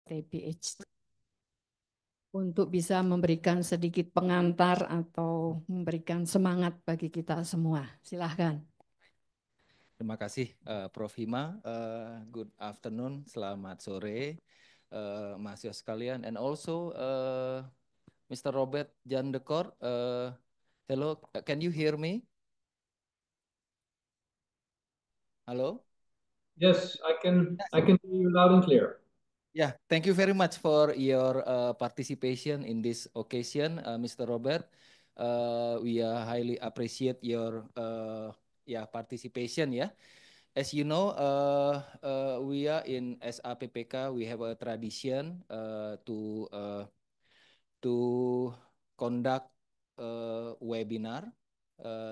PhD untuk bisa memberikan sedikit pengantar atau memberikan semangat bagi kita semua. Silahkan. Terima kasih Prof. Hima. Good afternoon, selamat sore mahasiswa sekalian. And also Mr. Robert Jandekor. Hello, can you hear me? Halo? Yes, I can hear you loud and clear. Yeah, thank you very much for your participation in this occasion, Mr. Robert. We highly appreciate your participation. Yeah, as you know, we are in SAPPK. We have a tradition to conduct a webinar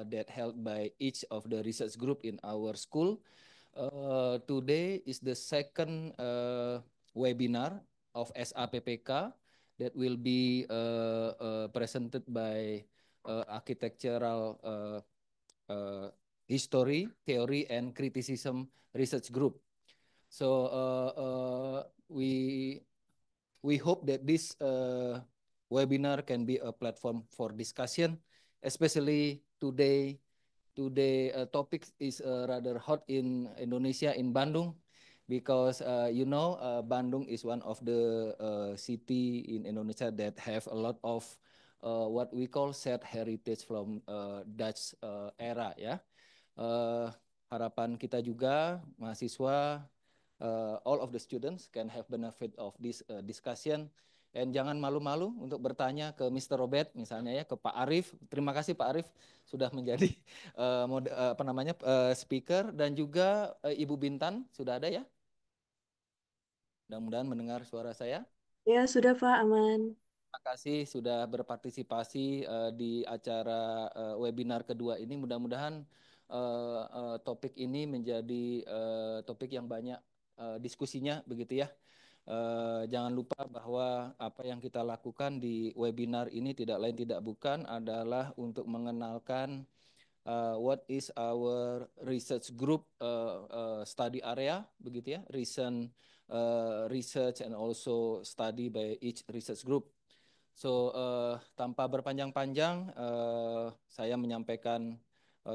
that held by each of the research group in our school. Today is the second webinar of SAPPK that will be presented by architectural history, theory, and criticism research group. So we hope that this webinar can be a platform for discussion, especially today. Today topic is rather hot in Indonesia, in Bandung, because Bandung is one of the city in Indonesia that have a lot of what we call shared heritage from Dutch era, ya. Harapan kita juga mahasiswa, all of the students can have benefit of this discussion. And jangan malu-malu untuk bertanya ke Mr. Robert, misalnya ya, ke Pak Arif. Terima kasih Pak Arif sudah menjadi speaker, dan juga Ibu Bintan sudah ada ya. Mudah-mudahan mendengar suara saya. Ya, sudah Pak, aman. Terima kasih sudah berpartisipasi di acara webinar kedua ini. Mudah-mudahan topik ini menjadi topik yang banyak diskusinya, begitu ya. Jangan lupa bahwa apa yang kita lakukan di webinar ini tidak lain tidak bukan adalah untuk mengenalkan what is our research group study area, begitu ya, recent research and also study by each research group. So tanpa berpanjang-panjang, saya menyampaikan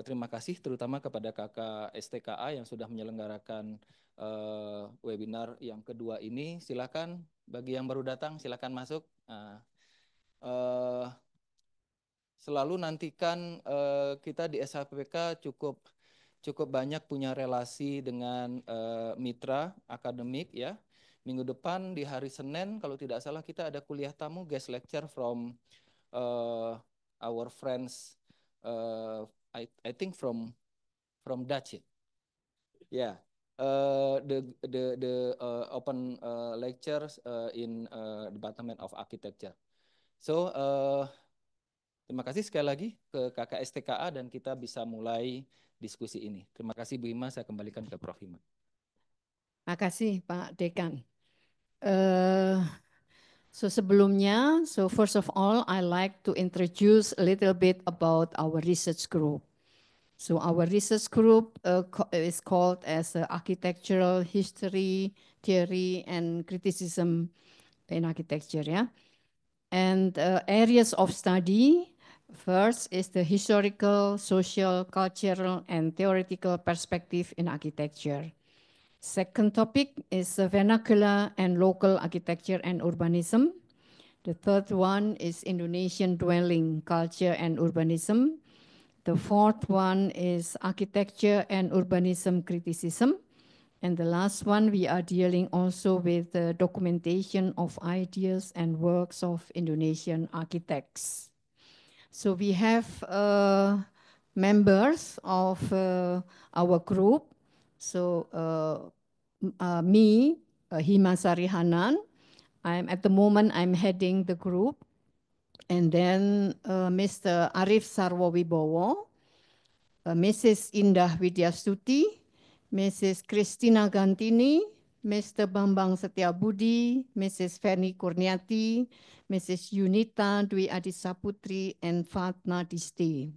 terima kasih terutama kepada kakak STKA yang sudah menyelenggarakan webinar yang kedua ini. Silakan bagi yang baru datang, silakan masuk. Selalu nantikan kita di SAPPK cukup banyak punya relasi dengan mitra akademik ya. Minggu depan di hari Senin kalau tidak salah kita ada kuliah tamu guest lecture from our friends, I think from Dutch. Yeah, the open lectures in Department of Architecture. So terima kasih sekali lagi ke kakak STKA dan kita bisa mulai diskusi ini. Terima kasih Bu Hima, saya kembalikan ke Prof. Hima. Terima kasih Pak Dekan. So sebelumnya, so first of all, I like to introduce a little bit about our research group. So our research group is called as Architectural History, Theory, and Criticism in Architecture. Yeah? And areas of study, first is the historical, social, cultural, and theoretical perspective in architecture. Second topic is vernacular and local architecture and urbanism. The third one is Indonesian dwelling culture and urbanism. The fourth one is architecture and urbanism criticism. And the last one, we are dealing also with the documentation of ideas and works of Indonesian architects. So we have members of our group. So me, Hima Sarihanan, at the moment I'm heading the group. And then Mr. Arif Sarwowibowo, Mrs. Indah Widyastuti, Mrs. Christina Gantini, Mr. Bambang Setiabudi, Mrs. Feni Kurniati, Mrs. Yunita Dwi Adisaputri, and Fatma Disti.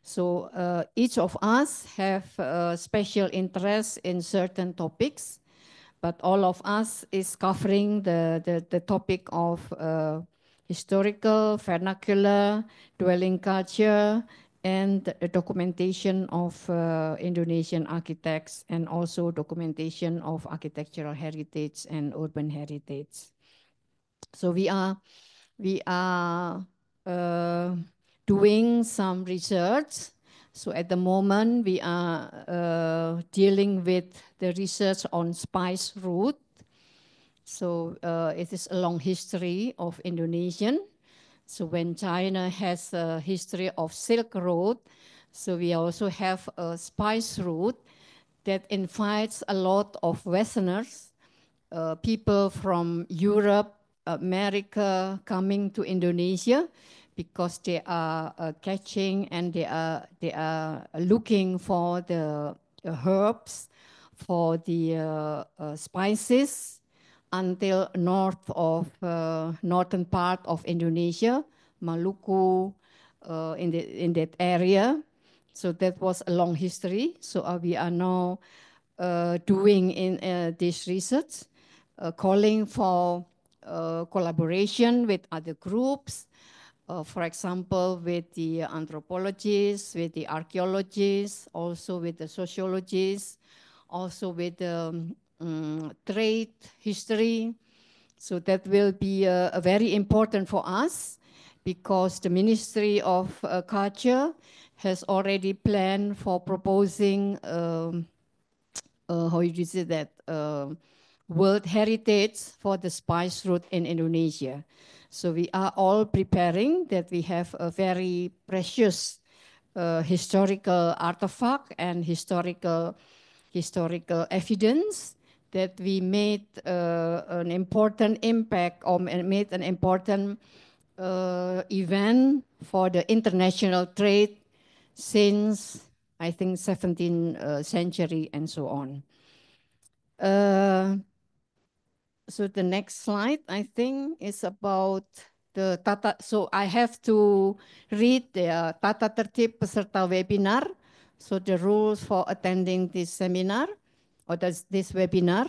So each of us have special interest in certain topics, but all of us is covering the topic of historical, vernacular, dwelling culture, and the documentation of Indonesian architects, and also documentation of architectural heritage and urban heritage. So we are doing some research. So at the moment we are dealing with the research on spice route. So it is a long history of Indonesian. So when China has a history of Silk Road, so we also have a spice route that invites a lot of Westerners, people from Europe, America coming to Indonesia because they are catching and they are looking for the herbs, for the spices until north of northern part of Indonesia, Maluku, in that area. So that was a long history. So we are now doing in this research, calling for collaboration with other groups, for example, with the anthropologists, with the archaeologists, also with the sociologists, also with the trade history. So that will be very important for us because the Ministry of Culture has already planned for proposing how you say that, World Heritage for the spice route in Indonesia. So we are all preparing that we have a very precious historical artifact and historical evidence that we made an important impact or made an important event for the international trade since I think 17th century and so on. So the next slide, I think, is about the tata. So I have to read the tata tertib peserta webinar. So the rules for attending this seminar or this webinar.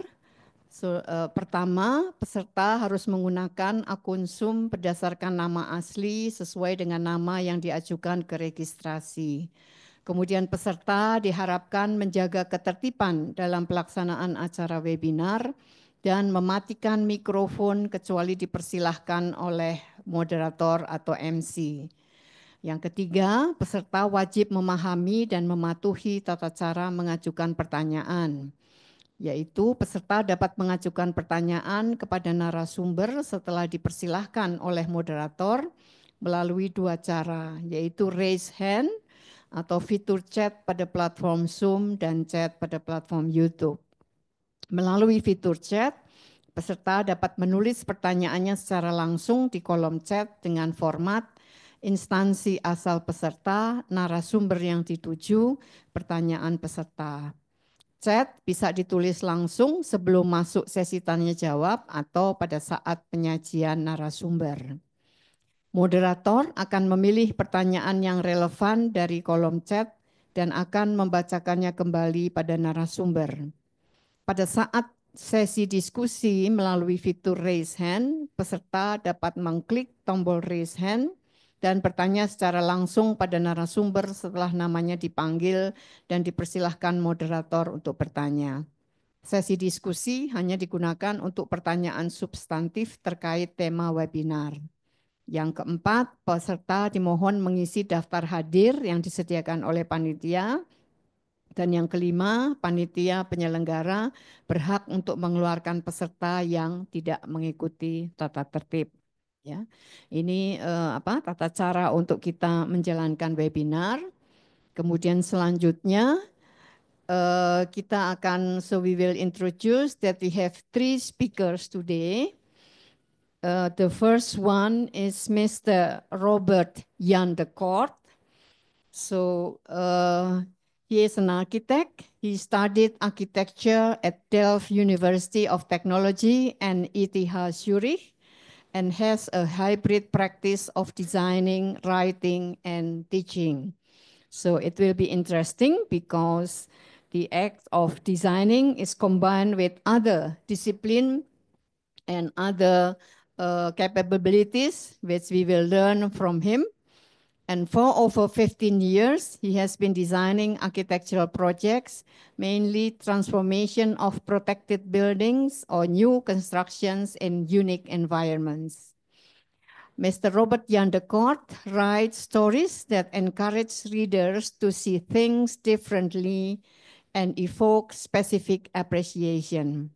So pertama, peserta harus menggunakan akun Zoom berdasarkan nama asli sesuai dengan nama yang diajukan ke registrasi. Kemudian peserta diharapkan menjaga ketertiban dalam pelaksanaan acara webinar dan mematikan mikrofon kecuali dipersilahkan oleh moderator atau MC. Yang ketiga, peserta wajib memahami dan mematuhi tata cara mengajukan pertanyaan, yaitu peserta dapat mengajukan pertanyaan kepada narasumber setelah dipersilahkan oleh moderator melalui dua cara, yaitu raise hand atau fitur chat pada platform Zoom dan chat pada platform YouTube. Melalui fitur chat, peserta dapat menulis pertanyaannya secara langsung di kolom chat dengan format instansi asal peserta, narasumber yang dituju, pertanyaan peserta. Chat bisa ditulis langsung sebelum masuk sesi tanya jawab atau pada saat penyajian narasumber. Moderator akan memilih pertanyaan yang relevan dari kolom chat dan akan membacakannya kembali pada narasumber. Pada saat sesi diskusi melalui fitur raise hand, peserta dapat mengklik tombol raise hand dan bertanya secara langsung pada narasumber setelah namanya dipanggil dan dipersilahkan moderator untuk bertanya. Sesi diskusi hanya digunakan untuk pertanyaan substantif terkait tema webinar. Yang keempat, peserta dimohon mengisi daftar hadir yang disediakan oleh panitia. Dan yang kelima, panitia penyelenggara berhak untuk mengeluarkan peserta yang tidak mengikuti tata tertib. Ya, ini tata cara untuk kita menjalankan webinar. Kemudian selanjutnya kita akan, so we will introduce that we have 3 speakers today. The first one is Mr. Robert Jan de Kort. So he is an architect. He studied architecture at Delft University of Technology and ETH Zurich and has a hybrid practice of designing, writing, and teaching. So it will be interesting because the act of designing is combined with other discipline and other capabilities, which we will learn from him. And for over 15 years, he has been designing architectural projects, mainly transformation of protected buildings or new constructions in unique environments. Mr. Robert Jan de Kort writes stories that encourage readers to see things differently and evoke specific appreciation.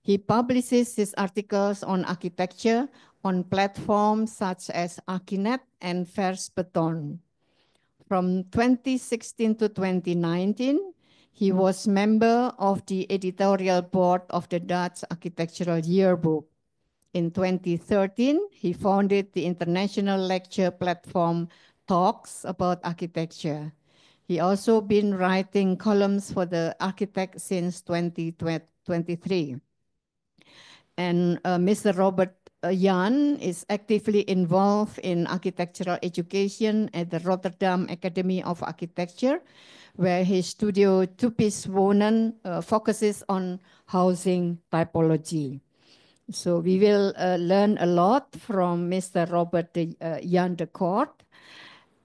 He publishes his articles on architecture on platforms such as Archinet and Versbeton. From 2016 to 2019, he was member of the editorial board of the Dutch Architectural Yearbook. In 2013, he founded the international lecture platform Talks About Architecture. He also been writing columns for the Architect since 2023. And Mr. Robert Jan is actively involved in architectural education at the Rotterdam Academy of Architecture, where his studio Typisch Wonen focuses on housing typology. So we will learn a lot from Mr. Robert Jan de Kort.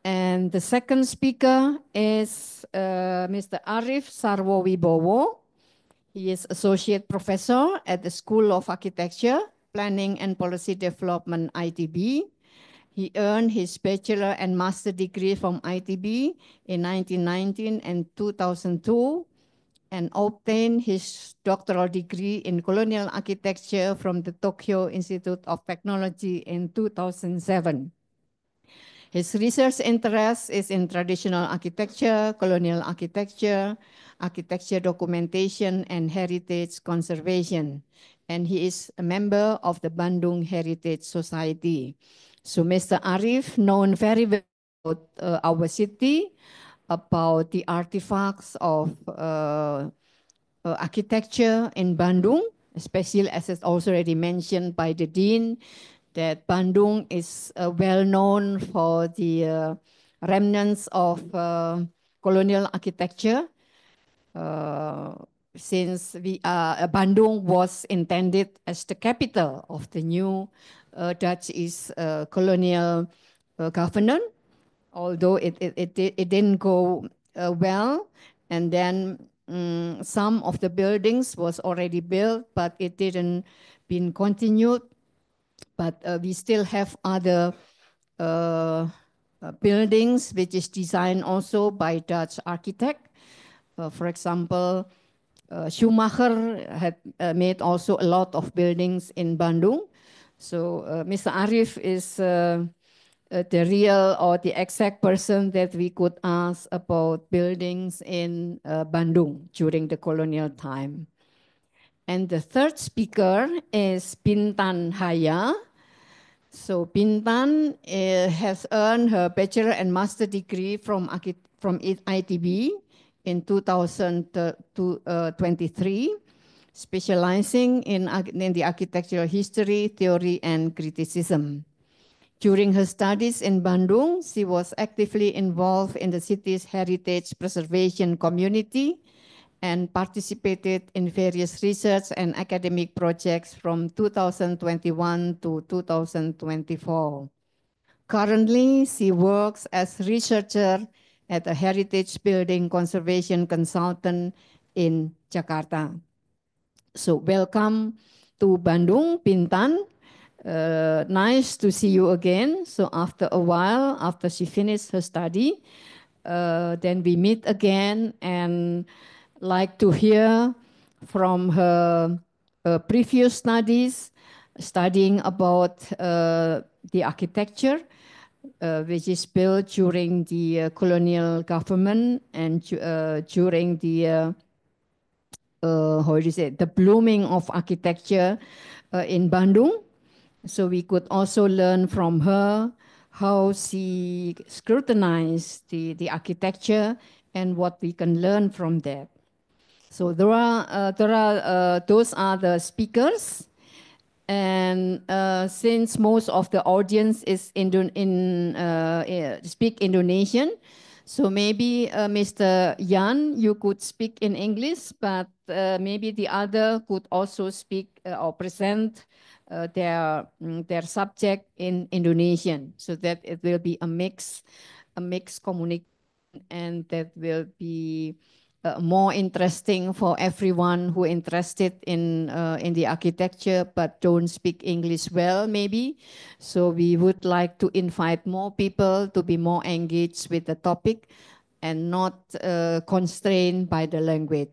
And the second speaker is Mr. Arif Sarwowibowo. He is associate professor at the School of Architecture, Planning and Policy Development, ITB. He earned his bachelor and master degree from ITB in 1919 and 2002, and obtained his doctoral degree in colonial architecture from the Tokyo Institute of Technology in 2007. His research interest is in traditional architecture, colonial architecture, architecture documentation, and heritage conservation. And he is a member of the Bandung Heritage Society. So Mr. Arif, known very well about our city, about the artifacts of architecture in Bandung, especially as it's also already mentioned by the Dean, that Bandung is well known for the remnants of colonial architecture. Since Bandung was intended as the capital of the new Dutch East colonial government, although it didn't go well, and then some of the buildings was already built, but it didn't been continued. But we still have other buildings which is designed also by Dutch architect. For example, Schumacher had made also a lot of buildings in Bandung. So Mr. Arif is the real or the exact person that we could ask about buildings in Bandung during the colonial time. And the third speaker is Bintan Haya. So Bintan has earned her bachelor and master degree from ITB in 2023, specializing in the architectural history, theory, and criticism. During her studies in Bandung, she was actively involved in the city's heritage preservation community and participated in various research and academic projects from 2021 to 2024. Currently, she works as researcher at a heritage building conservation consultant in Jakarta. So welcome to Bandung, Bintan. Nice to see you again. So after a while, after she finished her study, then we meet again and like to hear from her previous studies, studying about the architecture, which is built during the colonial government and during the how do you say, the blooming of architecture in Bandung. So we could also learn from her how she scrutinized the architecture and what we can learn from that. So those are the speakers. And since most of the audience is speak Indonesian, So maybe Mr. Jan, you could speak in English, but maybe the other could also speak or present their subject in Indonesian, so that it will be a mixed communication, and that will be more interesting for everyone who interested in the architecture but don't speak English well, maybe. So we would like to invite more people to be more engaged with the topic and not constrained by the language.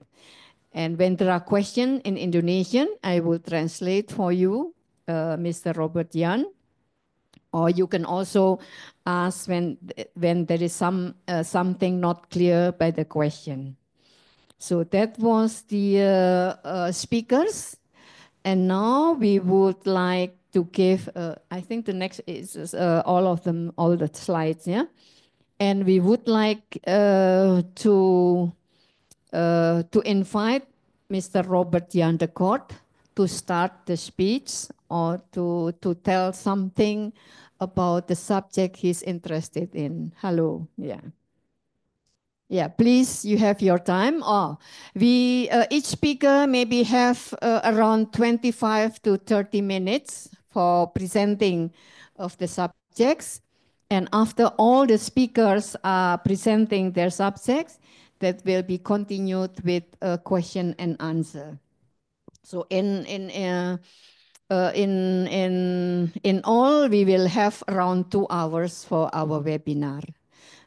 And when there are questions in Indonesian, I will translate for you, Mr. Robert Jan. Or you can also ask when there is something not clear by the question. So that was the speakers. And now we would like to give, I think the next is all of them, all the slides, yeah? And we would like to invite Mr. Robert Jan de Kort to start the speech or to tell something about the subject he's interested in. Hello, yeah. Yeah, please, you have your time. We each speaker maybe have around 25 to 30 minutes for presenting of the subjects. And after all the speakers are presenting their subjects, that will be continued with a question and answer. So in all, we will have around 2 hours for our webinar.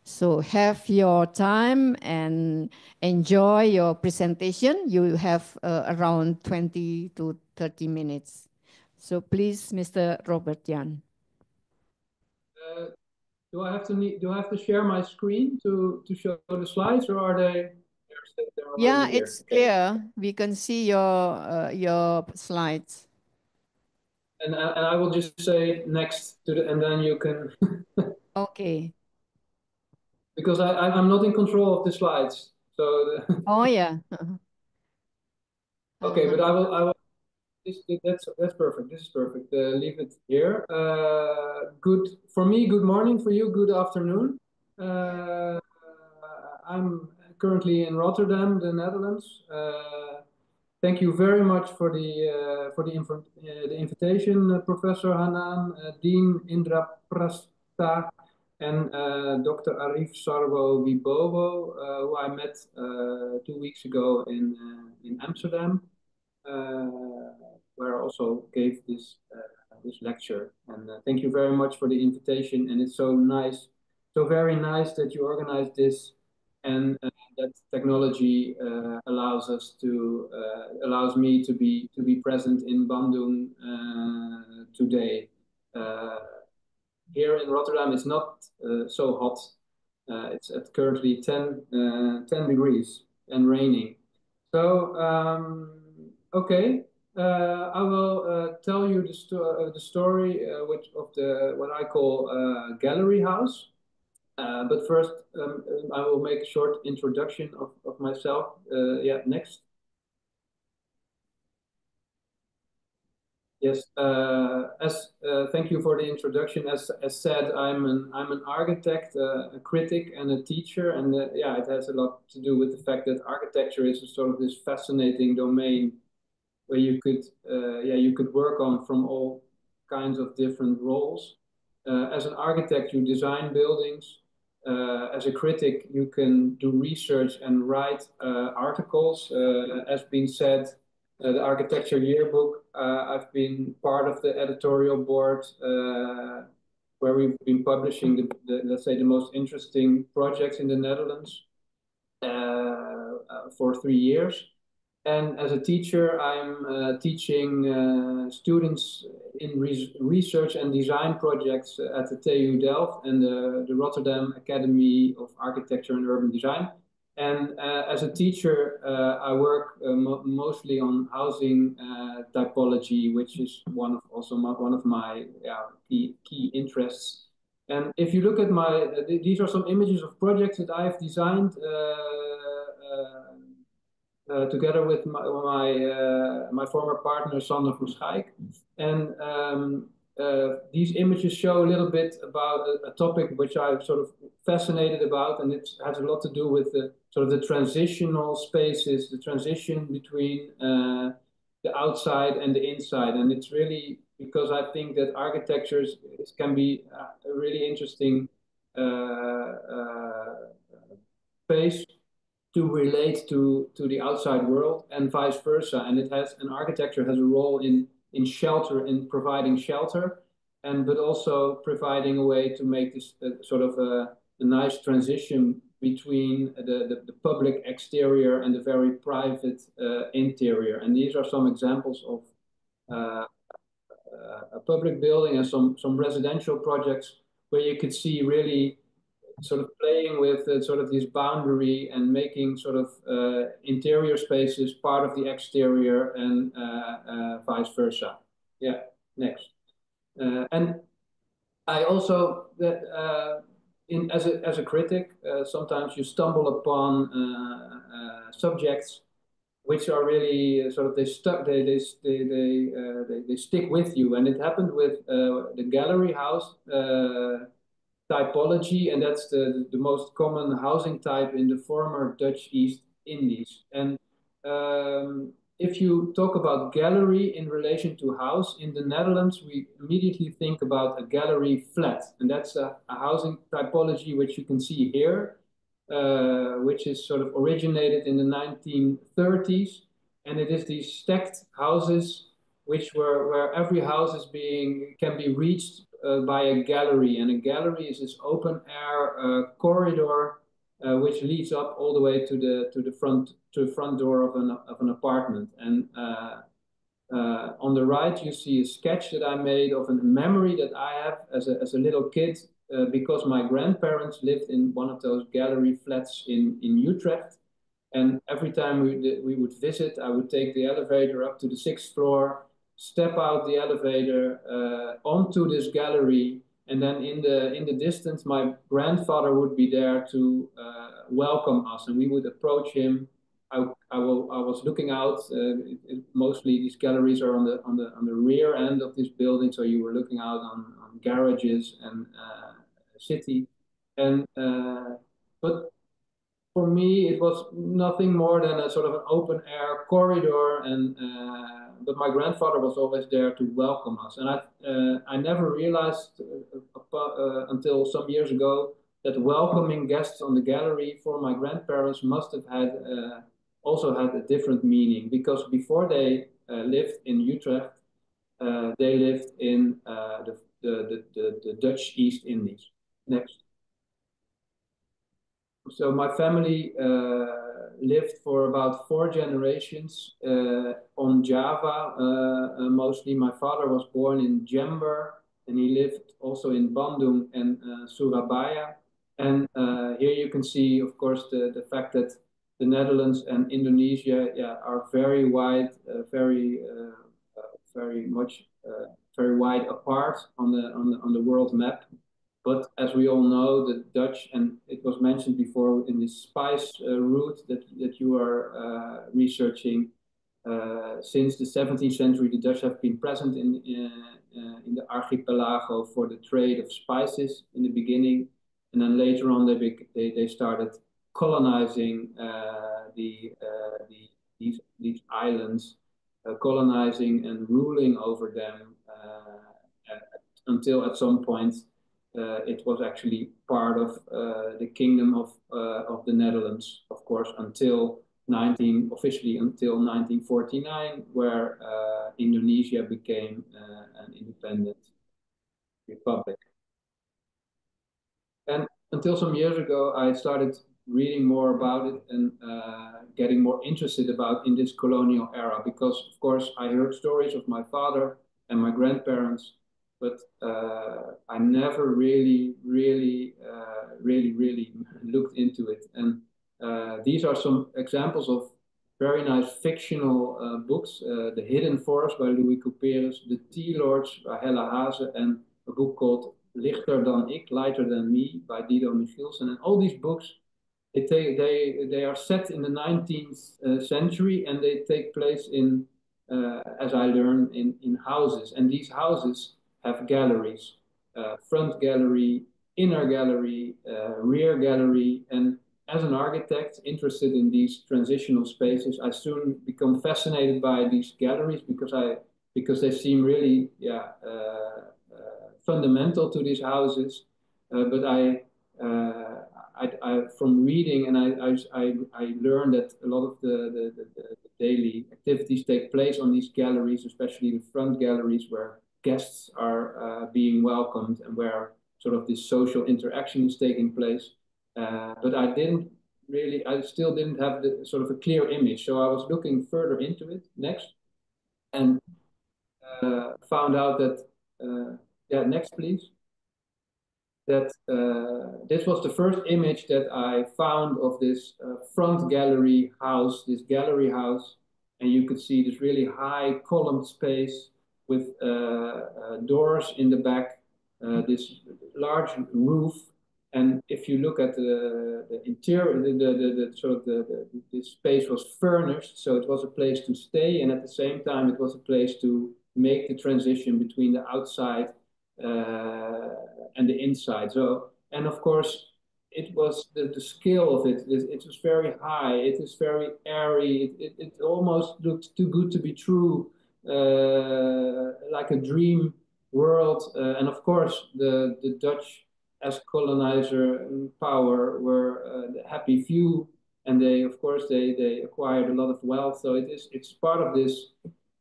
So have your time and enjoy your presentation. You have around 20 to 30 minutes. So please, Mr. Robert Jan. Do I have to share my screen to show the slides, or are they? Yeah, it's clear. We can see your slides. And I will just say next to and then you can. Okay. Because I'm not in control of the slides, so. Oh yeah. Okay, but I will. That's perfect. This is perfect. Leave it here. Good for me. Good morning for you. Good afternoon. I'm currently in Rotterdam, the Netherlands. Thank you very much for the invitation, Professor Hanan, Dean Indra Prasta, and Dr. Arif Sarwo Wibowo, who I met 2 weeks ago in Amsterdam, where I also gave this lecture. And thank you very much for the invitation. And it's so nice, so very nice that you organized this, and that technology allows me to be present in Bandung today. Here in Rotterdam, it's not so hot. It's at currently 10 degrees and raining. So okay, I will tell you the story what I call Gallery House. But first, I will make a short introduction of myself. Yeah, next. Yes, thank you for the introduction. As said, I'm an architect, a critic, and a teacher, and yeah, it has a lot to do with the fact that architecture is a sort of this fascinating domain where you could work on from all kinds of different roles. As an architect, you design buildings. As a critic, you can do research and write articles. As been said, the Architecture Yearbook, I've been part of the editorial board where we've been publishing let's say, the most interesting projects in the Netherlands for 3 years. And as a teacher, I'm teaching students in research and design projects at the TU Delft and the Rotterdam Academy of Architecture and Urban Design. And as a teacher, I work mostly on housing typology, which is one of my key interests. And if you look at these are some images of projects that I've designed together with my former partner, Sander van Schaik. And these images show a little bit about a topic which I've sort of fascinated about, and it has a lot to do with the sort of the transitional spaces, the transition between the outside and the inside. And it's really because I think that architecture can be a really interesting space to relate to the outside world and vice versa. And architecture has a role in shelter, in providing shelter, but also providing a way to make this sort of a nice transition between the public exterior and the very private interior. And these are some examples of a public building and some residential projects where you could see really sort of playing with sort of this boundary and making sort of interior spaces part of the exterior and vice versa. Yeah, next. And I also, as a critic, sometimes you stumble upon subjects which are really sort of they stick with you, and it happened with the gallery house typology, and that's the most common housing type in the former Dutch East Indies. And if you talk about gallery in relation to house, in the Netherlands, we immediately think about a gallery flat. And that's a housing typology which you can see here, which is sort of originated in the 1930s. And it is these stacked houses where every house can be reached by a gallery. And a gallery is this open air corridor which leads up all the way to the front door of an apartment. And on the right, you see a sketch that I made of a memory that I have as a little kid, because my grandparents lived in one of those gallery flats in Utrecht. And every time we would visit, I would take the elevator up to the 6th floor, step out the elevator onto this gallery, and then in the distance, my grandfather would be there to welcome us, and we would approach him. I was looking out. Mostly these galleries are on the rear end of this building, so you were looking out on garages and city. And but for me, it was nothing more than a sort of an open air corridor, and but my grandfather was always there to welcome us. And I never realized until some years ago that welcoming guests on the gallery for my grandparents must have had also had a different meaning, because before they lived in Utrecht, they lived in the Dutch East Indies. Next. So my family lived for about 4 generations on Java, mostly. My father was born in Jember, and he lived also in Bandung and Surabaya. And here you can see, of course, the fact that the Netherlands and Indonesia are very wide, very wide apart on the world map. But as we all know, the Dutch, and it was mentioned before in this spice route that you are researching, since the 17th century, the Dutch have been present in the archipelago for the trade of spices in the beginning, and then later on they started colonizing these islands, colonizing and ruling over them until at some point. It was actually part of the Kingdom of the Netherlands, of course, officially until 1949, where Indonesia became an independent republic. And until some years ago, I started reading more about it and getting more interested in this colonial era, because, of course, I heard stories of my father and my grandparents, but I never really looked into it. And these are some examples of very nice fictional books. The Hidden Forest by Louis Couperus, The Tea Lords by Hella Haase, and a book called Lichter dan ik, Lighter Than Me by Dido Michielsen. And all these books, they are set in the 19th century, and they take place in, as I learned, in houses. And these houses have galleries, front gallery, inner gallery, rear gallery. And as an architect interested in these transitional spaces, I soon become fascinated by these galleries because they seem really fundamental to these houses. But from reading, and I learned that a lot of the daily activities take place on these galleries, especially the front galleries where guests are being welcomed and where sort of this social interaction is taking place. But I still didn't have the sort of a clear image. So I was looking further into it next, and found out that, next please, that this was the first image that I found of this front gallery house, this gallery house. And you could see this really high columned space with doors in the back, this large roof. And if you look at the interior, this space was furnished, so it was a place to stay, and at the same time it was a place to make the transition between the outside and the inside. So, and of course, it was the scale of it. It was very high. It is very airy. It almost looked too good to be true, like a dream world. And of course, the Dutch as colonizer power were the happy few, and of course they acquired a lot of wealth. So it's part of this,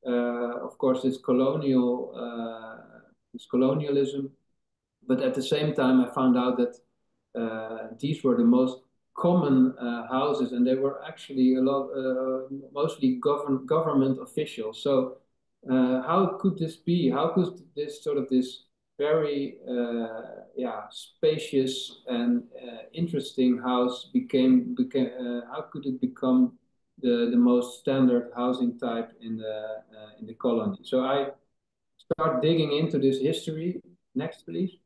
of course, this colonialism. But at the same time, I found out that these were the most common houses, and they were actually mostly government officials. So how could this be? How could this very spacious and interesting house became how could it become the most standard housing type in the colony? So I start digging into this history. Next, please.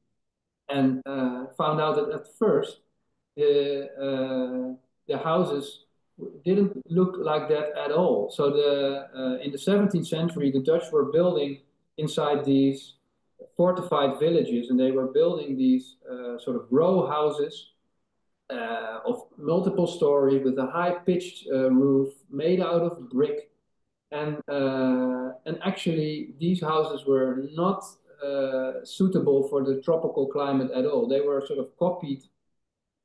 And found out that at first the houses didn't look like that at all. So in the 17th century, the Dutch were building inside these fortified villages, and they were building these sort of row houses of multiple stories with a high-pitched roof made out of brick. And actually, these houses were not suitable for the tropical climate at all. They were sort of copied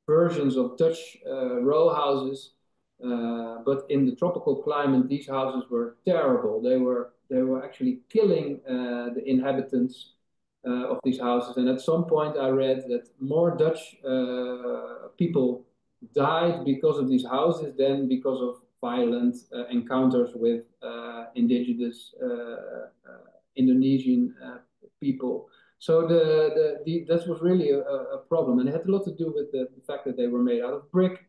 versions of Dutch row houses, but in the tropical climate, these houses were terrible. They were actually killing the inhabitants of these houses. And at some point, I read that more Dutch people died because of these houses than because of violent encounters with indigenous Indonesian people. So that was really a problem, and it had a lot to do with the fact that they were made out of brick,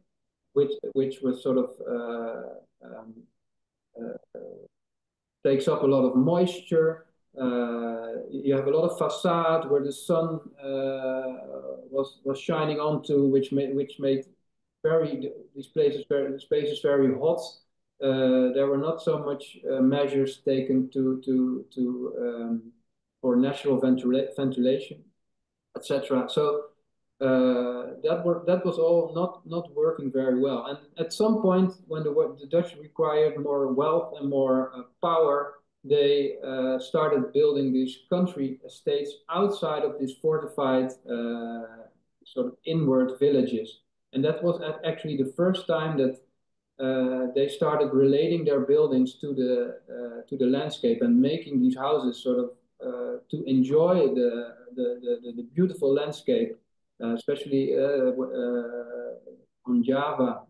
which was sort of takes up a lot of moisture. You have a lot of facade where the sun was shining onto, which made these spaces very hot. There were not so much measures taken for natural ventilation, etc. So that was all not working very well. And at some point, when the Dutch required more wealth and more power, they started building these country estates outside of these fortified sort of inward villages. And that was actually the first time that they started relating their buildings to the landscape and making these houses sort of to enjoy the beautiful landscape, especially on Java.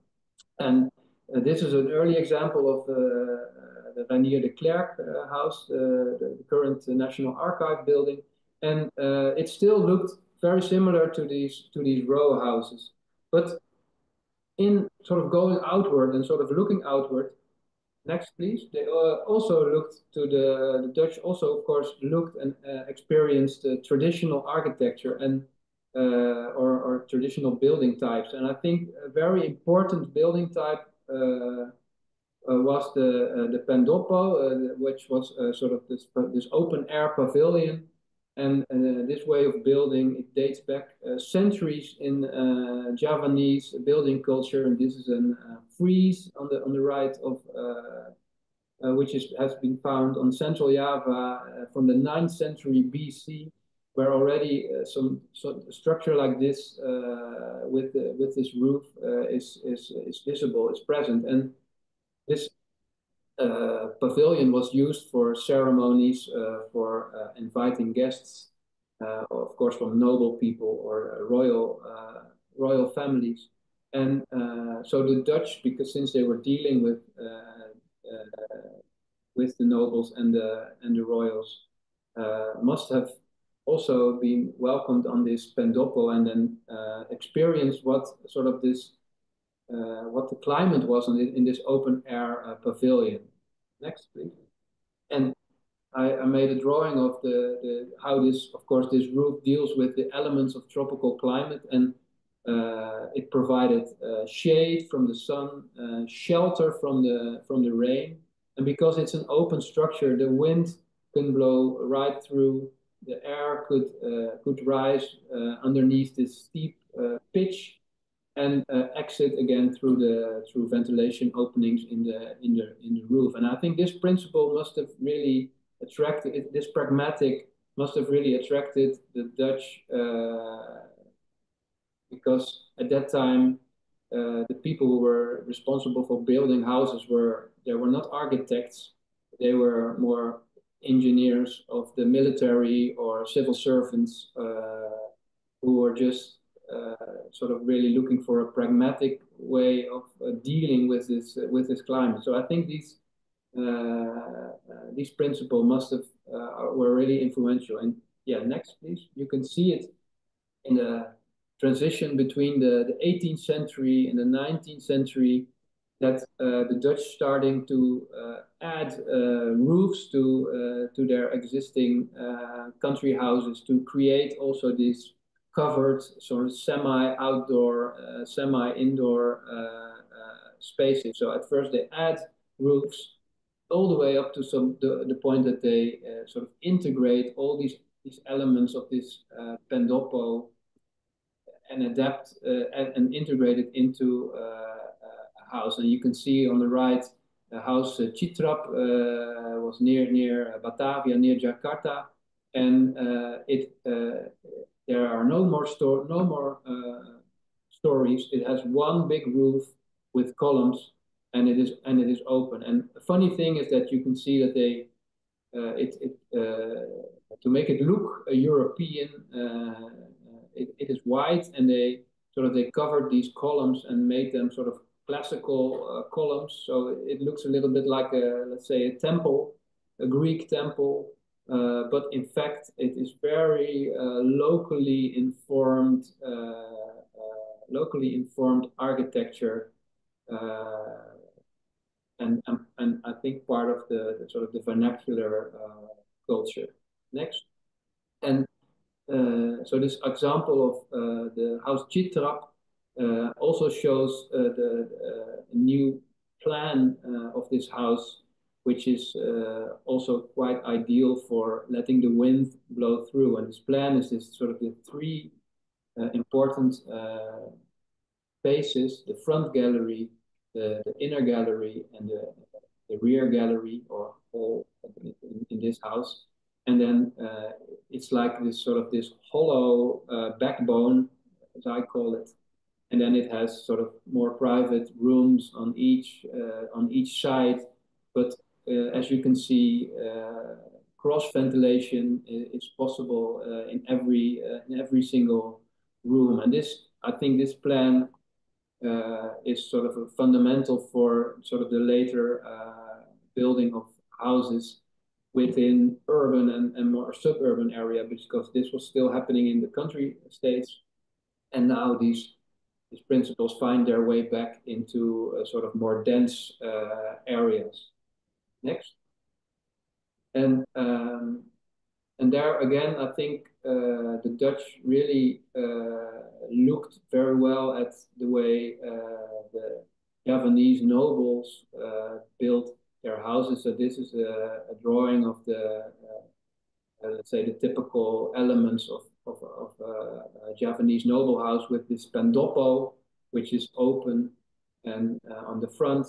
And this is an early example of the Reinier de Klerk house, the current National Archive building. And it still looked very similar to these row houses. But in sort of going outward and sort of looking outward, next please, they also looked to the Dutch also, of course, looked and experienced traditional architecture and or traditional building types. And I think a very important building type was the pendopo, which was sort of this open air pavilion. And this way of building, it dates back centuries in Javanese building culture. And this is a frieze on the right of which has been found on Central Java from the 9th century BC, where already some structure like this with this roof is visible, is present. And this pavilion was used for ceremonies, for inviting guests, of course, from noble people or royal families. And so the Dutch, because since they were dealing with the nobles and the royals, must have also been welcomed on this pendopo and then experienced what sort of this what the climate was in this open air pavilion. Next, please. And I made a drawing of how this, of course, this roof deals with the elements of tropical climate, and it provided shade from the sun, shelter from the rain, and because it's an open structure, the wind can blow right through. The air could rise underneath this steep pitch and exit again through ventilation openings in the roof. And I think this principle must have really attracted, this pragmatic must have really attracted the Dutch because at that time the people who were responsible for building houses were not architects, they were more engineers of the military or civil servants who were just sort of really looking for a pragmatic way of dealing with this climate. So I think these principles must have were really influential. And yeah, next please. You can see it in the transition between the 18th century and the 19th century, that the Dutch starting to add roofs to their existing country houses to create also these covered sort of semi-outdoor, semi-indoor spaces. So at first they add roofs all the way up to the point that they sort of integrate all these elements of this pendopo and adapt and integrate it into a house. And you can see on the right, the house Citrap was near Batavia, near Jakarta, and there are no more stories. It has one big roof with columns, and it is open. And the funny thing is that you can see that they to make it look European, it is white, and they covered these columns and made them sort of classical columns. So it looks a little bit like let's say a temple, a Greek temple. But in fact, it is very locally informed architecture, and I think part of the sort of the vernacular culture. Next, and so this example of the house Citrap also shows the new plan of this house, which is also quite ideal for letting the wind blow through. And this plan is this sort of the three important spaces: the front gallery, the inner gallery, and the rear gallery, or hall in this house. And then it's like this sort of this hollow backbone, as I call it. And then it has sort of more private rooms on each side. But as you can see, cross ventilation is possible in every single room. And I think this plan is sort of a fundamental for sort of the later building of houses within urban and more suburban area, because this was still happening in the country states, and now these principles find their way back into sort of more dense areas. Next. And there again, I think the Dutch really looked very well at the way the Javanese nobles built their houses. So this is a drawing of the let's say, the typical elements of a Japanese noble house, with this pendopo, which is open, and on the front,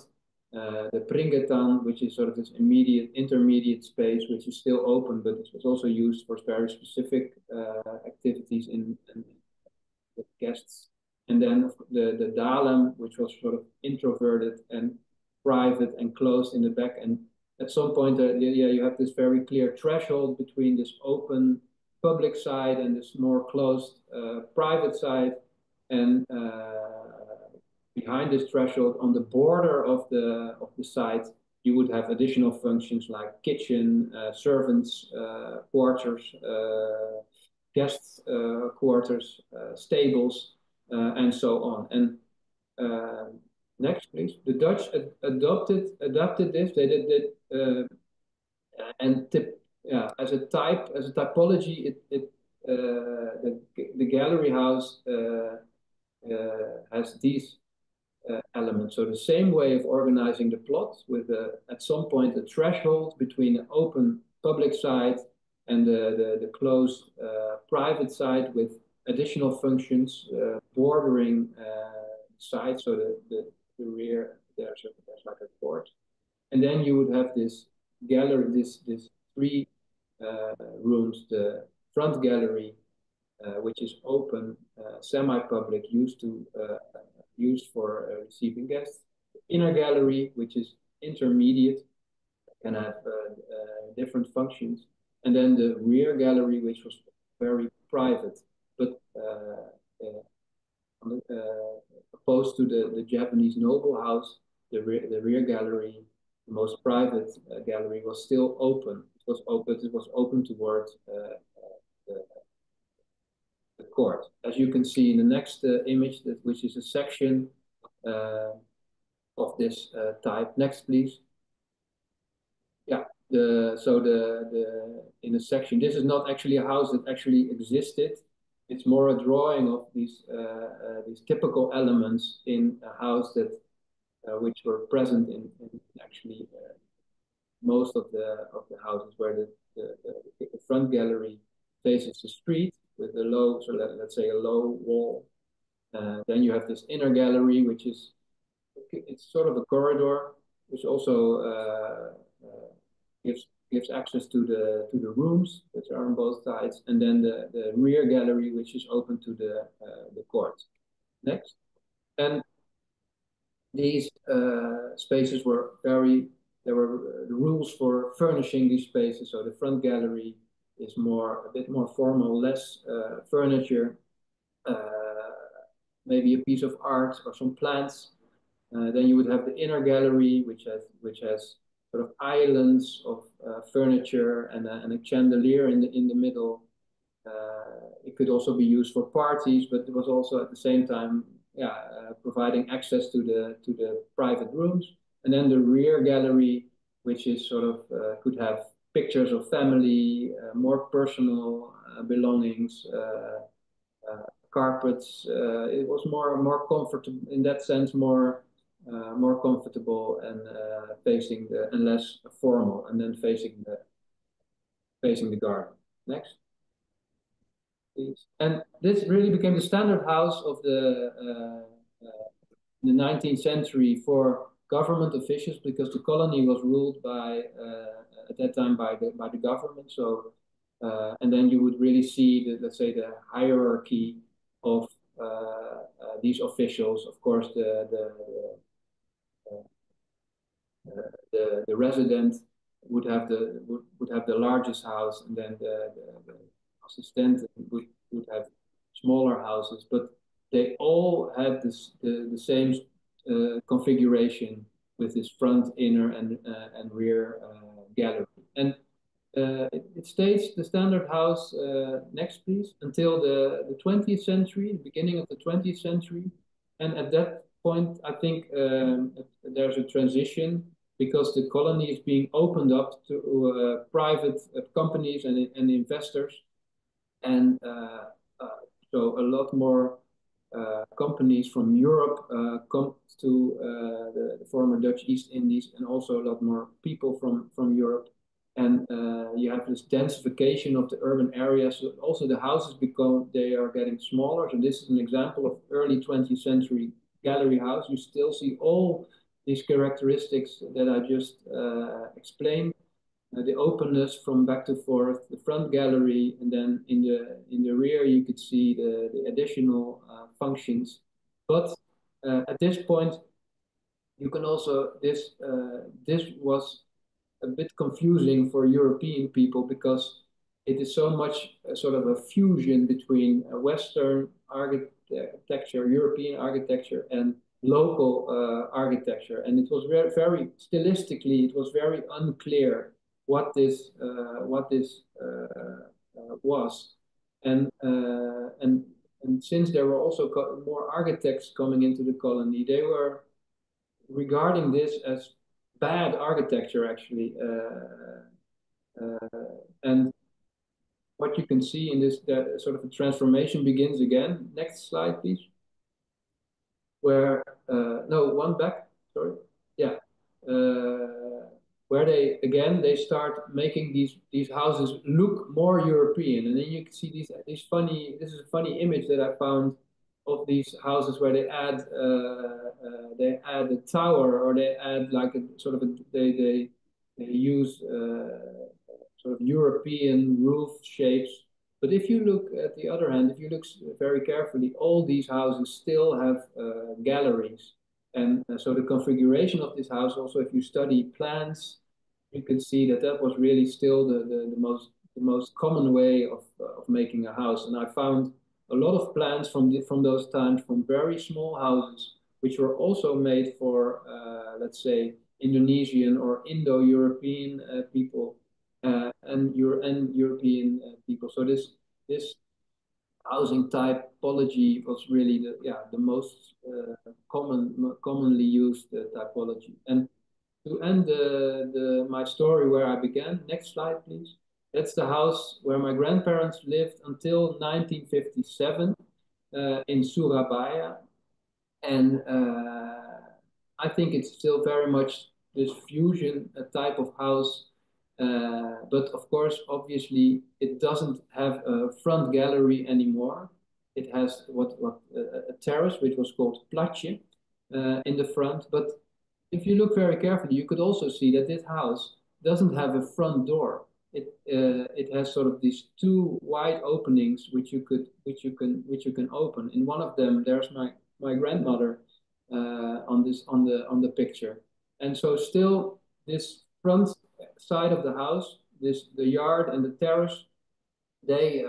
the pringetan, which is sort of this intermediate space, which is still open, but it was also used for very specific activities with guests. And then the dalem, which was sort of introverted and private and closed in the back. And at some point, you have this very clear threshold between this open public side and this more closed private side. And behind this threshold, on the border of the site, you would have additional functions like kitchen, servants' quarters, guest quarters, stables, and so on. And next, please. The Dutch adopted this. They did and as a typology, the gallery house has these elements. So the same way of organizing the plot, with at some point a threshold between the open public side and the closed private side, with additional functions bordering side. So the rear, there's like a court, and then you would have this gallery, this three rooms: the front gallery, which is open, semi-public, used for receiving guests; inner gallery, which is intermediate, can have different functions; and then the rear gallery, which was very private, but opposed to the Japanese noble house, the rear gallery, the most private gallery, was still open. It was open towards the court. As you can see in the next image, which is a section of this type. Next, please. Yeah. In a section, this is not actually a house that actually existed. It's more a drawing of these typical elements in a house that which were present in actually most of the houses, where the front gallery faces the street with a low, so let's say a low wall. Then you have this inner gallery, which is, it's sort of a corridor, which also gives access to the rooms, which are on both sides, and then the rear gallery, which is open to the court. Next. And these spaces were there were the rules for furnishing these spaces. So the front gallery is a bit more formal, less furniture, maybe a piece of art or some plants. Then you would have the inner gallery, which has sort of islands of furniture and a chandelier in the middle. It could also be used for parties, but it was also at the same time, providing access to the private rooms. And then the rear gallery, which is sort of could have pictures of family, more personal belongings, carpets. It was more comfortable in that sense, more comfortable and facing and less formal, and then facing the garden. Next, please. And this really became the standard house of in the 19th century for government officials, because the colony was ruled by at that time by the government. So and then you would really see let's say the hierarchy of these officials. Of course, the resident would have the largest house, and then the assistant would have smaller houses, but they all had the same configuration, with this front, inner, and rear gallery. And it stays the standard house, next please, until the 20th century, the beginning of the 20th century. And at that point, I think there's a transition, because the colony is being opened up to private companies and investors. And so a lot more companies from Europe come to the former Dutch East Indies, and also a lot more people from Europe. And you have this densification of the urban areas. So also the houses they are getting smaller. So this is an example of early 20th century gallery house. You still see all these characteristics that I just explained. The openness from back to forth, the front gallery, and then in the rear you could see the additional functions. But at this point, you can also this was a bit confusing for European people because it is so much sort of a fusion between Western architecture, European architecture, and local architecture. And it was very stylistically, it was very unclear what this was. And since there were also more architects coming into the colony, they were regarding this as bad architecture, actually. And what you can see in this, sort of a transformation begins again. Next slide, please. Where, no, one back, sorry. Yeah. Where they start making these houses look more European. And then you can see this is a funny image that I found of these houses where they add a tower, or they add like a sort of they use sort of European roof shapes. But if you look at the other hand, if you look very carefully, all these houses still have galleries. And so the configuration of this house, also if you study plans, you can see that was really still the most common way of making a house. And I found a lot of plans from those times, from very small houses, which were also made for, let's say, Indonesian or Indo-European people and European people. So this housing typology was really the most commonly used typology. And to end my story where I began, next slide, please. That's the house where my grandparents lived until 1957 in Surabaya. And I think it's still very much this fusion type of house. But of course, obviously, it doesn't have a front gallery anymore. It has a terrace, which was called platje in the front. But if you look very carefully, you could also see that this house doesn't have a front door. It has sort of these two wide openings which you can open. In one of them, there's my grandmother on the picture, and so still this front side of the house, the yard and the terrace, they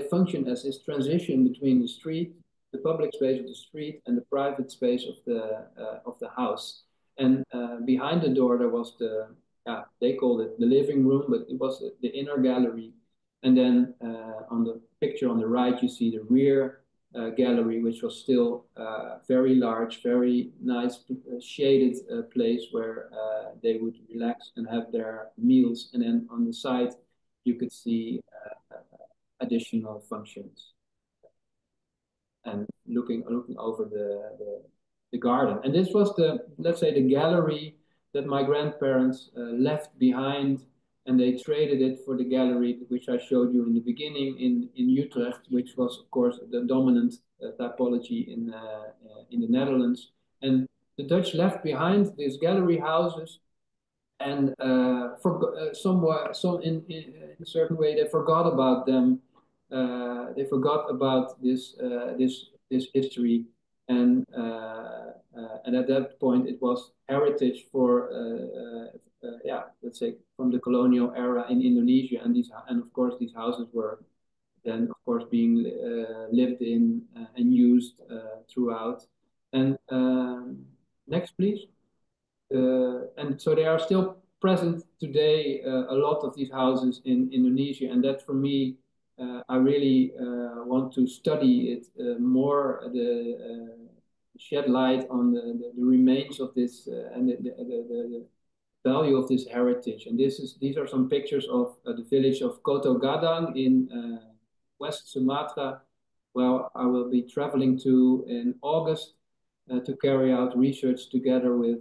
function as this transition between the street, the public space of the street, and the private space of the house. And behind the door there was they called it the living room, but it was the inner gallery. And then on the picture on the right, you see the rear gallery, which was still very large, very nice, shaded place where they would relax and have their meals. And then on the side, you could see additional functions and looking over the garden. And this was let's say, the gallery that my grandparents left behind, and they traded it for the gallery which I showed you in the beginning in Utrecht, which was of course the dominant typology in the Netherlands. And the Dutch left behind these gallery houses, and in a certain way they forgot about them. They forgot about this history, and at that point it was heritage for let's say, from the colonial era in Indonesia, and of course these houses were then of course being lived in and used throughout. And next, please. And so they are still present today, a lot of these houses in Indonesia, and that for me, I really want to study it more, shed light on the remains of this and the value of this heritage. And these are some pictures of the village of Koto Gadang in West Sumatra, where I will be traveling to in August to carry out research together with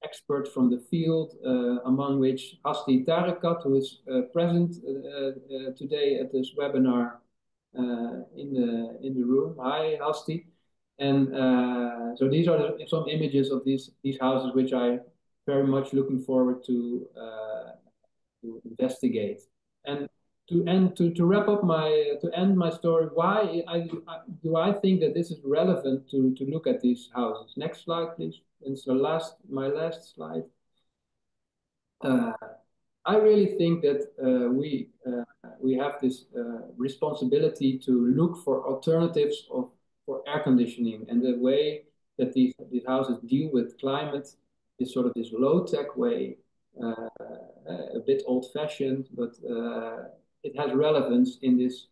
experts from the field, among which Hasti Tarikat, who is present today at this webinar in the room. Hi, Hasti. And so these are some images of these houses, which I very much looking forward to investigate. And to wrap up to end my story, why do I think that this is relevant to look at these houses? Next slide, please. And so my last slide. I really think that we have this responsibility to look for alternatives for air conditioning, and the way that these houses deal with climate is sort of this low-tech way, a bit old-fashioned, but it has relevance in this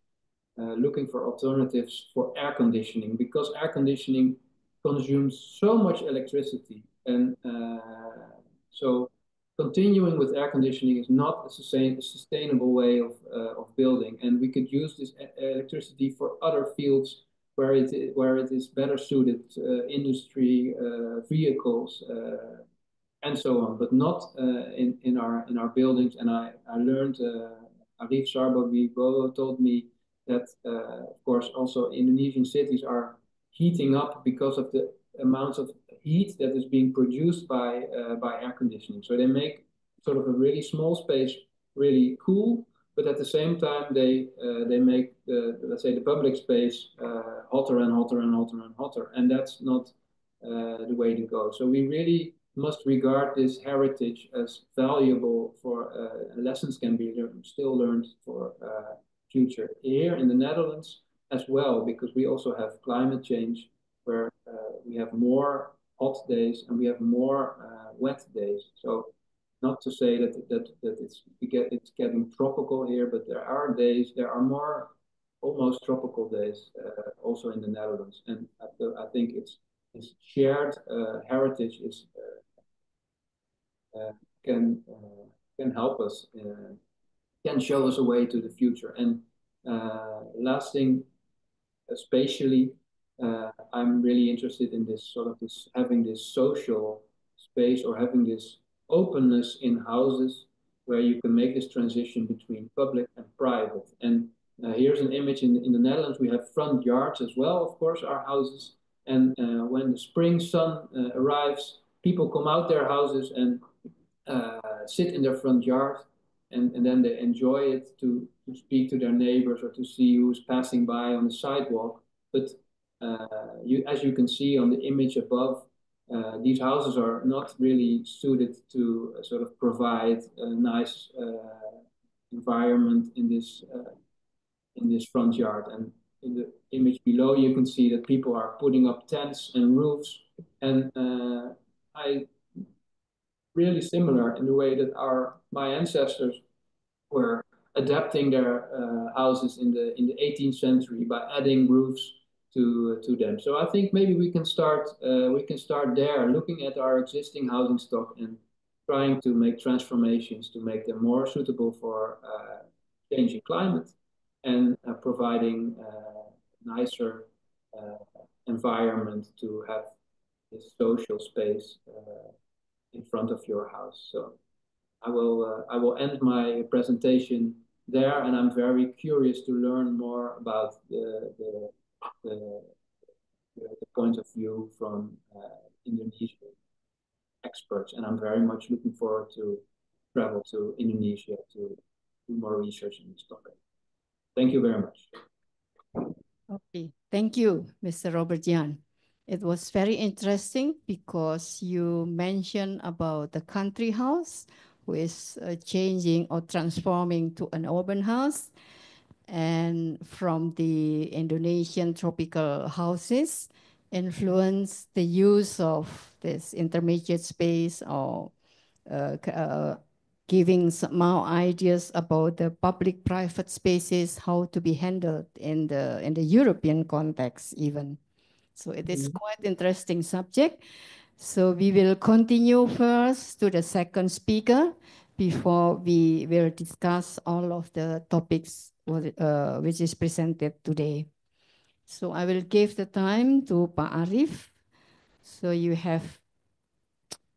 looking for alternatives for air conditioning, because air conditioning consumes so much electricity, and so continuing with air conditioning is not a sustainable way of building, and we could use this electricity for other fields where it is better suited, industry, vehicles, and so on, but not in our buildings. And I learned, Arif Sarbawibo told me that, of course, also Indonesian cities are heating up because of the amounts of heat that is being produced by air conditioning. So they make sort of a really small space really cool, but at the same time they make let's say the public space hotter and hotter and hotter and hotter, and that's not the way to go. So we really must regard this heritage as valuable for lessons can be still learned for future here in the Netherlands as well, because we also have climate change where we have more hot days and we have more wet days. So not to say that it's getting tropical here, but there are more almost tropical days also in the Netherlands, and I think it's shared heritage is can help us, can show us a way to the future. And last thing, spatially, I'm really interested in this sort of having this social space, or having this openness in houses where you can make this transition between public and private. And here's an image in the Netherlands. We have front yards as well, of course, our houses. And when the spring sun arrives, people come out their houses and sit in their front yard, and then they enjoy it to speak to their neighbors or to see who's passing by on the sidewalk. But as you can see on the image above, these houses are not really suited to sort of provide a nice environment in this front yard. And in the image below, you can see that people are putting up tents and roofs, and really similar in the way that my ancestors were adapting their houses in the 18th century by adding roofs to them. So I think maybe we can start there, looking at our existing housing stock and trying to make transformations to make them more suitable for changing climate, and providing nicer environment to have this social space in front of your house. So I will end my presentation there, and I'm very curious to learn more about the point of view from Indonesian experts, and I'm very much looking forward to travel to Indonesia to do more research on this topic. Thank you very much. Okay, thank you, Mr. Robert Jan. It was very interesting because you mentioned about the country house who is changing or transforming to an urban house, and from the Indonesian tropical houses influence the use of this intermediate space, or giving some more ideas about the public-private spaces, how to be handled in the European context even. So it is quite interesting subject. So we will continue first to the second speaker before we will discuss all of the topics which is presented today. So I will give the time to Pak Arif. So you have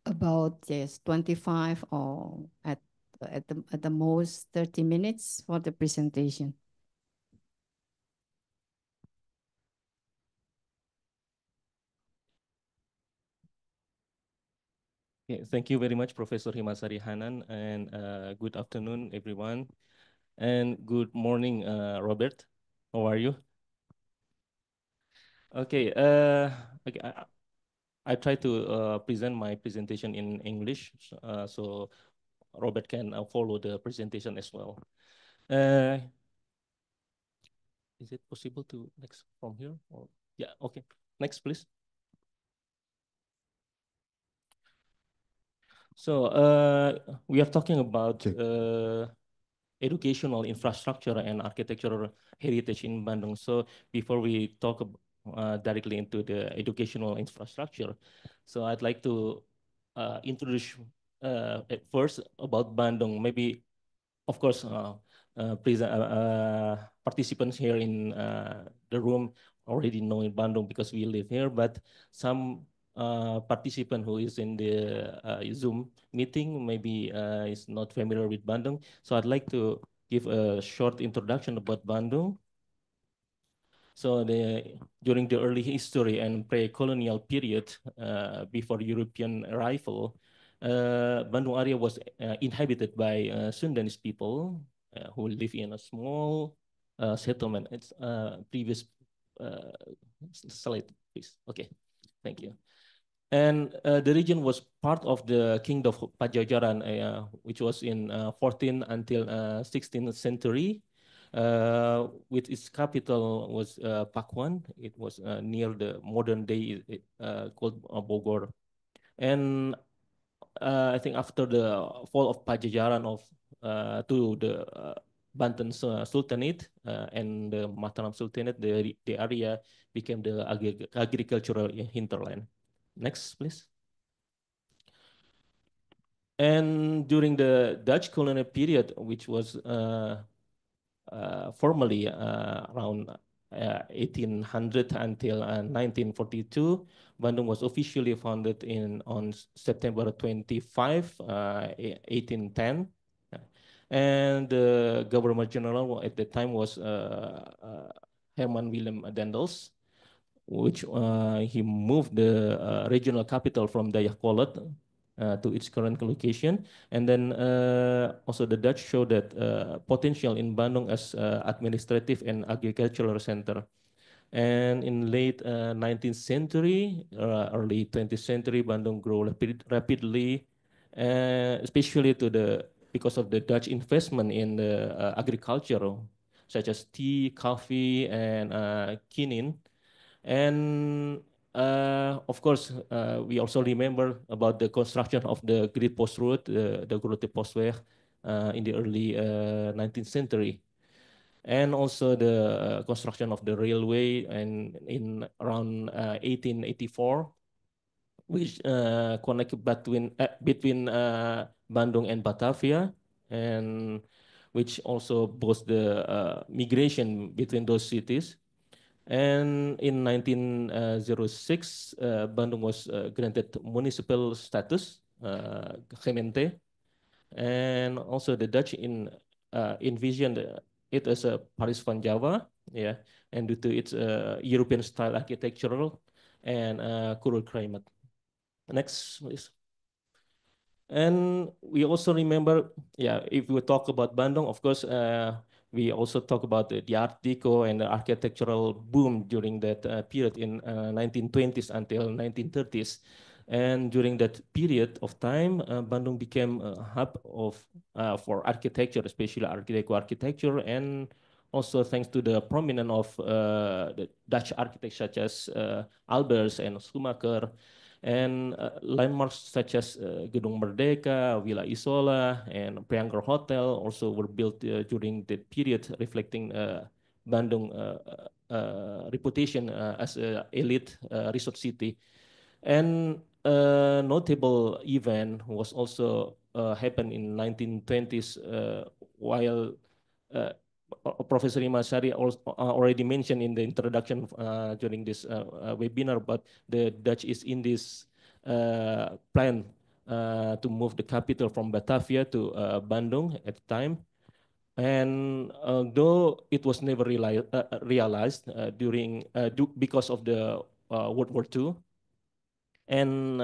about, yes, 25 or at the most 30 minutes for the presentation. Okay, thank you very much, Professor Himasari Hanan, and good afternoon, everyone, and good morning, Robert. How are you? Okay, okay, I try to present my presentation in English, so Robert can follow the presentation as well. Is it possible to next from here? Or yeah, okay, next please. So we are talking about educational infrastructure and architectural heritage in Bandung. So before we talk directly into the educational infrastructure, so I'd like to introduce at first about Bandung. Maybe, of course, participants here in the room already know in Bandung because we live here, but some participant who is in the Zoom meeting maybe is not familiar with Bandung. So I'd like to give a short introduction about Bandung. So during the early history and pre-colonial period before European arrival, Bandung area was inhabited by Sundanese people who live in a small settlement. It's previous slide, please. Okay, thank you. And the region was part of the Kingdom of Pajajaran, which was in 14th until 16th century. With its capital was Pakuan. It was near the modern day called Bogor. And I think after the fall of Pajajaran to the Banten Sultanate and the Mataram Sultanate, the area became the agricultural hinterland. Next, please. And during the Dutch colonial period, which was formally around 1800 until 1942, Bandung was officially founded on September 25, 1810. And the Governor General at the time was Herman Willem Dendels, which he moved the regional capital from Dayakolot to its current location. And then also the Dutch showed that potential in Bandung as administrative and agricultural center. And in late 19th century, early 20th century, Bandung grew rapidly, especially because of the Dutch investment in the agriculture, such as tea, coffee, and quinine. And of course, we also remember about the construction of the Great Post Road, the Grote Postweg, in the early 19th century. And also the construction of the railway and in around 1884, which connect between Bandung and Batavia, and which also boasts the migration between those cities. And in 1906, Bandung was granted municipal status, gemeente, and also the Dutch envisioned it as a Paris van Java, yeah, and due to its European style architectural and cool climate. Next, please. And we also remember, yeah, if we talk about Bandung, of course, we also talk about the Art Deco and the architectural boom during that period in 1920s until 1930s. And during that period of time, Bandung became a hub for architecture, especially Art Deco architecture, and also thanks to the prominence of the Dutch architects such as Albers and Schumacher, and landmarks such as Gedung Merdeka, Villa Isola, and Prianggar Hotel also were built during that period, reflecting Bandung reputation as an elite resort city. And a notable event was also happened in 1920s while Professor Imasari already mentioned in the introduction during this webinar, but the Dutch East Indies plan to move the capital from Batavia to Bandung at the time. And though it was never realized because of the World War II, and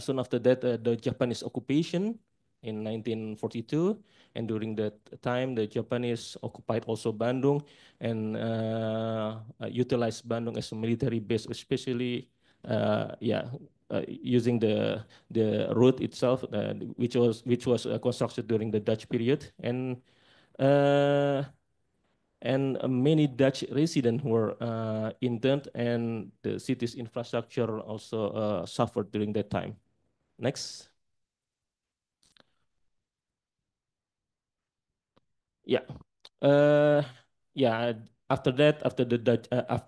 soon after that, the Japanese occupation in 1942, and during that time, the Japanese occupied also Bandung and utilized Bandung as a military base, especially using the road itself, which was constructed during the Dutch period, uh, and many Dutch residents were interned, and the city's infrastructure also suffered during that time. Next. Yeah. Uh, yeah. After that, after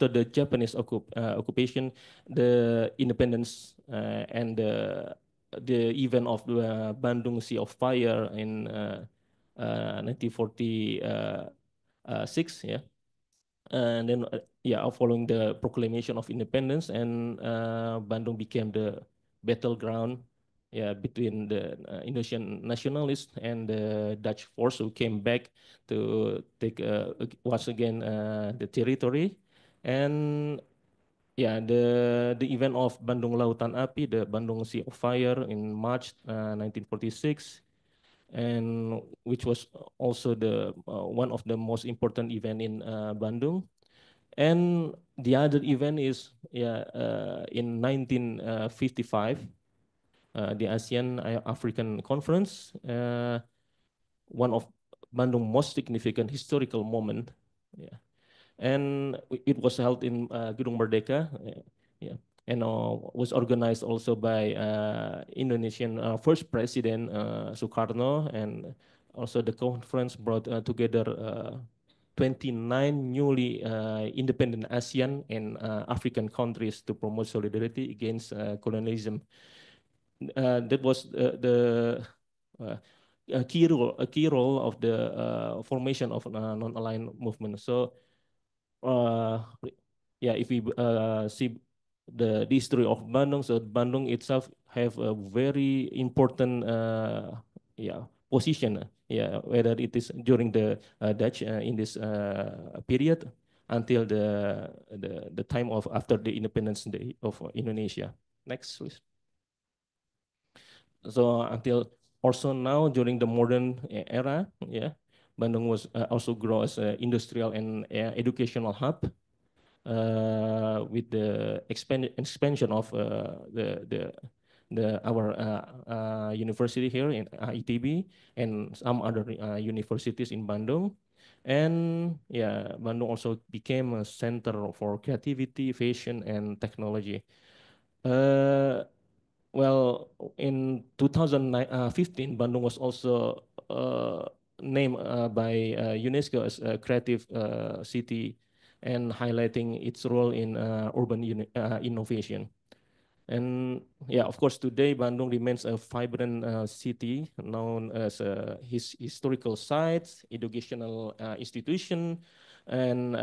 the Japanese occupation, the independence and the event of the Bandung Sea of Fire in 1946. Yeah. And then following the proclamation of independence, and Bandung became the battleground between the Indonesian nationalists and the Dutch force who came back to take once again the territory. And the event of Bandung Lautan Api, the Bandung Sea of Fire in March 1946, and which was also the one of the most important event in Bandung. And the other event is in 1955, the ASEAN African Conference, one of Bandung's most significant historical moment. Yeah. And it was held in Gedung Merdeka, and was organized also by Indonesian first president Sukarno, and also the conference brought together 29 newly independent ASEAN and African countries to promote solidarity against colonialism. That was the a key role of the formation of non-aligned movement. So, if we see the history of Bandung, so Bandung itself have a very important position, whether it is during the Dutch in this period until the time of after the Independence Day of Indonesia. Next, please. So until also now during the modern era, Bandung was also grow as an industrial and educational hub. With the expansion of our university here in ITB and some other universities in Bandung, and Bandung also became a center for creativity, fashion, and technology. Well, in 2015, Bandung was also named by UNESCO as a creative city, and highlighting its role in urban innovation. And of course, today Bandung remains a vibrant city known as historical sites, educational institution, and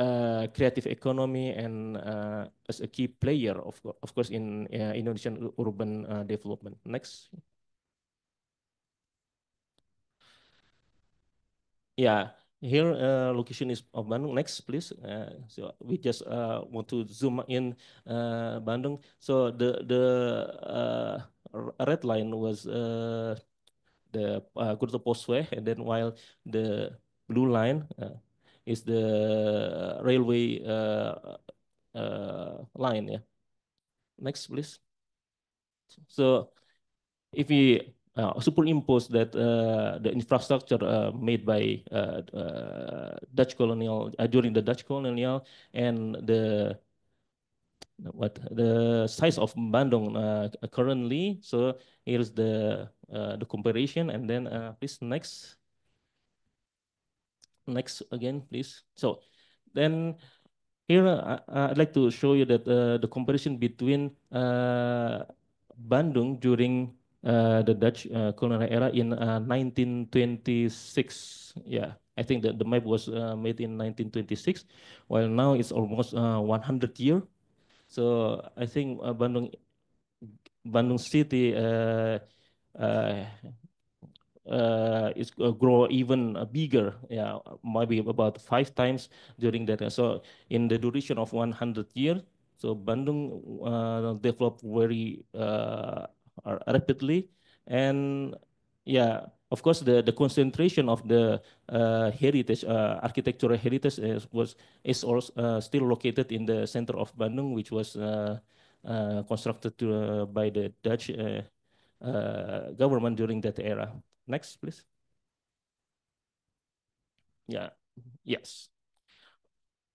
creative economy, and as a key player, of course, in Indonesian urban development. Next. Here location is of Bandung. Next, please. So we just want to zoom in Bandung. So the red line was the Kuto Poswe, and then while the blue line is the railway line. Yeah. Next, please. So if we superimpose that the infrastructure made by Dutch colonial during the Dutch colonial, and the size of Bandung currently. So here's the comparison, and then please next again, please. So then here I'd like to show you that the comparison between Bandung during the Dutch colonial era in 1926. I think that the map was made in 1926, while now it's almost 100 years. So I think Bandung City it's grow even bigger, yeah, maybe about 5 times during that. So in the duration of 100 years, so Bandung developed very rapidly, and yeah, of course the concentration of the heritage, architectural heritage is also still located in the center of Bandung, which was constructed by the Dutch government during that era. Next, please. Yeah. Yes.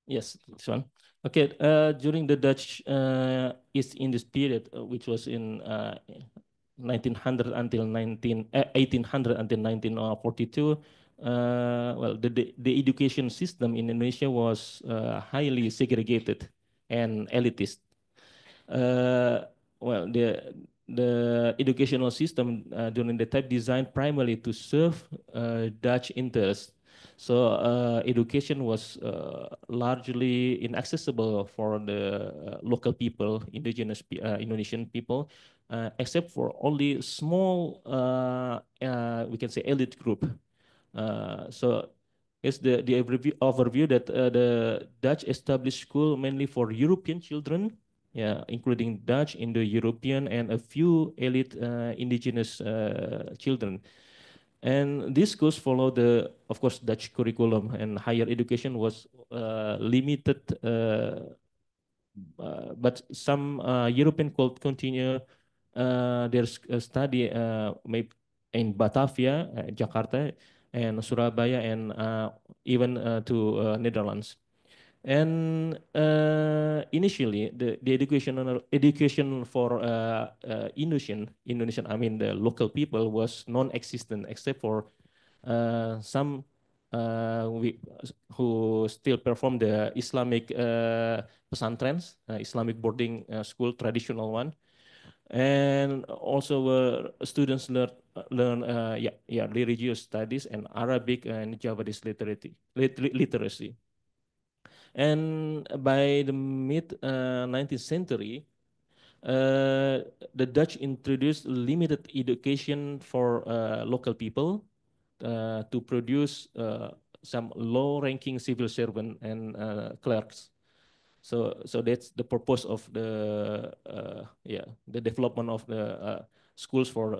Yes, this one. Okay. During the Dutch East Indies period, which was in 1900 until 1800 until 1942. Well, the education system in Indonesia was highly segregated and elitist. Uh, well, the educational system during the time designed primarily to serve Dutch interests. So education was largely inaccessible for the local people, indigenous Indonesian people, except for only small, we can say, elite group. So it's the overview that the Dutch established school mainly for European children, yeah, including Dutch, Indo-European, and a few elite indigenous children. And these schools follow the, of course, Dutch curriculum, and higher education was limited. But some European could continue their study maybe in Batavia, Jakarta, and Surabaya, and even to Netherlands. And initially, the education for Indonesian, I mean the local people, was non-existent except for some who still perform the Islamic pesantrens, Islamic boarding school, traditional one, and also students learn religious studies and Arabic and Javanese literacy. And by the mid 19th century, the Dutch introduced limited education for local people to produce some low-ranking civil servant and clerks. So that's the purpose of the development of the schools for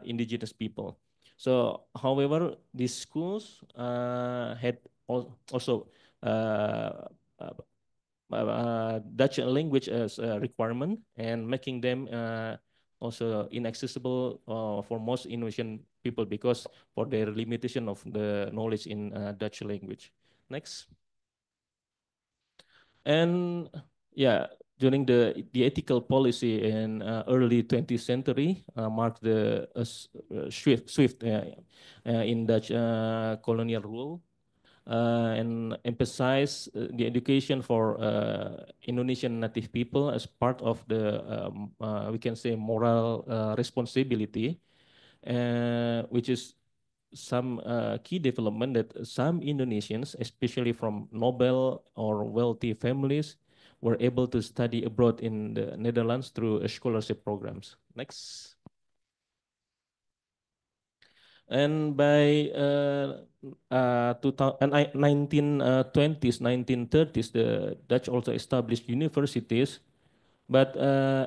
indigenous people. So, however, these schools had also Dutch language as a requirement, and making them also inaccessible for most Indonesian people because for their limitation of the knowledge in Dutch language. Next. And yeah, during the ethical policy in early 20th century marked the swift in Dutch colonial rule, and emphasize the education for Indonesian native people as part of the we can say moral responsibility, which is some key development that some Indonesians, especially from noble or wealthy families, were able to study abroad in the Netherlands through scholarship programs. Next. And by 1920s, 1930s, the Dutch also established universities, but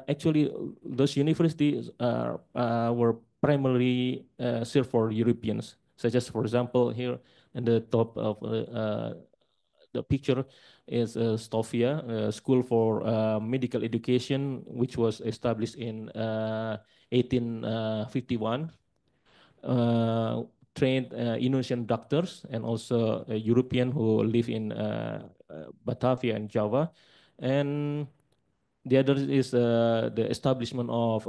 actually those universities were primarily served for Europeans, such as, for example, here in the top of the picture is Stovia, a school for medical education, which was established in 1851. Trained Indonesian doctors and also European who live in Batavia and Java. And the other is the establishment of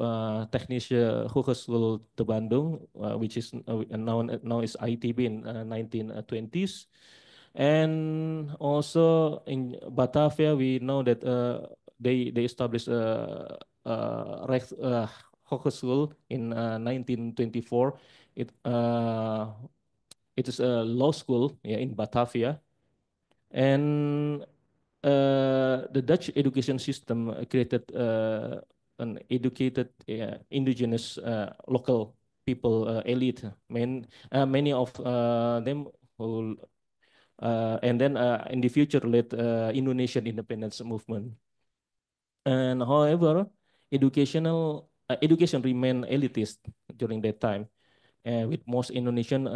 Technische Hogeschool te Bandung, which is now is ITB in 1920s. And also in Batavia, we know that they established Hogeschool in 1924. It is a law school, yeah, in Batavia, and the Dutch education system created an educated indigenous local people, elite, many of them who, and then in the future led Indonesian independence movement. And however, education remained elitist during that time, with most Indonesian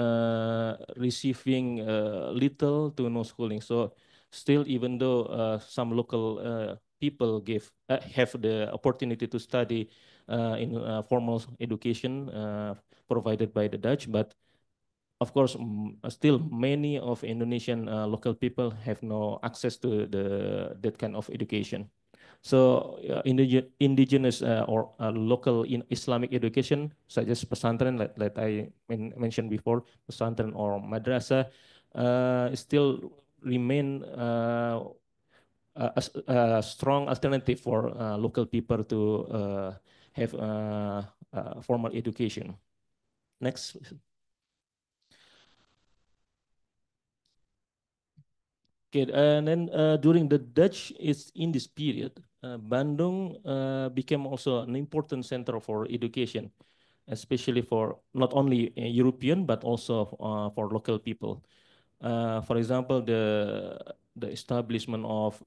receiving little to no schooling. So still, even though some local people have the opportunity to study in formal education provided by the Dutch, but of course, still many of Indonesian local people have no access to that kind of education. So indigenous or local Islamic education, such as pesantren, like I mentioned before, pesantren or madrasah, still remain a strong alternative for local people to have formal education. Next. Okay, and then during the Dutch is in this period, Bandung became also an important center for education, especially for not only European but also for local people. For example, the establishment of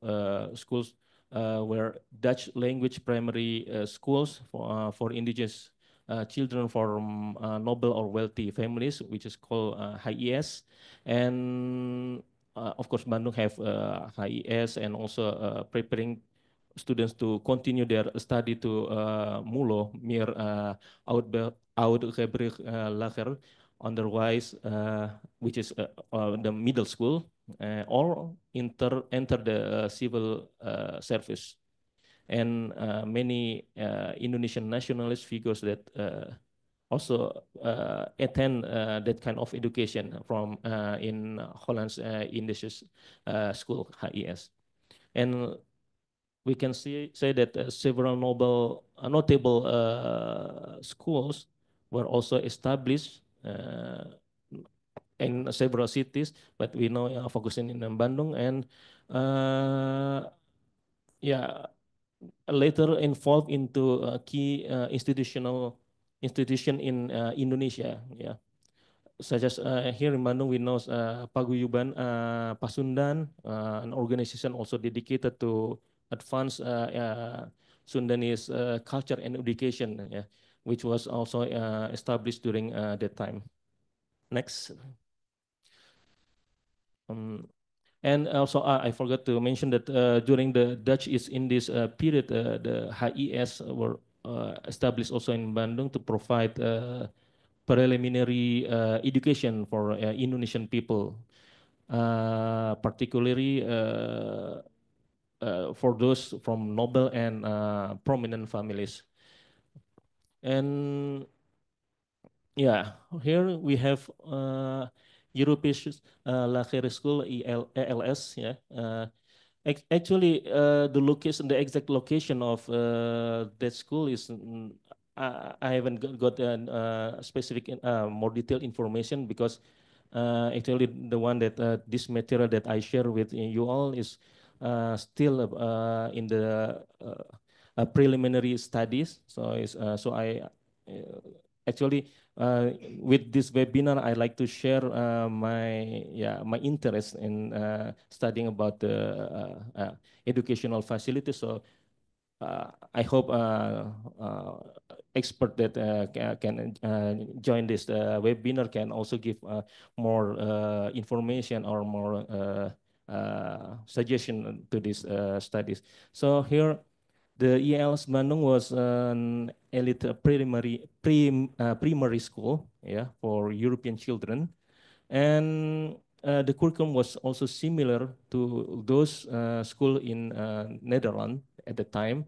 schools where Dutch language primary schools for indigenous children from noble or wealthy families, which is called HIES, and of course Bandung have HIES and also preparing students to continue their study to MULO, meer Oud-Gebrig Lager, otherwise, which is the middle school, or enter the civil service. And many Indonesian nationalist figures that also attend that kind of education from in Holland's Indonesian school, HIS. And we can say that several notable schools were also established in several cities, but we know focusing in Bandung, and yeah, later involved into key institution in Indonesia, yeah, such as here in Bandung we know Paguyuban Pasundan, an organization also dedicated to advance Sundanese culture and education, yeah, which was also established during that time. Next. And also, I forgot to mention that during the Dutch East Indies period, the HIS were established also in Bandung to provide preliminary education for Indonesian people, particularly for those from noble and prominent families. And yeah, here we have European Lager School, ELS, yeah. Actually, the location, the exact location of that school is, I haven't got specific, more detailed information, because actually the one that this material that I share with you all is still in the preliminary studies. So I actually with this webinar I like to share my interest in studying about the educational facilities. So I hope expert that can join this webinar can also give more information or more suggestion to these studies. So here, the ELS Bandung was an elite primary school, yeah, for European children, and the curriculum was also similar to those school in Netherlands at the time.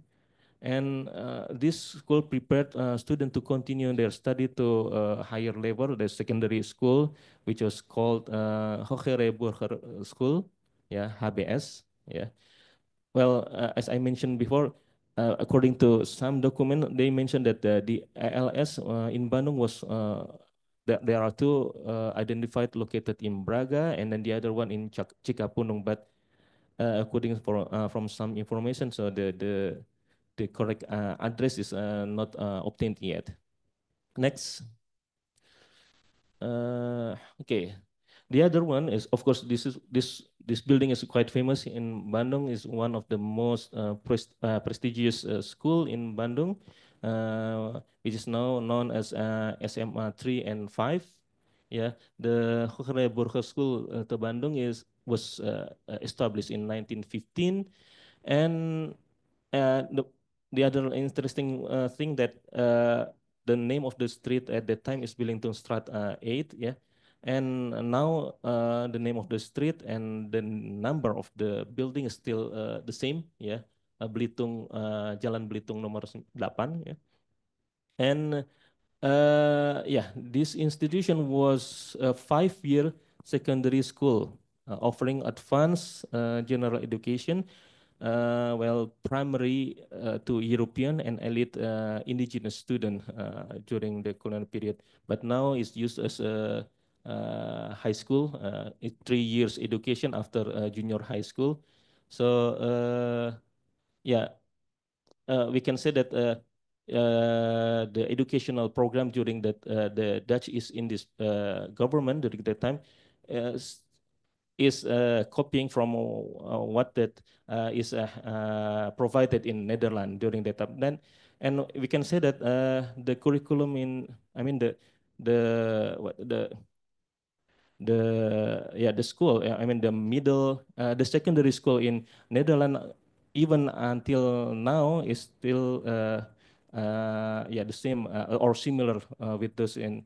And this school prepared students to continue their study to higher level, the secondary school, which was called Hogere Burger School, yeah, HBS, yeah. Well, as I mentioned before, according to some document, they mentioned that the ALS in Bandung was there are two identified located in Braga, and then the other one in Cikapundung. But according from some information, so the correct address is not obtained yet. Next. Okay. The other one is, of course, this building is quite famous in Bandung. Is one of the most prestigious school in Bandung, which is now known as SMA 3 and 5. Yeah, the Hochschule Burger School to Bandung was established in 1915, and uh, the the other interesting thing that the name of the street at that time is Billington Strat 8, yeah. And now the name of the street and the number of the building is still the same, yeah. Jalan Belitung nomor 8, yeah. And yeah, this institution was a 5-year secondary school offering advanced general education, well, primary to European and elite indigenous student during the colonial period. But now it's used as a high school, 3 years education after junior high school. So yeah, we can say that the educational program during the Dutch East Indies government during that time uh, is copying from what that is provided in Netherlands during that time. Then, and we can say that the curriculum I mean the school, I mean the secondary school in Netherlands even until now is still yeah, the same or similar with those in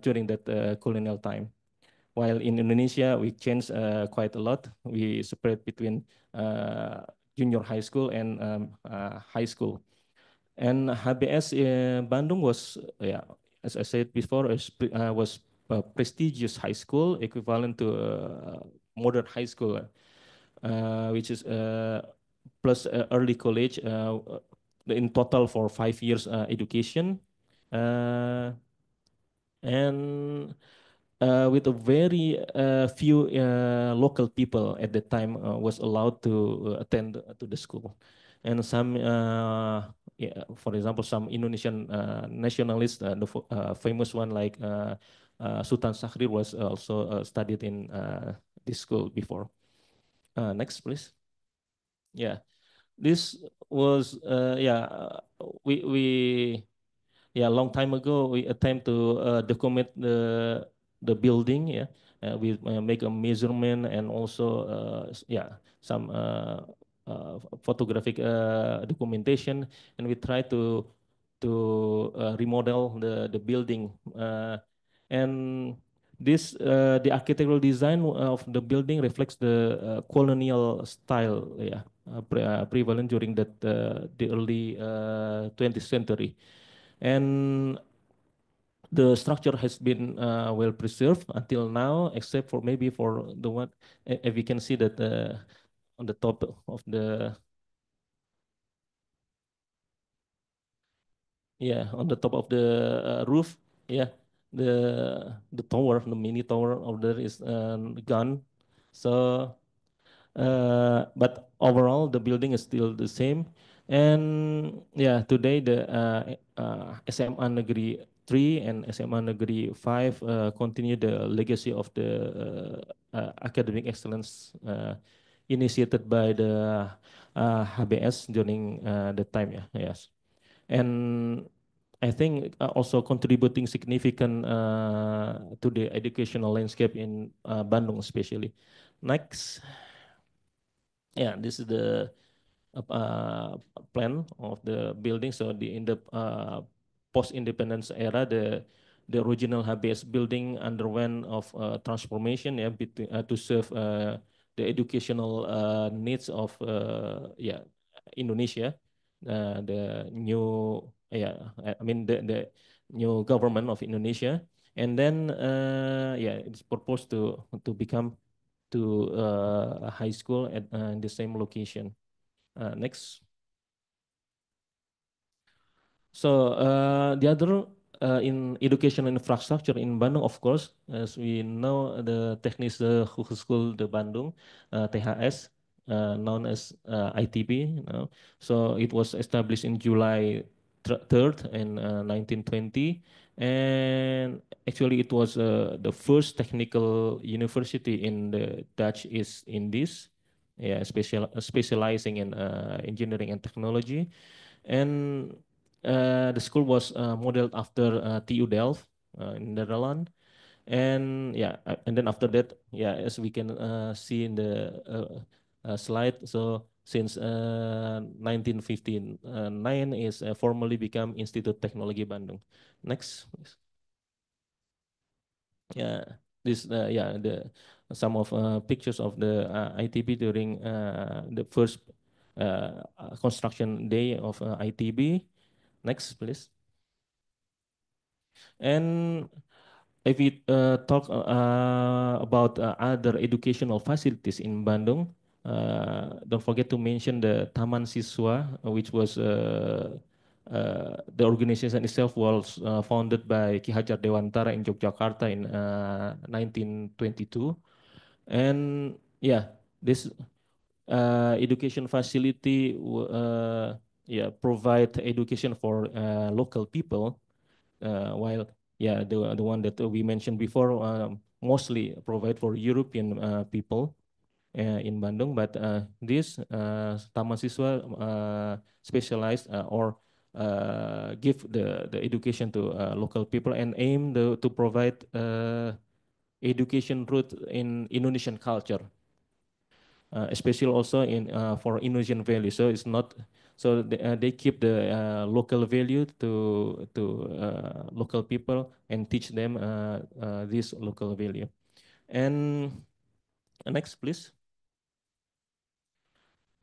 during that colonial time. While in Indonesia we changed quite a lot. We separate between junior high school and high school. And HBS Bandung was, yeah, as I said before, was a prestigious high school equivalent to modern high school, which is plus early college in total for 5 years education. And with a very few local people at the time was allowed to attend to the school, and some, yeah, for example, some Indonesian nationalists, the famous one like Sultan Syahrir was also studied in this school before. Next, please. Yeah, this was yeah, we yeah, a long time ago we attempt to document the building, yeah. We make a measurement and also yeah, some photographic documentation, and we try to remodel the building, and this the architectural design of the building reflects the colonial style, yeah, prevalent during the early 20th century. And the structure has been well preserved until now, except for maybe for the one, if we can see that on the top of the, yeah, on the top of the roof, yeah, the tower, the mini tower of there is gone. So but overall, the building is still the same. And yeah, today the SMA Negeri 3 and SMA Negeri 5 continue the legacy of the academic excellence initiated by the HBS during the time. Yeah, yes. And I think also contributing significant to the educational landscape in Bandung, especially. Next. Yeah, this is the plan of the building. So in the post-independence era, the original HBS building underwent of transformation, yeah, to serve the educational needs of yeah, Indonesia. The new, yeah, I mean the new government of Indonesia, and then yeah, it's proposed to become to a high school at in the same location. Next. So the other in educational infrastructure in Bandung, of course, as we know, the Technische Hogeschool de Bandung, THS, known as ITB. You know. So it was established in July 3rd in 1920, And actually, it was the first technical university in the Dutch East Indies, yeah, specializing in engineering and technology. And the school was modeled after TU Delft in Netherlands. And yeah, and then after that, yeah, as we can see in the slide, so since 1959 is formally become Institut Teknologi Bandung. Next, please. Yeah, this yeah, the some of pictures of the ITB during the first construction day of ITB. Next, please. And if we talk about other educational facilities in Bandung, don't forget to mention the Taman Siswa, which was the organization itself was founded by Ki Hajar Dewantara in Yogyakarta in 1922. And yeah, this education facility yeah, provide education for local people, while yeah, the one that we mentioned before mostly provide for European people in Bandung, but this Taman Siswa specialized or give the education to local people and aim to provide education route in Indonesian culture, especially also in for Indonesian value. So it's not so they keep the local value to local people and teach them this local value. And next, please.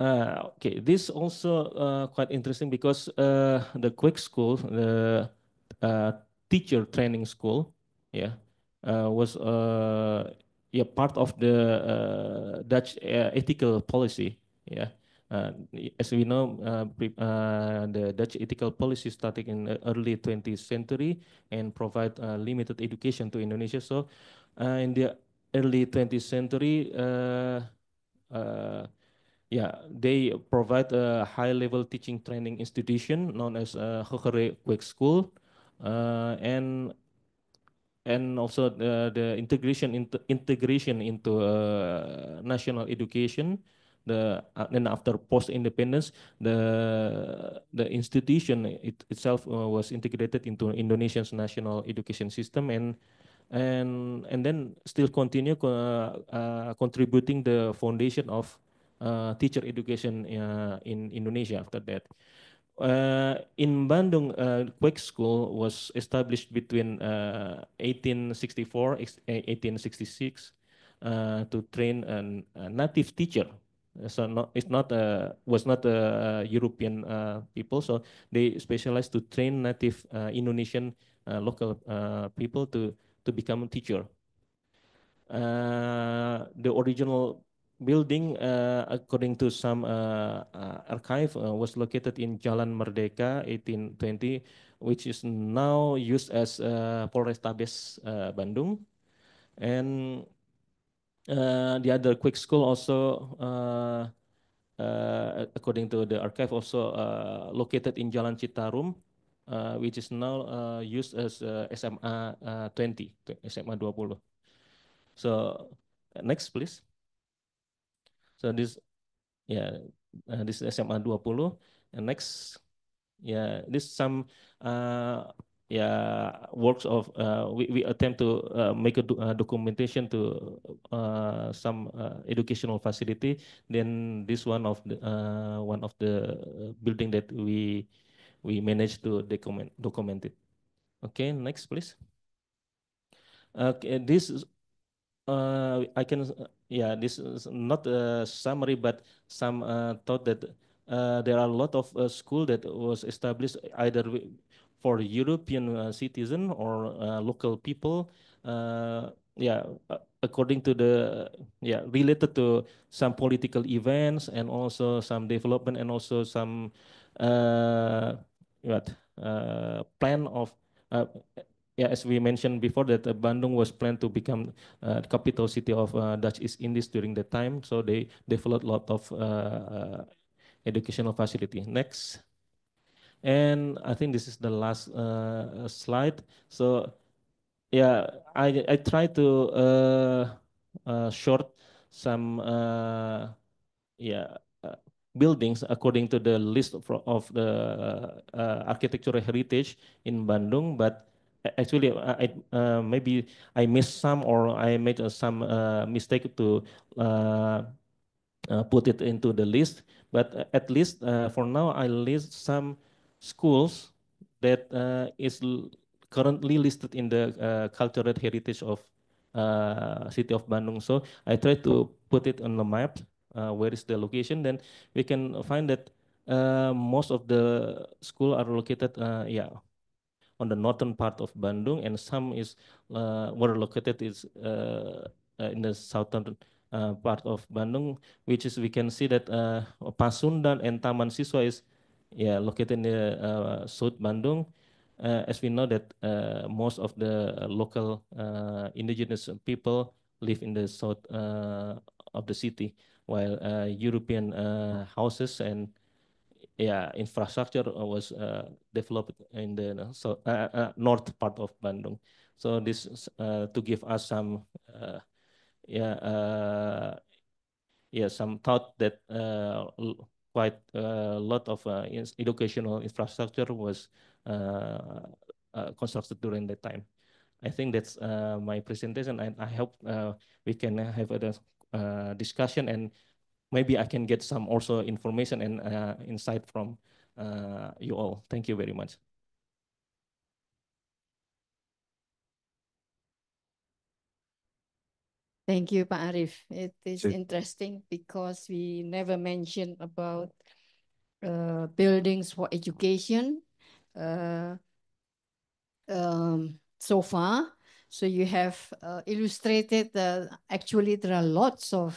Okay, this also quite interesting because the quick school, the uh, teacher training school, yeah, was yeah, part of the Dutch ethical policy. Yeah, as we know, the Dutch ethical policy started in the early 20th century and provide limited education to Indonesia. So, in the early 20th century. Yeah, they provide a high-level teaching training institution known as Hokere Quick School, and also the integration into national education. Then after post-independence, the institution itself was integrated into Indonesia's national education system, and then still continue contributing the foundation of teacher education in Indonesia after that. In Bandung, Quick School was established between 1864 1866 to train a native teacher. So it's not was not European people. So they specialized to train native Indonesian local people to become a teacher. The original building, according to some archive, was located in Jalan Merdeka 1820, which is now used as Polrestabes Bandung. And the other quick school also, according to the archive, also located in Jalan Citarum, which is now used as SMA 20, SMA 20. So next, please. So this, yeah, this is SMA 20. And next, yeah, this some yeah, works of we attempt to make a documentation to some educational facility. Then this one of the building that we managed to document it. Okay, next, please. Okay, this is I can, yeah, this is not a summary, but some thought that there are a lot of school that was established either for European citizen or local people. Yeah, according to the, yeah, related to some political events and also some development and also some what plan of. Yeah, as we mentioned before, that Bandung was planned to become the capital city of Dutch East Indies during that time. So they developed a lot of educational facility. Next. And I think this is the last slide. So yeah, I try to short some yeah buildings according to the list of the architectural heritage in Bandung, but actually maybe I missed some or I made some mistake to put it into the list. But at least for now, I list some schools that is currently listed in the cultural heritage of city of Bandung. So I try to put it on the map. Where is the location? Then we can find that most of the school are located, on the northern part of Bandung, and some is were located is in the southern part of Bandung, which is we can see that Pasundan and Taman Siswa is located in the South Bandung. As we know that most of the local indigenous people live in the south of the city, while European houses and infrastructure was developed in the north part of Bandung. So this is to give us some some thought that quite a lot of educational infrastructure was constructed during that time. I think that's my presentation, and I hope we can have a discussion, and maybe I can get some also information and insight from you all. Thank you very much. Thank you, Pak Arif. It is interesting because we never mentioned about buildings for education so far. So you have illustrated actually there are lots of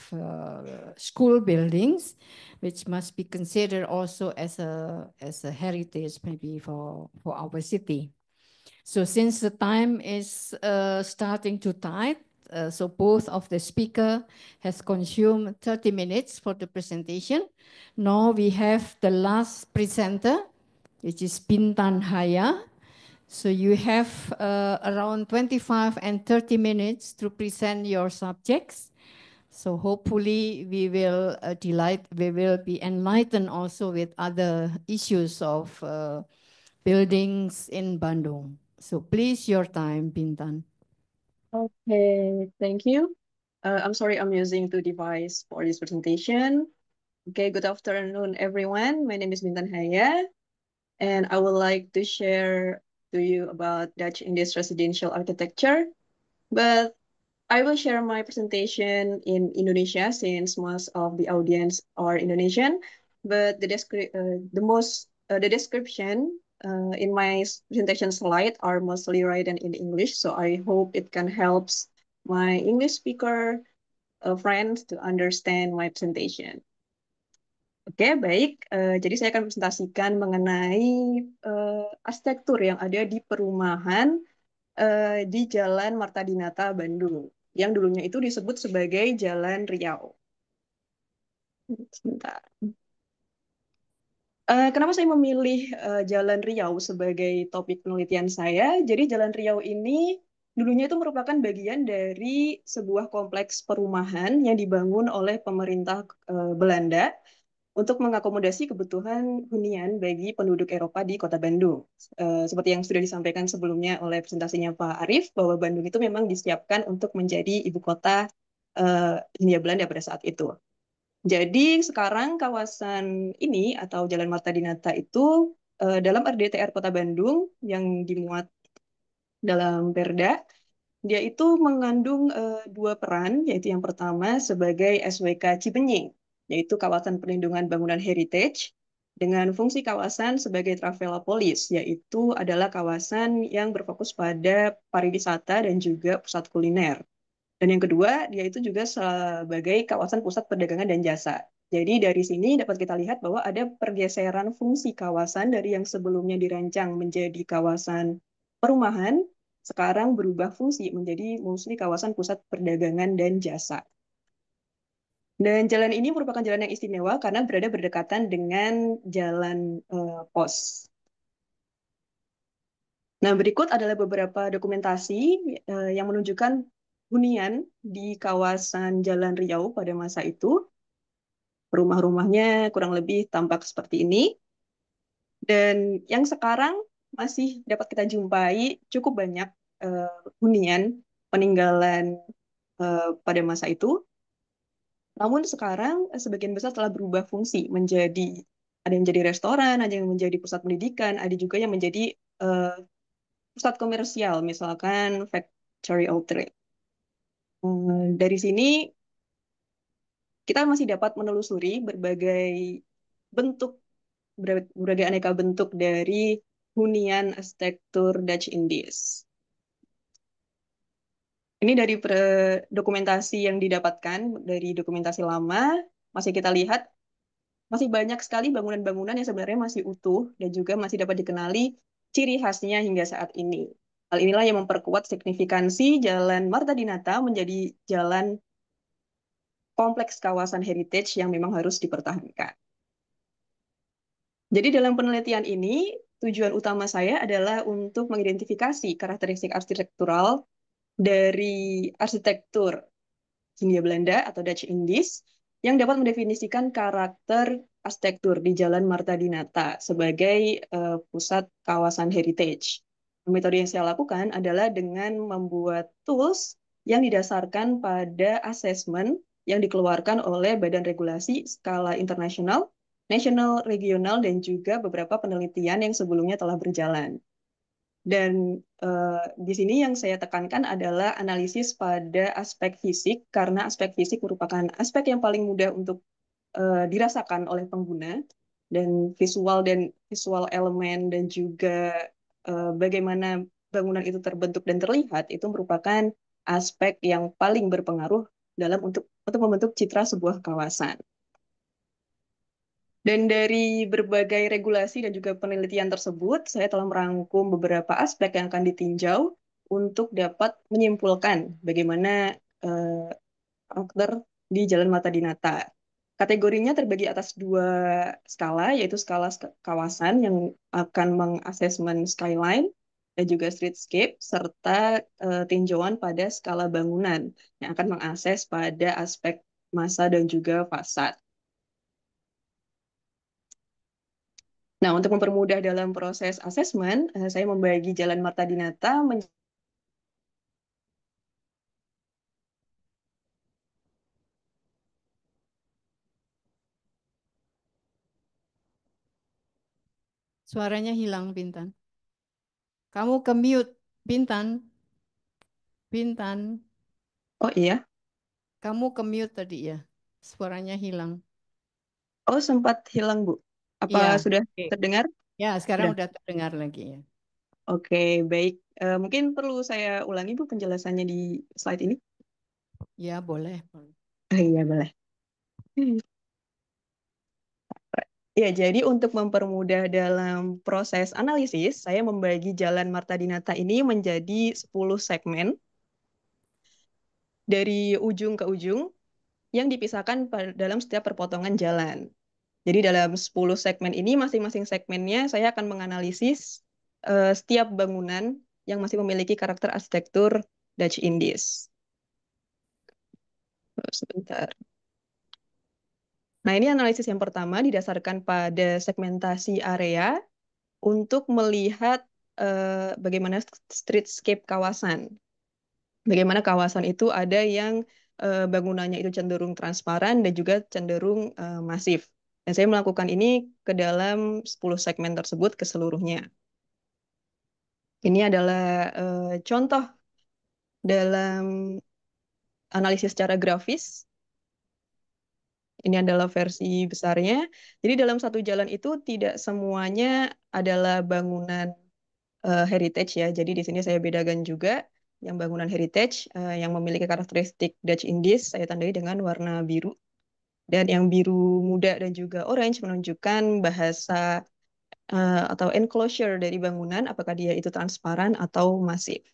school buildings which must be considered also as a heritage maybe for our city. So since the time is starting to tight, so both of the speaker has consumed 30 minutes for the presentation. Now we have the last presenter, which is Bintan Haya. So you have around 25 and 30 minutes to present your subjects. So hopefully we will be enlightened also with other issues of buildings in Bandung. So please, your time, Bintan. Okay, thank you. I'm sorry I'm using two devices for this presentation. Okay, good afternoon, everyone. My name is Bintan Haya, and I would like to share to you about Dutch Indies residential architecture. But I will share my presentation in Indonesia since most of the audience are Indonesian. But the description in my presentation slide are mostly written in English. So I hope it can help my English speaker friends to understand my presentation. Oke, baik. Jadi saya akan presentasikan mengenai arsitektur yang ada di perumahan di Jalan Marta Dinata, Bandung, yang dulunya itu disebut sebagai Jalan Riau. Sebentar. Kenapa saya memilih Jalan Riau sebagai topik penelitian saya? Jadi Jalan Riau ini dulunya itu merupakan bagian dari sebuah kompleks perumahan yang dibangun oleh pemerintah Belanda untuk mengakomodasi kebutuhan hunian bagi penduduk Eropa di Kota Bandung. Seperti yang sudah disampaikan sebelumnya oleh presentasinya Pak Arif, bahwa Bandung itu memang disiapkan untuk menjadi ibu kota Hindia Belanda pada saat itu. Jadi sekarang kawasan ini atau Jalan Marta Dinata itu dalam RDTR Kota Bandung yang dimuat dalam Perda, dia itu mengandung dua peran, yaitu yang pertama sebagai SWK Cibenying, yaitu kawasan perlindungan bangunan heritage, dengan fungsi kawasan sebagai Travelopolis, yaitu adalah kawasan yang berfokus pada pariwisata dan juga pusat kuliner. Dan yang kedua, dia itu juga sebagai kawasan pusat perdagangan dan jasa. Jadi dari sini dapat kita lihat bahwa ada pergeseran fungsi kawasan dari yang sebelumnya dirancang menjadi kawasan perumahan, sekarang berubah fungsi menjadi mostly kawasan pusat perdagangan dan jasa. Dan jalan ini merupakan jalan yang istimewa karena berada berdekatan dengan jalan pos. Nah, berikut adalah beberapa dokumentasi yang menunjukkan hunian di kawasan Jalan Riau pada masa itu. Rumah-rumahnya kurang lebih tampak seperti ini. Dan yang sekarang masih dapat kita jumpai cukup banyak hunian peninggalan pada masa itu. Namun sekarang sebagian besar telah berubah fungsi menjadi ada yang menjadi restoran, ada yang menjadi pusat pendidikan, ada juga yang menjadi pusat komersial, misalkan factory outlet. Dari sini kita masih dapat menelusuri bentuk, berbagai aneka bentuk dari hunian arsitektur Dutch Indies. Ini dari dokumentasi yang didapatkan dari dokumentasi lama, masih kita lihat masih banyak sekali bangunan-bangunan yang sebenarnya masih utuh dan juga masih dapat dikenali ciri khasnya hingga saat ini. Hal inilah yang memperkuat signifikansi Jalan Marta Dinata menjadi jalan kompleks kawasan heritage yang memang harus dipertahankan. Jadi dalam penelitian ini, tujuan utama saya adalah untuk mengidentifikasi karakteristik arsitektural dari arsitektur Hindia Belanda atau Dutch Indies yang dapat mendefinisikan karakter arsitektur di Jalan Marta Dinata sebagai pusat kawasan heritage. Metode yang saya lakukan adalah dengan membuat tools yang didasarkan pada asesmen yang dikeluarkan oleh Badan Regulasi skala internasional, nasional, regional, dan juga beberapa penelitian yang sebelumnya telah berjalan. Dan di sini yang saya tekankan adalah analisis pada aspek fisik, karena aspek fisik merupakan aspek yang paling mudah untuk dirasakan oleh pengguna, dan visual elemen dan juga bagaimana bangunan itu terbentuk dan terlihat itu merupakan aspek yang paling berpengaruh dalam untuk membentuk citra sebuah kawasan. Dan dari berbagai regulasi dan juga penelitian tersebut, saya telah merangkum beberapa aspek yang akan ditinjau untuk dapat menyimpulkan bagaimana karakter di Jalan Mata Dinata. Kategorinya terbagi atas dua skala, yaitu skala kawasan yang akan mengasesmen skyline dan juga streetscape, serta tinjauan pada skala bangunan yang akan mengakses pada aspek massa dan juga fasad. Nah, untuk mempermudah dalam proses asesmen, saya membagi Jalan Marta Dinata Suaranya hilang, Bintan. Kamu ke-mute, Bintan. Bintan, Oh iya, kamu ke-mute tadi ya. Suaranya hilang. oh sempat hilang Bu. Apa Iya. sudah Oke. terdengar? Ya, sekarang Sudah. udah terdengar lagi ya. Oke, baik. Mungkin perlu saya ulangi Bu penjelasannya di slide ini. Ya, boleh. Iya, boleh. Ya, jadi untuk mempermudah dalam proses analisis, saya membagi Jalan Marta Dinata ini menjadi 10 segmen dari ujung ke ujung yang dipisahkan dalam setiap perpotongan jalan. Jadi dalam 10 segmen ini, masing-masing segmennya saya akan menganalisis setiap bangunan yang masih memiliki karakter arsitektur Dutch Indies. Sebentar. Nah, ini analisis yang pertama didasarkan pada segmentasi area untuk melihat bagaimana streetscape kawasan. Bagaimana kawasan itu ada yang bangunannya itu cenderung transparan dan juga cenderung masif. Dan saya melakukan ini ke dalam 10 segmen tersebut keseluruhnya. Ini adalah contoh dalam analisis secara grafis. Ini adalah versi besarnya. Jadi dalam satu jalan itu tidak semuanya adalah bangunan heritage ya. Jadi di sini saya bedakan juga yang bangunan heritage yang memiliki karakteristik Dutch Indies saya tandai dengan warna biru. Dan yang biru muda dan juga orange menunjukkan bahasa atau enclosure dari bangunan, apakah dia itu transparan atau masif.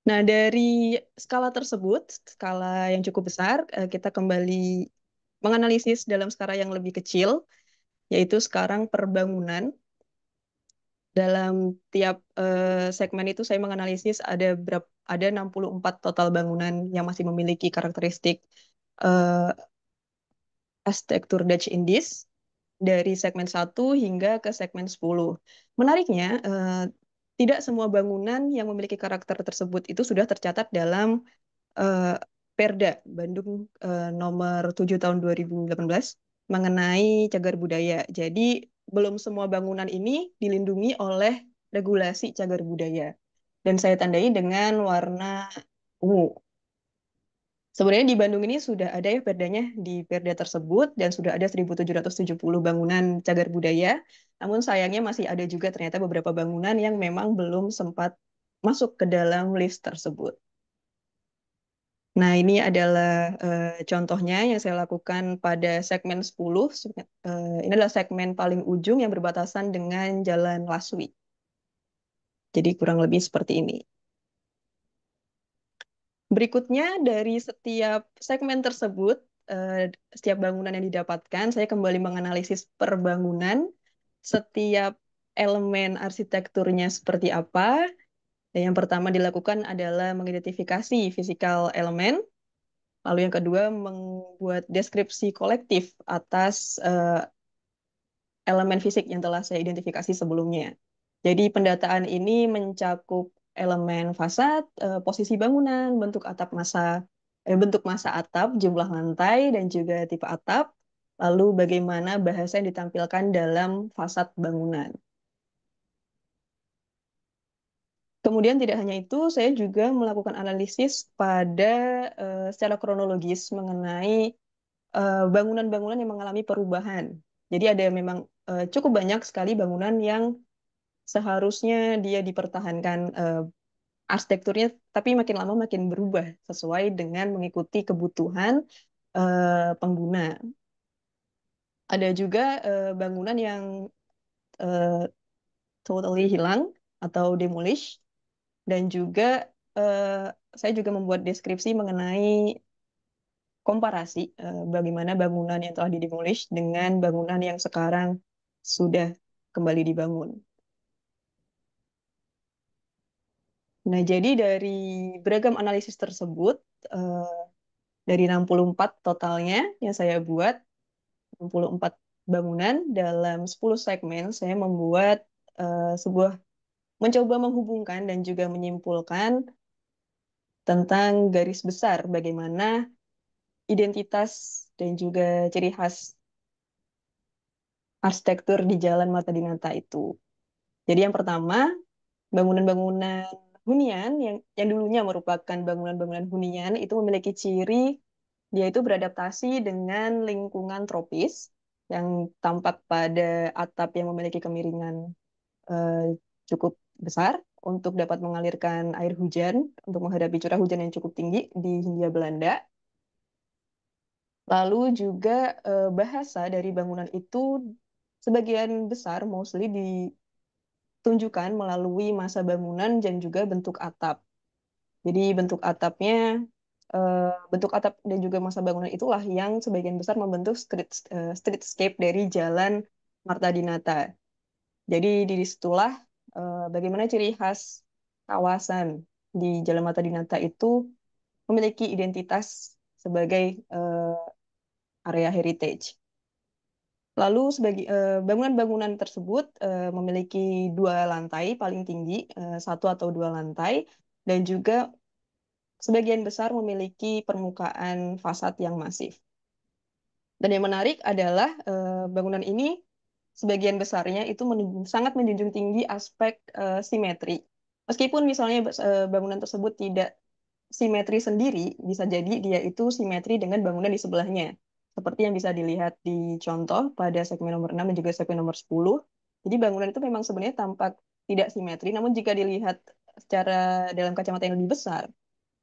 Nah, dari skala tersebut, skala yang cukup besar, kita kembali menganalisis dalam skala yang lebih kecil, yaitu sekarang per bangunan. Dalam tiap segmen itu saya menganalisis ada 64 total bangunan yang masih memiliki karakteristik arsitektur Dutch Indies dari segmen 1 hingga ke segmen 10. Menariknya, tidak semua bangunan yang memiliki karakter tersebut itu sudah tercatat dalam Perda Bandung nomor 7 tahun 2018 mengenai cagar budaya. Jadi belum semua bangunan ini dilindungi oleh regulasi cagar budaya. Dan saya tandai dengan warna ungu. Sebenarnya di Bandung ini sudah ada ya perdanya di perda tersebut dan sudah ada 1.770 bangunan cagar budaya. Namun sayangnya masih ada juga ternyata beberapa bangunan yang memang belum sempat masuk ke dalam list tersebut. Nah, ini adalah contohnya yang saya lakukan pada segmen 10. Ini adalah segmen paling ujung yang berbatasan dengan Jalan Laswi. Jadi kurang lebih seperti ini. Berikutnya dari setiap segmen tersebut, setiap bangunan yang didapatkan, saya kembali menganalisis per bangunan, setiap elemen arsitekturnya seperti apa. Dan yang pertama dilakukan adalah mengidentifikasi fisikal elemen. Lalu yang kedua, membuat deskripsi kolektif atas elemen fisik yang telah saya identifikasi sebelumnya. Jadi pendataan ini mencakup elemen fasad, posisi bangunan, bentuk massa atap, jumlah lantai, dan juga tipe atap, lalu bagaimana bahasa yang ditampilkan dalam fasad bangunan. Kemudian tidak hanya itu, saya juga melakukan analisis secara kronologis mengenai bangunan-bangunan yang mengalami perubahan. Jadi ada memang cukup banyak sekali bangunan yang seharusnya dia dipertahankan arsitekturnya, tapi makin lama makin berubah sesuai dengan mengikuti kebutuhan pengguna. Ada juga bangunan yang totally hilang atau demolish, dan juga saya juga membuat deskripsi mengenai komparasi bagaimana bangunan yang telah didemolish dengan bangunan yang sekarang sudah kembali dibangun. Nah, jadi dari beragam analisis tersebut, dari 64 totalnya yang saya buat, 64 bangunan dalam 10 segmen, saya membuat mencoba menghubungkan dan juga menyimpulkan tentang garis besar bagaimana identitas dan juga ciri khas arsitektur di Jalan Mata Dinata itu. Jadi yang pertama, bangunan-bangunan hunian yang dulunya merupakan bangunan-bangunan hunian itu memiliki ciri dia itu beradaptasi dengan lingkungan tropis yang tampak pada atap yang memiliki kemiringan cukup besar untuk dapat mengalirkan air hujan untuk menghadapi curah hujan yang cukup tinggi di Hindia Belanda. Lalu juga bahasa dari bangunan itu sebagian besar mostly ditunjukkan melalui masa bangunan dan juga bentuk atap. Jadi bentuk atap dan juga masa bangunan itulah yang sebagian besar membentuk streetscape dari Jalan Marta Dinata. Jadi di disitulah bagaimana ciri khas kawasan di Jalan Mata Dinata itu memiliki identitas sebagai area heritage. Lalu bangunan-bangunan tersebut memiliki 2 lantai paling tinggi, 1 atau 2 lantai, dan juga sebagian besar memiliki permukaan fasad yang masif. Dan yang menarik adalah bangunan ini sebagian besarnya itu sangat menjunjung tinggi aspek simetri. Meskipun misalnya bangunan tersebut tidak simetri sendiri, bisa jadi dia itu simetri dengan bangunan di sebelahnya. Seperti yang bisa dilihat di contoh pada segmen nomor 6 dan juga segmen nomor 10. Jadi bangunan itu memang sebenarnya tampak tidak simetri, namun jika dilihat secara dalam kacamata yang lebih besar,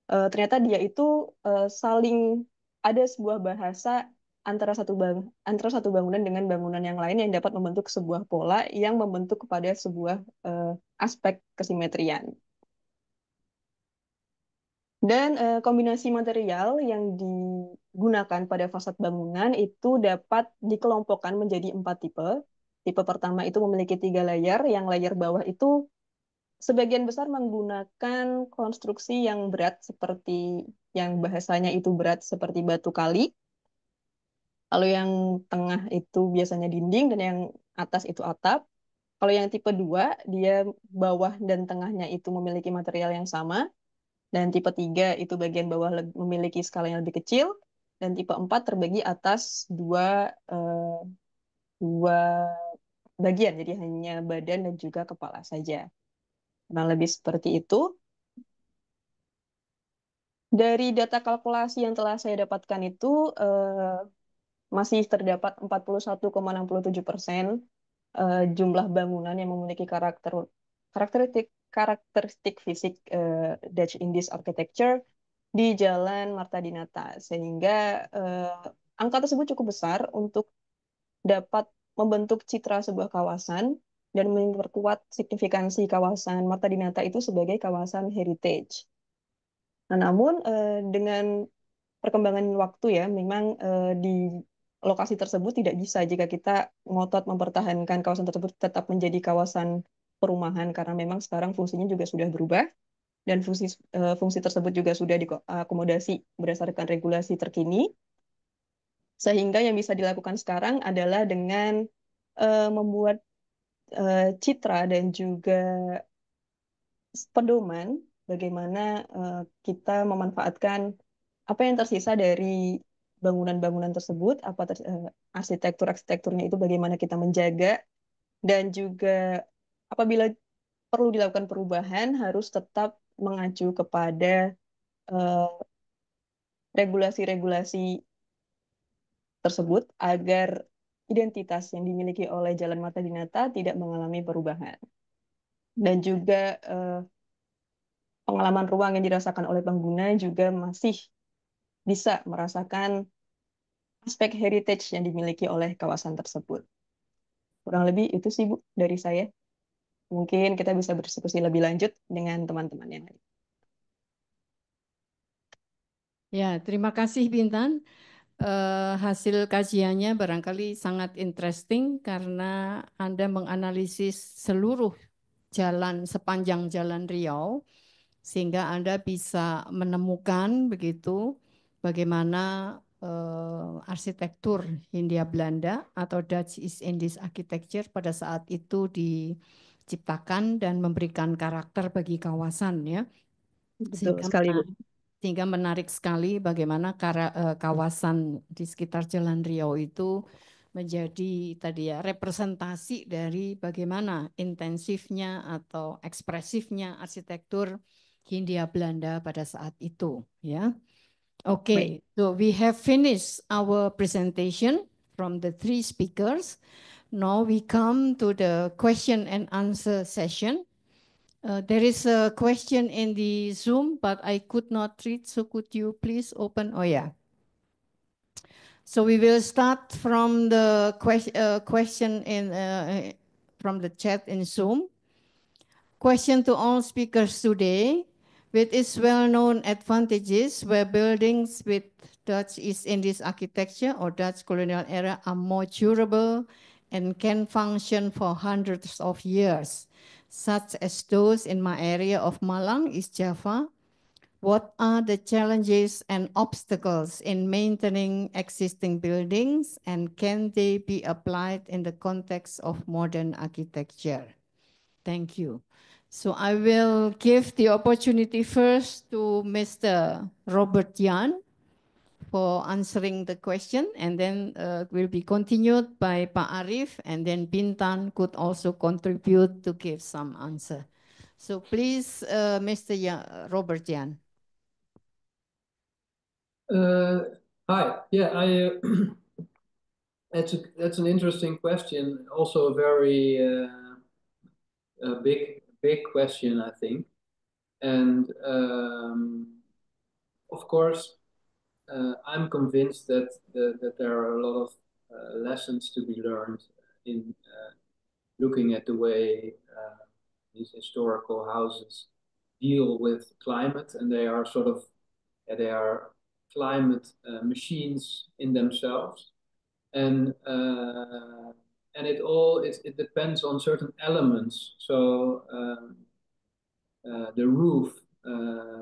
ternyata dia itu saling ada sebuah bahasa antara satu bangunan dengan bangunan yang lain yang dapat membentuk sebuah pola yang membentuk kepada sebuah aspek kesimetrian. Dan kombinasi material yang digunakan pada fasad bangunan itu dapat dikelompokkan menjadi 4 tipe. Tipe pertama itu memiliki 3 layer, yang layer bawah itu sebagian besar menggunakan konstruksi yang berat seperti yang bahasanya itu berat seperti batu kali. Lalu yang tengah itu biasanya dinding dan yang atas itu atap. Kalau yang tipe 2, dia bawah dan tengahnya itu memiliki material yang sama. Dan tipe 3 itu bagian bawah memiliki skala yang lebih kecil. Dan tipe 4 terbagi atas dua bagian, jadi hanya badan dan juga kepala saja. Kurang lebih seperti itu. Dari data kalkulasi yang telah saya dapatkan itu masih terdapat 41,67% jumlah bangunan yang memiliki karakteristik fisik Dutch Indies architecture di Jalan Marta Dinata, sehingga angka tersebut cukup besar untuk dapat membentuk citra sebuah kawasan dan memperkuat signifikansi kawasan Marta Dinata itu sebagai kawasan heritage. Nah, namun dengan perkembangan waktu ya, memang di lokasi tersebut tidak bisa jika kita ngotot mempertahankan kawasan tersebut tetap menjadi kawasan perumahan, karena memang sekarang fungsinya juga sudah berubah dan fungsi tersebut juga sudah diakomodasi berdasarkan regulasi terkini. Sehingga yang bisa dilakukan sekarang adalah dengan membuat citra dan juga pedoman bagaimana kita memanfaatkan apa yang tersisa dari bangunan-bangunan tersebut, arsitekturnya itu bagaimana kita menjaga, dan juga apabila perlu dilakukan perubahan harus tetap mengacu kepada regulasi-regulasi tersebut agar identitas yang dimiliki oleh Jalan Marta Dinata tidak mengalami perubahan. Dan juga pengalaman ruang yang dirasakan oleh pengguna juga masih bisa merasakan aspek heritage yang dimiliki oleh kawasan tersebut. Kurang lebih itu sih Bu dari saya. Mungkin kita bisa berdiskusi lebih lanjut dengan teman-teman yang lain. Ya, terima kasih Bintan. Hasil kajiannya barangkali sangat interesting karena Anda menganalisis seluruh jalan sepanjang Jalan Riau sehingga Anda bisa menemukan begitu bagaimana arsitektur Hindia Belanda atau Dutch East Indies Architecture pada saat itu diciptakan dan memberikan karakter bagi kawasan ya. Betul sekali Bu. Sehingga menarik sekali bagaimana kawasan di sekitar Jalan Riau itu menjadi tadi ya representasi dari bagaimana intensifnya atau ekspresifnya arsitektur Hindia Belanda pada saat itu ya. Okay, so we have finished our presentation from the 3 speakers. Now we come to the question and answer session. There is a question in the Zoom, but I could not read. So could you please open? Oh, yeah. So we will start from the question from the chat in Zoom. Question to all speakers today. With its well-known advantages, where buildings with Dutch East Indies architecture or Dutch colonial era are more durable and can function for hundreds of years, such as those in my area of Malang, East Java, what are the challenges and obstacles in maintaining existing buildings, and can they be applied in the context of modern architecture? Thank you. So I will give the opportunity first to Mr. Robert Jan for answering the question, and then will be continued by Pak Arif, and then Bintan could also contribute to give some answer. So please, Mr. Robert Jan. Hi. Yeah, that's an interesting question. Also a very big question, I think. And of course, I'm convinced that there are a lot of lessons to be learned in looking at the way these historical houses deal with climate, and they are sort of they are climate machines in themselves, and and it depends on certain elements. So the roof,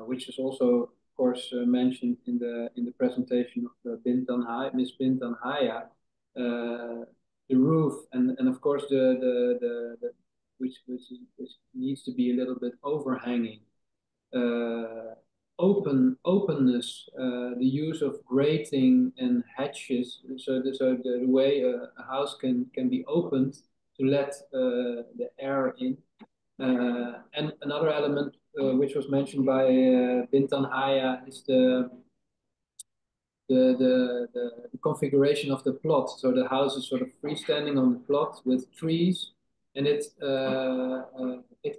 which is also, of course, mentioned in the presentation of Miss Bintan Haya, the roof, and of course the which needs to be a little bit overhanging. Openness, the use of grating and hatches, so the way a house can be opened to let the air in. And another element which was mentioned by Bintan Haya is the configuration of the plot. So the house is sort of freestanding on the plot with trees, and it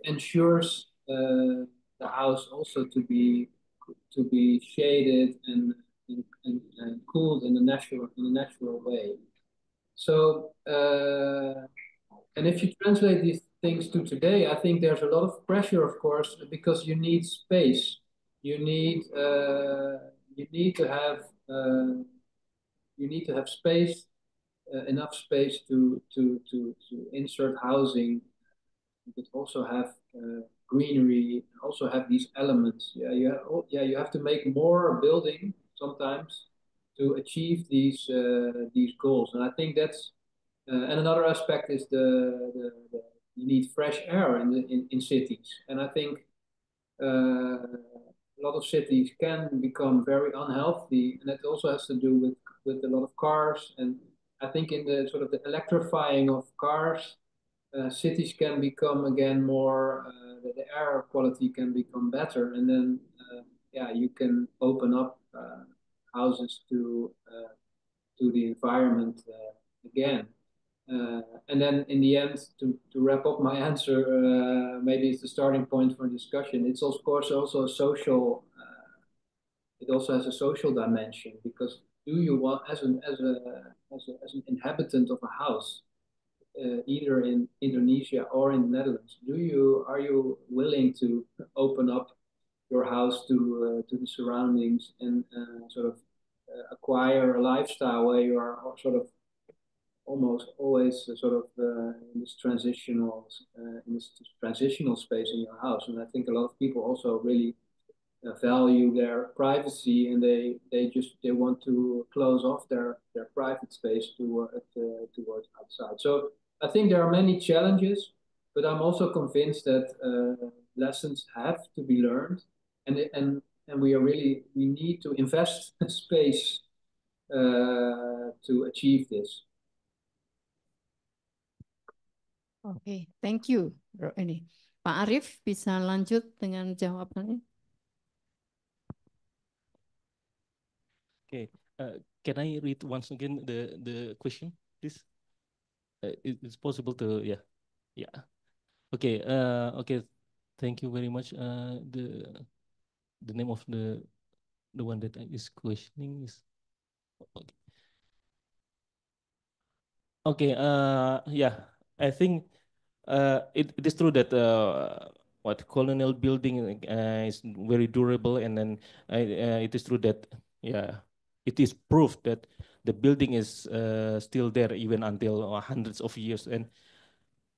ensures the house also to be shaded and cooled in a natural way. So and if you translate these things to today, I think there's a lot of pressure, of course, because you need space. You need to have space, enough space to insert housing, but also have greenery, also have these elements. You have to make more building sometimes to achieve these goals, and I think that's. And another aspect is you need fresh air in cities, and I think a lot of cities can become very unhealthy, and it also has to do with a lot of cars. And I think in the sort of the electrifying of cars, cities can become again more, the air quality can become better, and then you can open up houses to the environment again. And then in the end, to wrap up my answer, maybe it's the starting point for discussion. It's of course also a social. It also has a social dimension, because do you want, as an inhabitant of a house, either in Indonesia or in the Netherlands, are you willing to open up your house to the surroundings and sort of acquire a lifestyle where you are sort of almost always sort of in this transitional space in your house? And I think a lot of people also really value their privacy, and they want to close off their private space towards outside. So I think there are many challenges, but I'm also convinced that lessons have to be learned, and we need to invest space to achieve this. Oke, thank you. Ini Pak Arief bisa lanjut dengan jawabannya. Okay, can I read once again the question, please? It's possible to, yeah. Okay, okay. Thank you very much. The name of the one that is questioning is okay. Okay, yeah, I think it is true that what colonial building is very durable, and then it is true that it is proof that the building is still there even until hundreds of years. And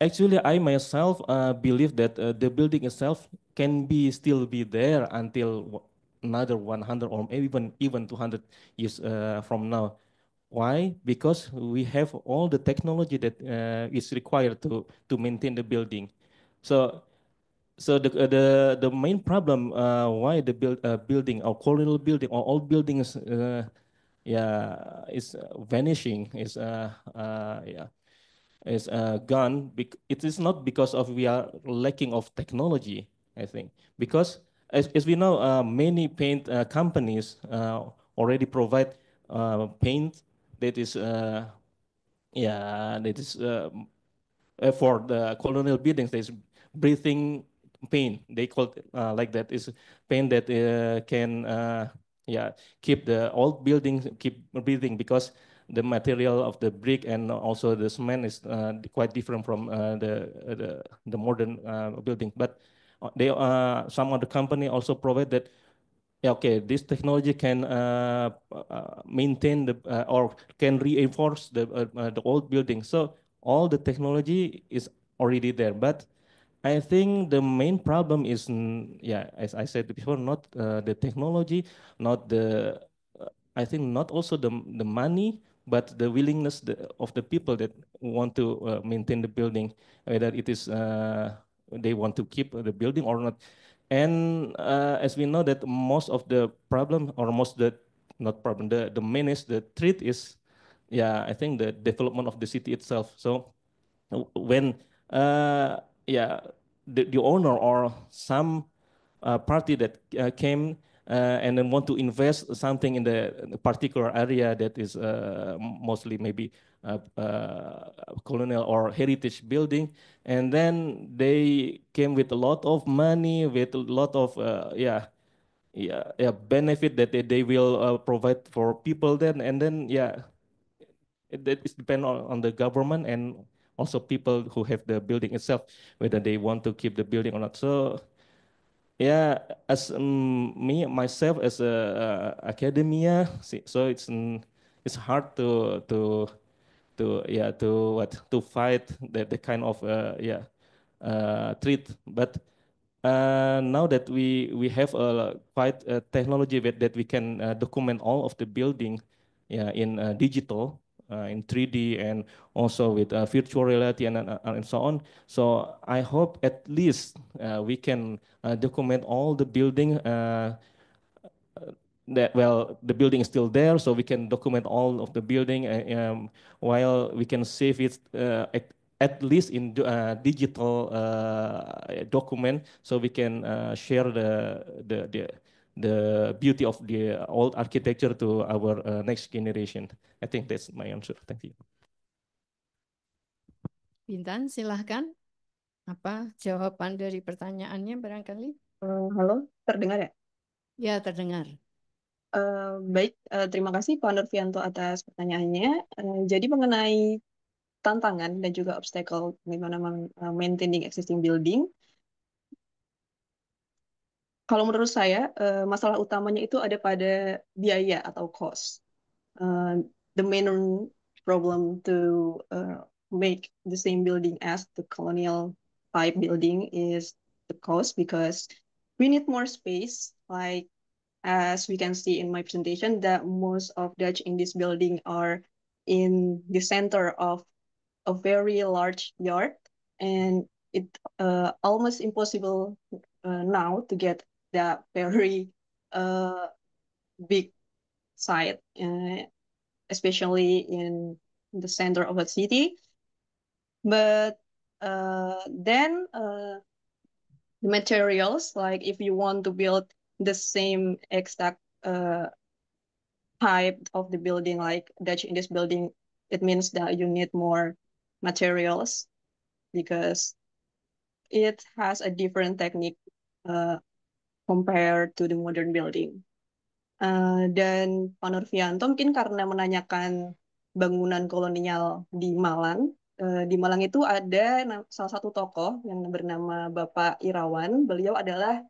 actually, I myself believe that the building itself can still be there until another 100 or even 200 years from now. Why? Because we have all the technology that is required to maintain the building. So the main problem why the building or colonial building or old buildings is vanishing is gone. It is not because of we are lacking of technology, I think, because as we know, many paint companies already provide paint that is for the colonial buildings. There's breathing paint. They call it like that. Is paint that can keep the old buildings keep breathing, because the material of the brick and also the cement is quite different from the modern building. But some of the company also provide that. Yeah, okay, this technology can maintain or can reinforce the old building. So all the technology is already there, but I think the main problem is, yeah, as I said before, not the technology, not the, I think not also the money, but the willingness of the people that want to maintain the building, whether it is they want to keep the building or not. And as we know that most of the problem, or most the, not problem, the main is the threat is, yeah, I think the development of the city itself. So when yeah, the owner or some party that came and then want to invest something in the particular area that is mostly maybe colonial or heritage building, and then they came with a lot of money, with a lot of benefit that they will provide for people then, and then that is depend on the government and also people who have the building itself, whether they want to keep the building or not. So yeah, as me myself as a academia, so it's hard to fight the kind of threat, but now that we have a quite a technology that we can document all of the building, in digital, in 3D, and also with virtual reality and so on. So I hope at least we can document all the building, that, well, the building is still there, so we can document all of the building, while we can save it at least in digital document, so we can share the beauty of the old architecture to our next generation. I think that's my answer. Thank you. Bintan, silahkan. Apa jawaban dari pertanyaannya barangkali? Halo, terdengar ya? Ya, terdengar. Baik, terima kasih Pak Nurfianto atas pertanyaannya. Jadi mengenai tantangan dan juga obstacle bagaimana maintaining existing building, kalau menurut saya masalah utamanya itu ada pada biaya atau cost. The main problem to make the same building as the colonial type building is the cost, because we need more space. Like as we can see in my presentation, that most of Dutch in this building are in the center of a very large yard, and it almost impossible now to get that very big site, especially in the center of a city. But then the materials, like if you want to build the same exact type of the building like Dutch in this building, it means that you need more materials because it has a different technique compared to the modern building. Dan Pak Nurfianto mungkin karena menanyakan bangunan kolonial di Malang. Di Malang itu ada salah satu tokoh yang bernama Bapak Irawan. Beliau adalah,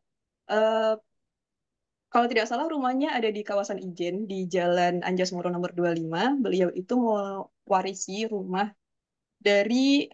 kalau tidak salah rumahnya ada di kawasan Ijen, di Jalan Anjas Moro nomor 25. Beliau itu mewarisi rumah dari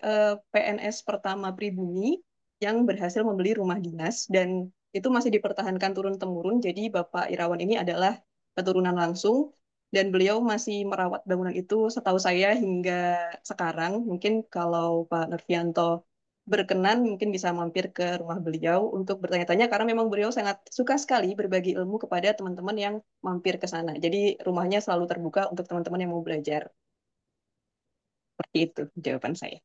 PNS pertama pribumi yang berhasil membeli rumah dinas, dan itu masih dipertahankan turun-temurun. Jadi Bapak Irawan ini adalah keturunan langsung, dan beliau masih merawat bangunan itu setahu saya hingga sekarang. Mungkin kalau Pak Nurfianto berkenan, mungkin bisa mampir ke rumah beliau untuk bertanya-tanya, karena memang beliau sangat suka sekali berbagi ilmu kepada teman-teman yang mampir ke sana. Jadi rumahnya selalu terbuka untuk teman-teman yang mau belajar. Seperti itu jawaban saya.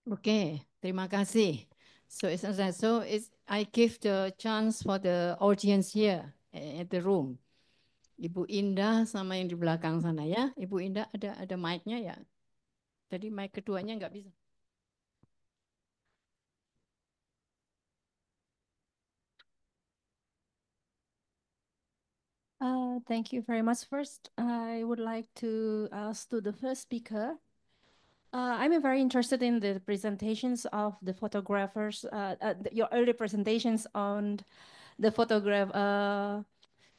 Oke, terima kasih. So I give the chance for the audience here at the room. Ibu Indah sama yang di belakang sana ya. Ibu Indah ada mic-nya ya. Tadi mic keduanya nggak bisa. Thank you very much. First, I would like to ask to the first speaker. I'm very interested in the presentations of the photographers, your early presentations on the photograph,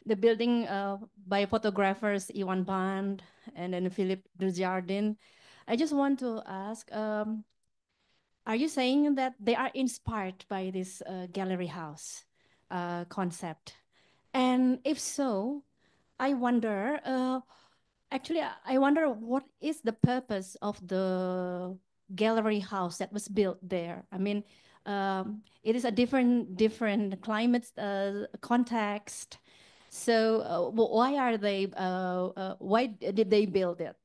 the building by photographers Iwan Band and then Philip Dujardin. I just want to ask, are you saying that they are inspired by this gallery house concept? And if so, I wonder, actually, I wonder what is the purpose of the gallery house that was built there? I mean, it is a different climate context. So why did they build it?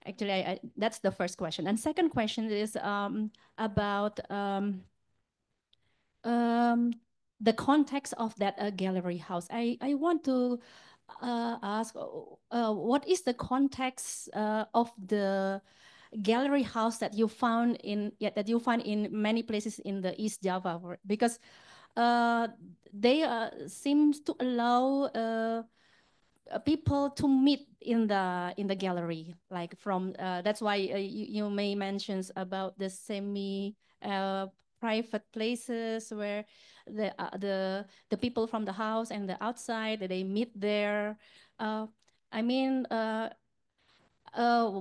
Actually, that's the first question. And second question is about um, the context of that gallery house. I want to ask, what is the context of the gallery house that you found in many places in the East Java? Because they seem to allow people to meet in the gallery, like from that's why you may mentions about the semi private places where the people from the house and the outside they meet there. I mean, uh, uh,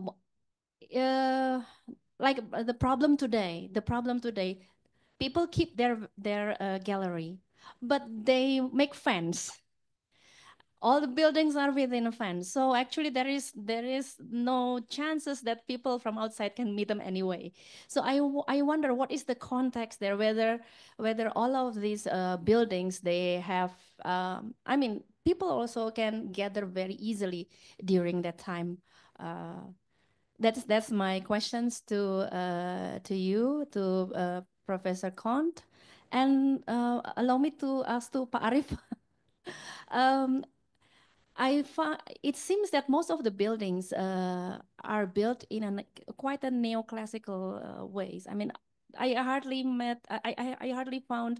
like the problem today, people keep their gallery, but they make fence. All the buildings are within a fence, so actually there is no chances that people from outside can meet them anyway. So I wonder what is the context there, whether all of these buildings they have I mean people also can gather very easily during that time. That's my questions to you, to Professor Kont. And allow me to ask to Pak Arif. um, it seems that most of the buildings are built in quite a neoclassical ways. I mean, I hardly found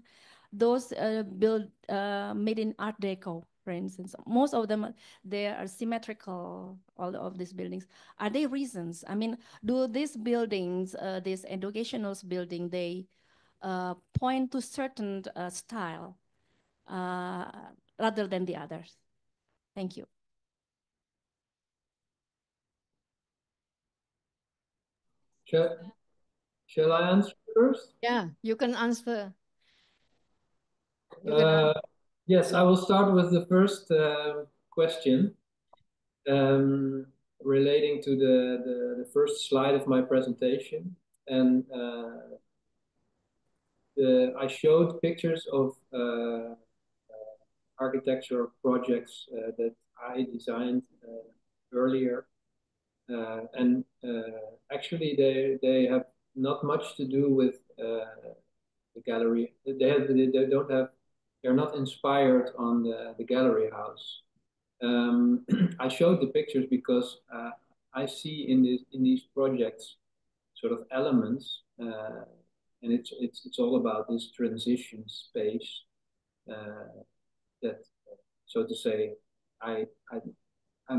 those built made in Art Deco, for instance. Most of them they are symmetrical. All of these buildings, are they reasons? I mean, do these buildings, these educational building, they point to certain style rather than the others? Thank you. Shall I answer first? Yeah, you can answer. Yes, I will start with the first question relating to the first slide of my presentation. And I showed pictures of architecture projects that I designed earlier. And actually, they have not much to do with the gallery. They're not inspired on the gallery house. I showed the pictures because I see in these projects sort of elements, and it's all about this transition space that, so to say, I'm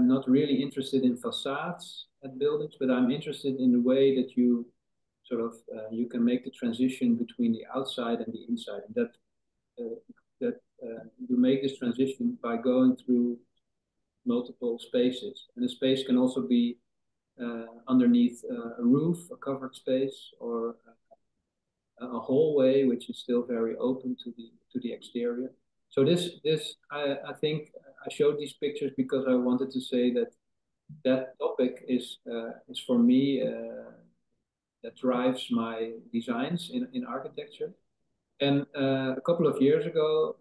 not really interested in facades at buildings, but I'm interested in the way that you sort of you can make the transition between the outside and the inside, and that you make this transition by going through multiple spaces, and the space can also be underneath a roof, a covered space, or a hallway, which is still very open to the exterior. So I think I showed these pictures because I wanted to say that topic is for me that drives my designs in architecture. And a couple of years ago,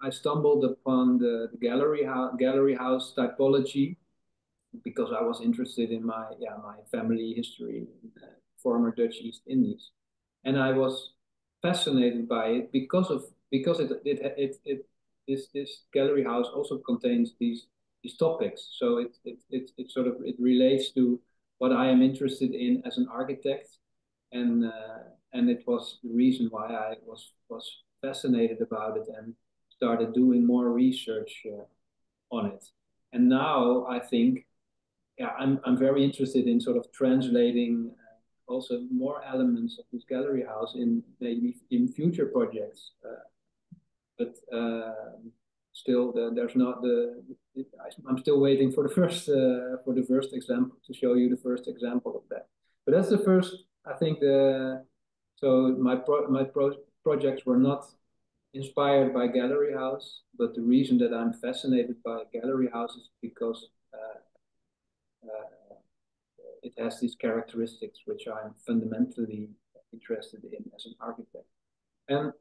I stumbled upon the gallery house typology because I was interested in my family history in former Dutch East Indies, and I was fascinated by it because this gallery house also contains these topics. So it sort of it relates to what I am interested in as an architect, and it was the reason why I was fascinated about it and started doing more research on it. And now I think, yeah, I'm very interested in sort of translating also more elements of this gallery house in maybe in future projects. But still there's not I'm still waiting for the first example to show you the first example of that. But that's the first. I think so my projects were not inspired by Gallery House, but the reason that I'm fascinated by Gallery House is because it has these characteristics which I'm fundamentally interested in as an architect. And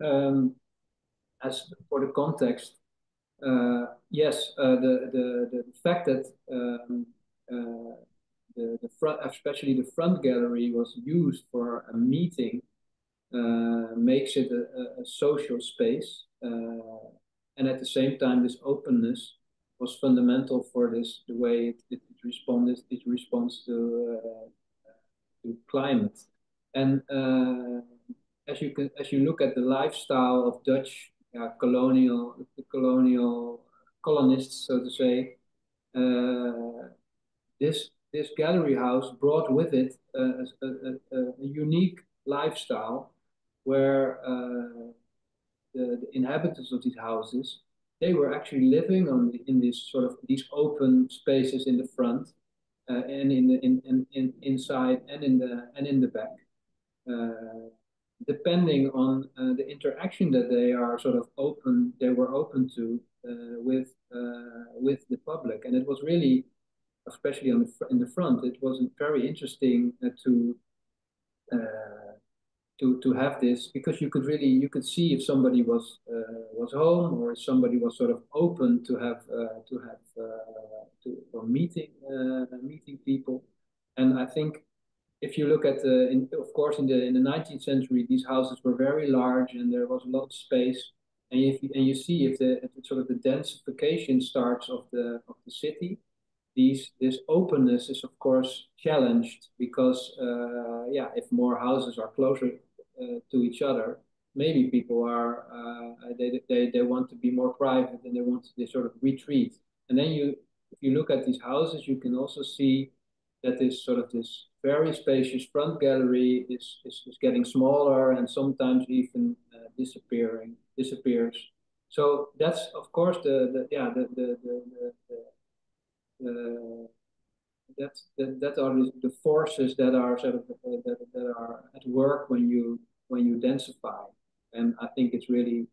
as for the context, yes, the fact that the front, especially the front gallery, was used for a meeting makes it a social space, and at the same time, this openness was fundamental for this the way it responds to climate. And as you look at the lifestyle of Dutch colonial colonists, so to say, this gallery house brought with it a unique lifestyle where the inhabitants of these houses, they were actually living in this sort of these open spaces in the front and inside and in the back, depending on the interaction that they were open to with the public. And it was really, especially in the front, it was very interesting to have this, because you could see if somebody was home, or if somebody was sort of open for meeting people. And I think if you look at of course in the 19th century, these houses were very large and there was a lot of space. And you see if the sort of the densification starts of the city, this openness is of course challenged, because if more houses are closer to each other, maybe people are they want to be more private, and they sort of retreat. And then if you look at these houses, you can also see that this very spacious front gallery is getting smaller, and sometimes even disappears. So that's of course that are the forces that are sort of that are at work when you densify. And I think it's really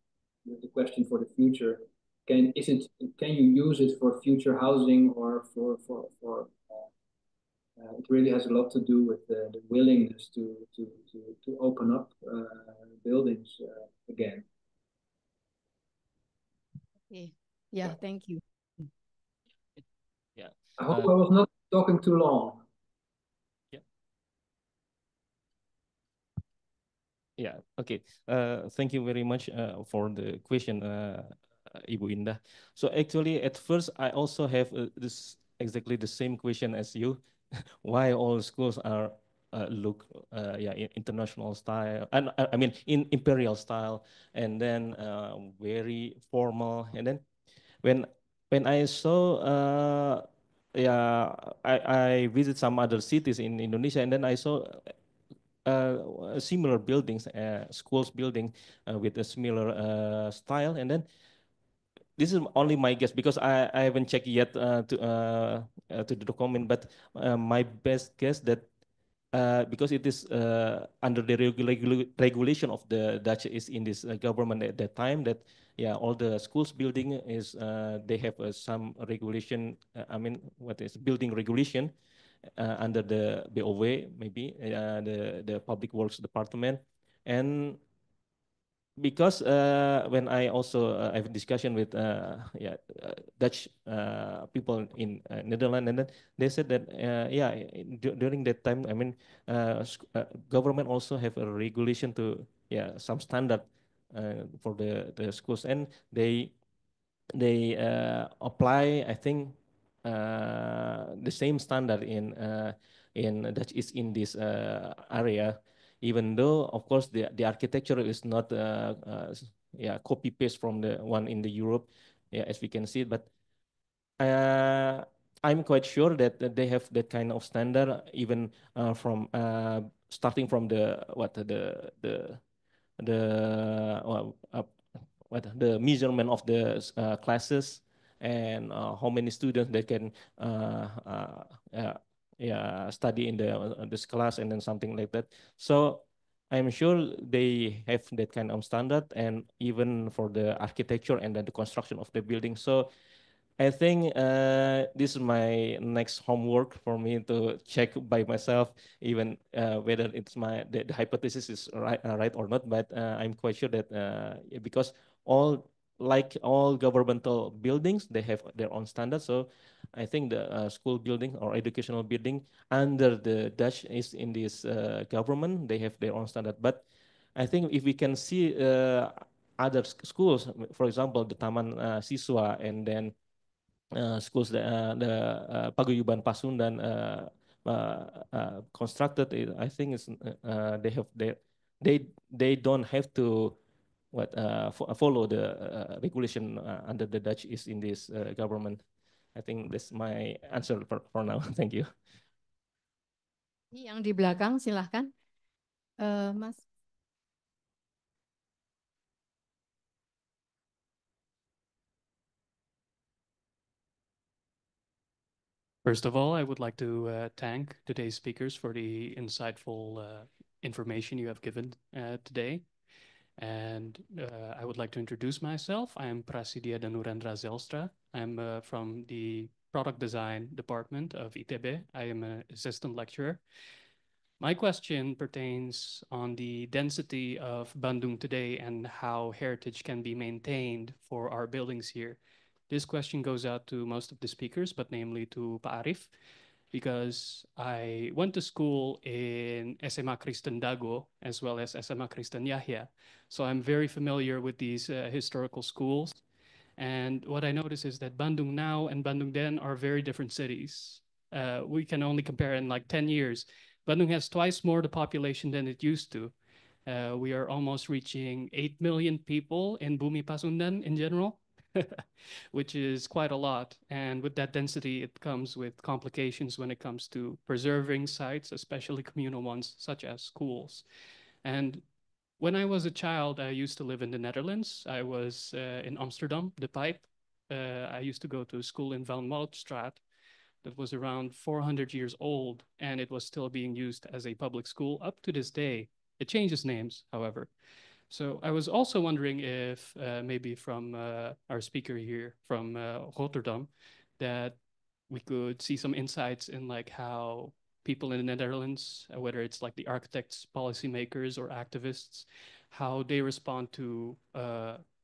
the question for the future. Can you use it for future housing, or for it really has a lot to do with the willingness to open up buildings again. Okay. Yeah, thank you. Yeah. I hope I was not talking too long. Yeah, okay. Thank you very much for the question, Ibu Indah. So actually, at first, I also have this exactly the same question as you. Why all schools are look international style, and I mean in imperial style, and then very formal. And then when I saw I visit some other cities in Indonesia, and then I saw similar buildings, schools building with a similar style. And then this is only my guess, because I haven't checked yet to the document, but my best guess that because it is under the regulation of the Dutch is in this government at that time, that all the schools building is they have some regulation. I mean, what is building regulation under the BOW, maybe the Public Works Department. And because when I also I have a discussion with Dutch people in Netherlands, and then they said that during that time, I mean, government also have a regulation to some standard for the schools, and they apply, I think, the same standard in Dutch East Indies area, even though of course the architecture is not copy paste from the one in the Europe, as we can see, but I'm quite sure that they have that kind of standard, even from starting from the the measurement of the classes and how many students they can study in this class and then something like that. So I'm sure they have that kind of standard, and even for the architecture and then the construction of the building. So I think this is my next homework for me to check by myself, even whether it's the hypothesis is right or not. But I'm quite sure that because all governmental buildings, they have their own standards. So I think the school building or educational building under the Dutch is in this government, they have their own standard. But I think if we can see other schools, for example, the Taman Siswa, and then schools, the Paguyuban Pasundan constructed, I think it's, they don't have to follow the regulation under the Dutch is in this government. I think that's my answer for now. Thank you. Yang di belakang silahkan, Mas. First of all, I would like to thank today's speakers for the insightful information you have given today. And I would like to introduce myself. I am Prasidya Danurendra Zelstra. I'm from the Product Design Department of ITB. I am an assistant lecturer. My question pertains on the density of Bandung today and how heritage can be maintained for our buildings here. This question goes out to most of the speakers, but namely to Pak Arif, because I went to school in SMA Kristen Dago as well as SMA Kristen Yahya. So I'm very familiar with these historical schools. And what I notice is that Bandung now and Bandung then are very different cities. We can only compare in like 10 years. Bandung has twice more the population than it used to. We are almost reaching 8 million people in Bumi Pasundan in general. Which is quite a lot. And with that density, it comes with complications when it comes to preserving sites, especially communal ones, such as schools. And when I was a child, I used to live in the Netherlands. I was in Amsterdam, De Pijp. I used to go to a school in Van Moutstraat that was around 400 years old, and it was still being used as a public school up to this day. It changes names, however. So I was also wondering if maybe from our speaker here from Rotterdam, that we could see some insights in like how people in the Netherlands, whether it's like the architects, policymakers, or activists, how they respond to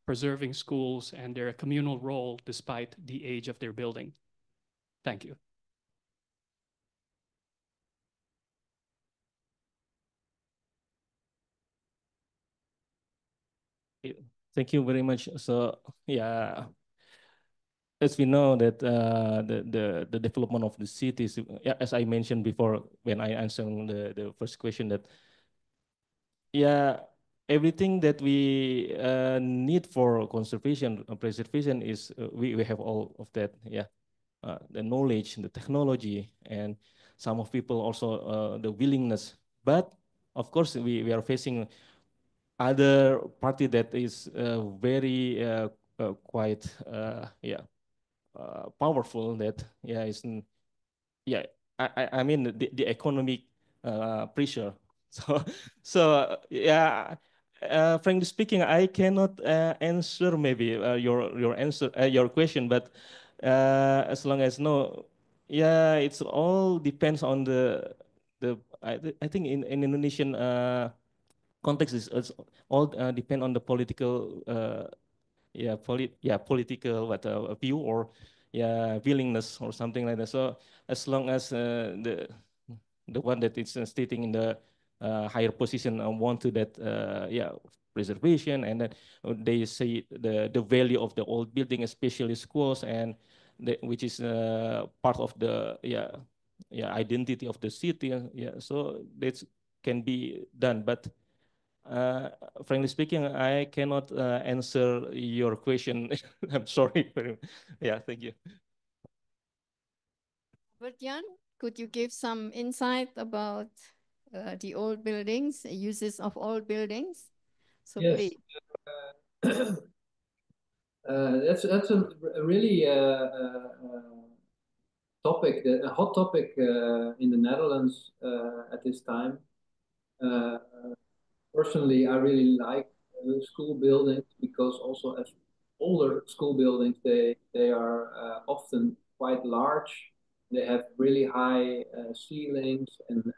preserving schools and their communal role despite the age of their building. Thank you. Thank you very much. So yeah, as we know that the development of the cities, yeah, as I mentioned before when I answered the first question, that yeah, everything that we need for conservation and preservation is we have all of that. Yeah, the knowledge, the technology, and some of people also the willingness. But of course, we are facing other party that is very quite yeah powerful, that yeah is yeah I mean the economic pressure. So yeah, frankly speaking, I cannot answer maybe your answer your question, but as long as no, yeah, it's all depends on I think in Indonesian context is it's all depend on the political political view, or yeah willingness or something like that. So as long as the one that is stating in the higher position want to that preservation, and then they say the value of the old building, especially schools, and which is part of the identity of the city. So that can be done, but frankly speaking, I cannot answer your question. I'm sorry. Yeah, thank you. Bertian, could you give some insight about the old buildings, uses of old buildings? So Yes. please. That's a really topic, a hot topic in the Netherlands at this time. Personally, I really like school buildings because also as older school buildings, they are often quite large. They have really high ceilings and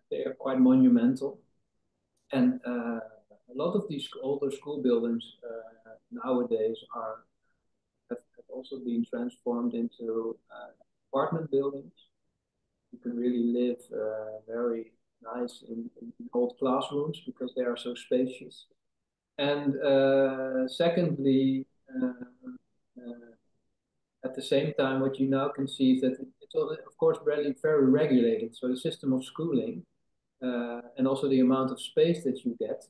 they are quite monumental. And a lot of these older school buildings nowadays have also been transformed into apartment buildings. You can really live very nice in old classrooms because they are so spacious. And secondly, at the same time, what you now can see is that it's of course really very regulated. So the system of schooling and also the amount of space that you get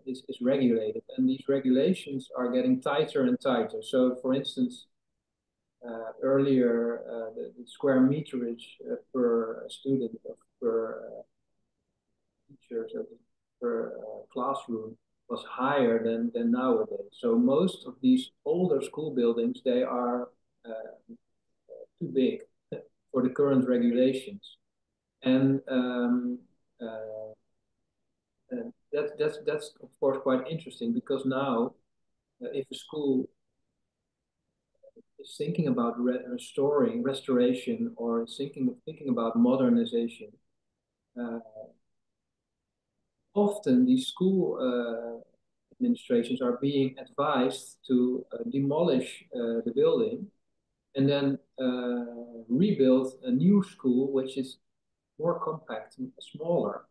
is regulated. And these regulations are getting tighter and tighter. So for instance, earlier, the square meterage per student or per teacher, so per classroom was higher than nowadays. So most of these older school buildings, they are too big for the current regulations. And that's of course quite interesting because now if a school is thinking about restoration or thinking about modernization, often these school administrations are being advised to demolish the building and then rebuild a new school which is more compact and smaller.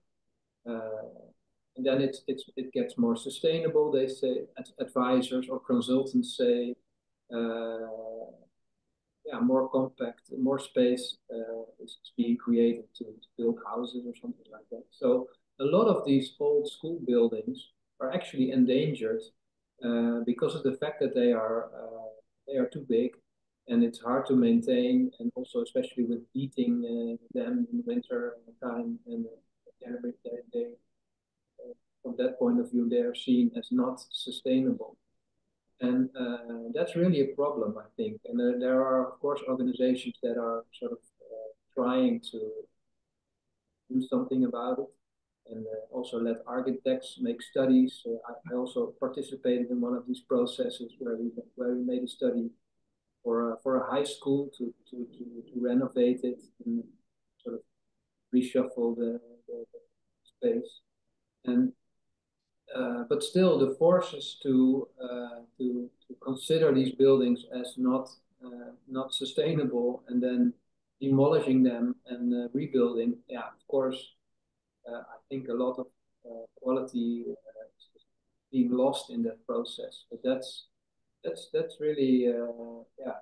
And then it gets more sustainable, they say, advisors or consultants say, yeah, more compact, more space is being created to build houses or something like that. So a lot of these old school buildings are actually endangered because of the fact that they are too big and it's hard to maintain, and also especially with heating them in winter time, and they from that point of view, they are seen as not sustainable. And that's really a problem, I think. And there are, of course, organizations that are sort of trying to do something about it, and also let architects make studies. I also participated in one of these processes where we made a study for a high school to renovate it and sort of reshuffle the space. And but still, the forces to consider these buildings as not sustainable and then demolishing them and rebuilding, yeah, of course, I think a lot of quality is being lost in that process. But that's really yeah,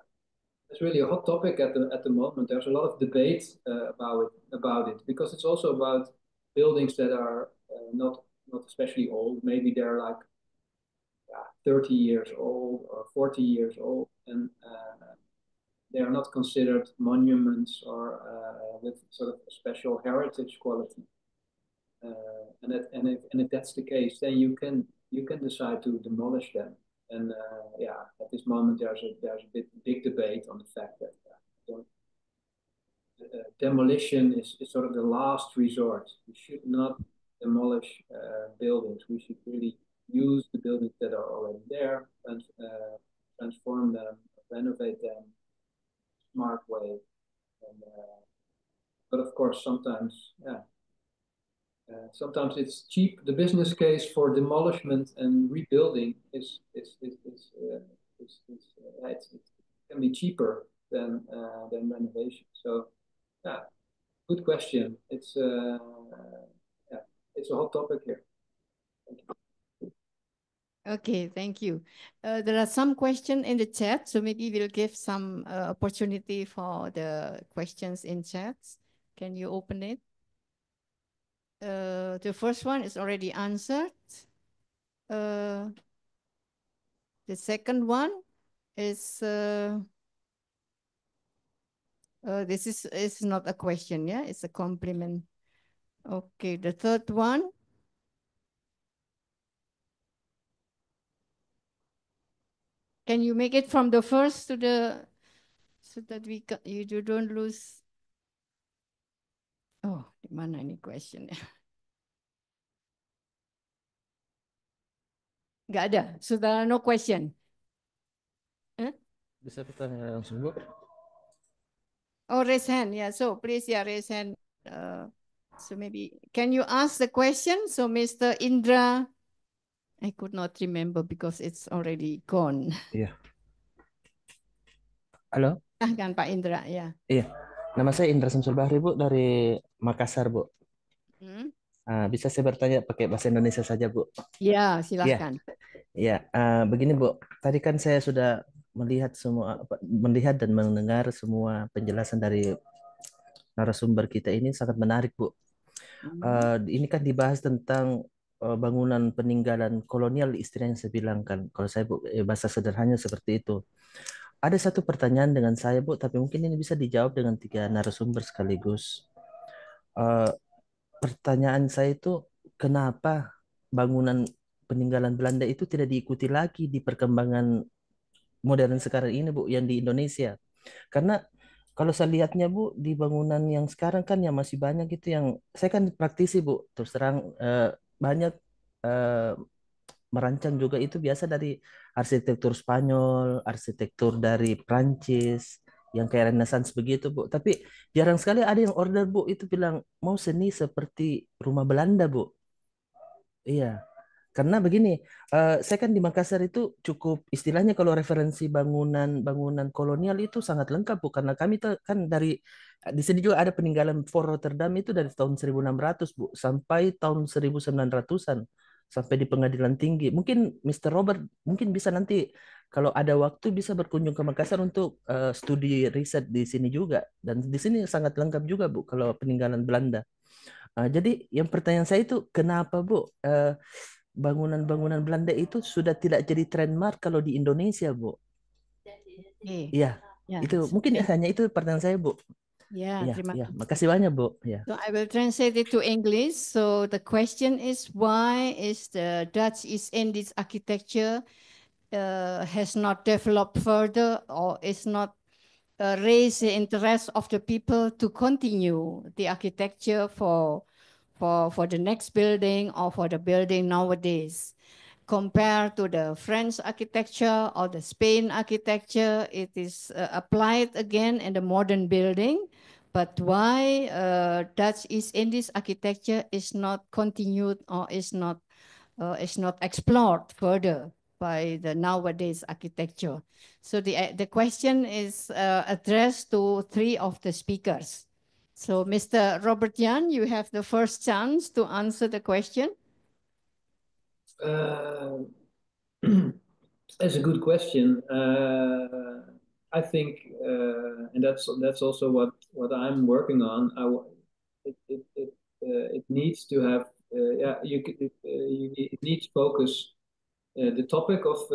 it's really a hot topic at the moment. There's a lot of debate about it because it's also about buildings that are not especially old. Maybe they're like 30 years old or 40 years old, and they are not considered monuments or with sort of special heritage quality. And if that's the case, then you can decide to demolish them. And yeah, at this moment there's a big debate on the fact that demolition is sort of the last resort. We should not demolish buildings. We should really use the buildings that are already there and transform them, renovate them, smart way. And, but of course, sometimes, yeah. Sometimes it's cheap. The business case for demolishment and rebuilding it can be cheaper than renovation. So, yeah, good question. It's yeah, it's a hot topic here. Thank you. Okay, thank you. There are some questions in the chat, so maybe we'll give some opportunity for the questions in chats. Can you open it? The first one is already answered. The second one is this is not a question, yeah, it's a compliment. Okay, the third one. Can you make it from the first to the, so that you don't lose? Oh, di mana ini question ya? Nggak ada. Saudara, no question. Bisa pertanyaan langsung, Bu? Oh, raise hand. Yeah, so please, yeah, raise hand. So maybe, can you ask the question? So Mr. Indra, I could not remember because it's already gone. Iya. Halo? Kan Pak Indra, ya. Iya. Nama saya Indra Samsul Bahri, Bu, dari Makassar, Bu. Bisa saya bertanya pakai bahasa Indonesia saja, Bu? Ya, Iya. silahkan. Iya, begini, Bu. Tadi kan saya sudah melihat dan mendengar semua penjelasan dari narasumber kita ini sangat menarik, Bu. Ini kan dibahas tentang bangunan peninggalan kolonial, istilahnya saya bilang kan. Kalau saya, Bu, bahasa sederhananya seperti itu. Ada satu pertanyaan dengan saya, Bu, tapi mungkin ini bisa dijawab dengan 3 narasumber sekaligus. Pertanyaan saya itu, kenapa bangunan peninggalan Belanda itu tidak diikuti lagi di perkembangan modern sekarang ini, Bu, yang di Indonesia? Karena kalau saya lihatnya, Bu, di bangunan yang sekarang kan yang masih banyak itu yang, saya kan praktisi, Bu, terus terang banyak merancang juga itu biasa dari arsitektur Spanyol, arsitektur dari Prancis, yang kayak Renaissance begitu, Bu. Tapi jarang sekali ada yang order, Bu, itu bilang mau seni seperti rumah Belanda, Bu. Iya. Karena begini, saya kan di Makassar itu cukup istilahnya kalau referensi bangunan kolonial itu sangat lengkap, Bu. Karena kami kan di sini juga ada peninggalan Fort Rotterdam itu dari tahun 1600, Bu, sampai tahun 1900-an, sampai di Pengadilan Tinggi. Mungkin Mr. Robert mungkin bisa nanti kalau ada waktu bisa berkunjung ke Makassar untuk studi riset di sini juga. Dan di sini sangat lengkap juga, Bu, kalau peninggalan Belanda. Jadi yang pertanyaan saya itu kenapa, Bu, bangunan-bangunan Belanda itu sudah tidak jadi landmark kalau di Indonesia, Bu? Iya, itu mungkin hanya itu pertanyaan saya, Bu. Ya, terima kasih. Makasih banyak, Bu. Ya. So I will translate it to English. So the question is, why is the Dutch East Indies architecture has not developed further, or is not raise the interest of the people to continue the architecture for the next building or for the building nowadays? Compared to the French architecture or the Spain architecture, it is applied again in the modern building. But why Dutch East Indies architecture is not continued or is not explored further by the nowadays architecture? So the question is addressed to 3 of the speakers. So Mr. Robert Jan, you have the first chance to answer the question. That's a good question. I think, and that's also what I'm working on. It needs to have, it needs focus. The topic of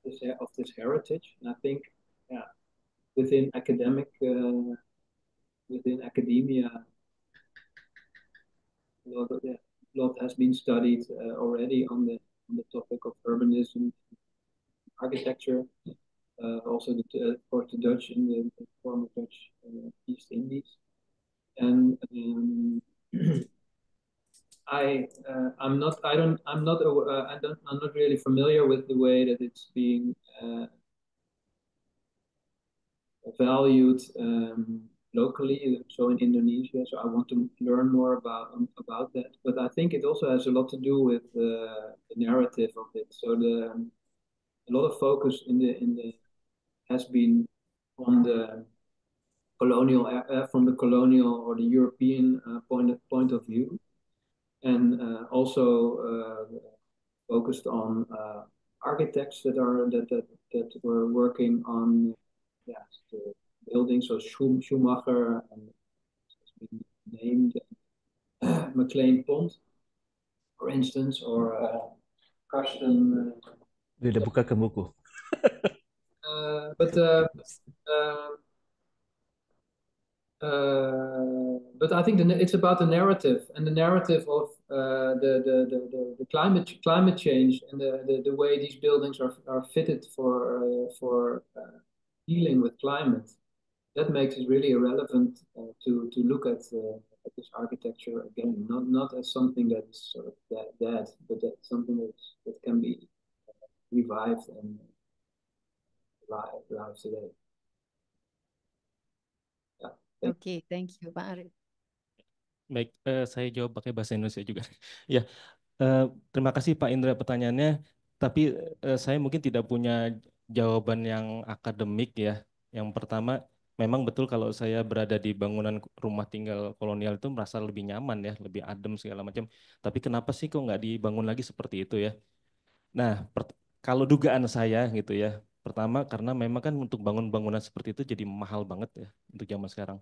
this heritage, and I think, within academia, a lot has been studied already on the topic of urbanism, architecture. Also, for the Dutch in the former Dutch East Indies, and I'm not really familiar with the way that it's being valued locally, so in Indonesia. So I want to learn more about that. But I think it also has a lot to do with the narrative of it. So a lot of focus has been on the colonial from the colonial or the European point of view, and also focused on architects that were working on the buildings. So Schumacher, and has been named McLean Pond, for instance, or Karsten. Udah buka ke buku. But I think it's about the narrative, and the narrative the climate change and the way these buildings are fitted for dealing with climate, that makes it really relevant to look at this architecture again, not as something that is sort of dead, but that something that can be revived and live today. Yeah, Okay, thank you, Pak Arif. Baik, saya jawab pakai bahasa Indonesia juga. Ya, terima kasih Pak Indra pertanyaannya. Tapi saya mungkin tidak punya jawaban yang akademik ya. Yang pertama, memang betul kalau saya berada di bangunan rumah tinggal kolonial itu merasa lebih nyaman ya, lebih adem segala macam. Tapi kenapa sih kok nggak dibangun lagi seperti itu ya? Nah, kalau dugaan saya gitu ya, pertama karena memang kan untuk bangun bangunan seperti itu jadi mahal banget ya untuk zaman sekarang.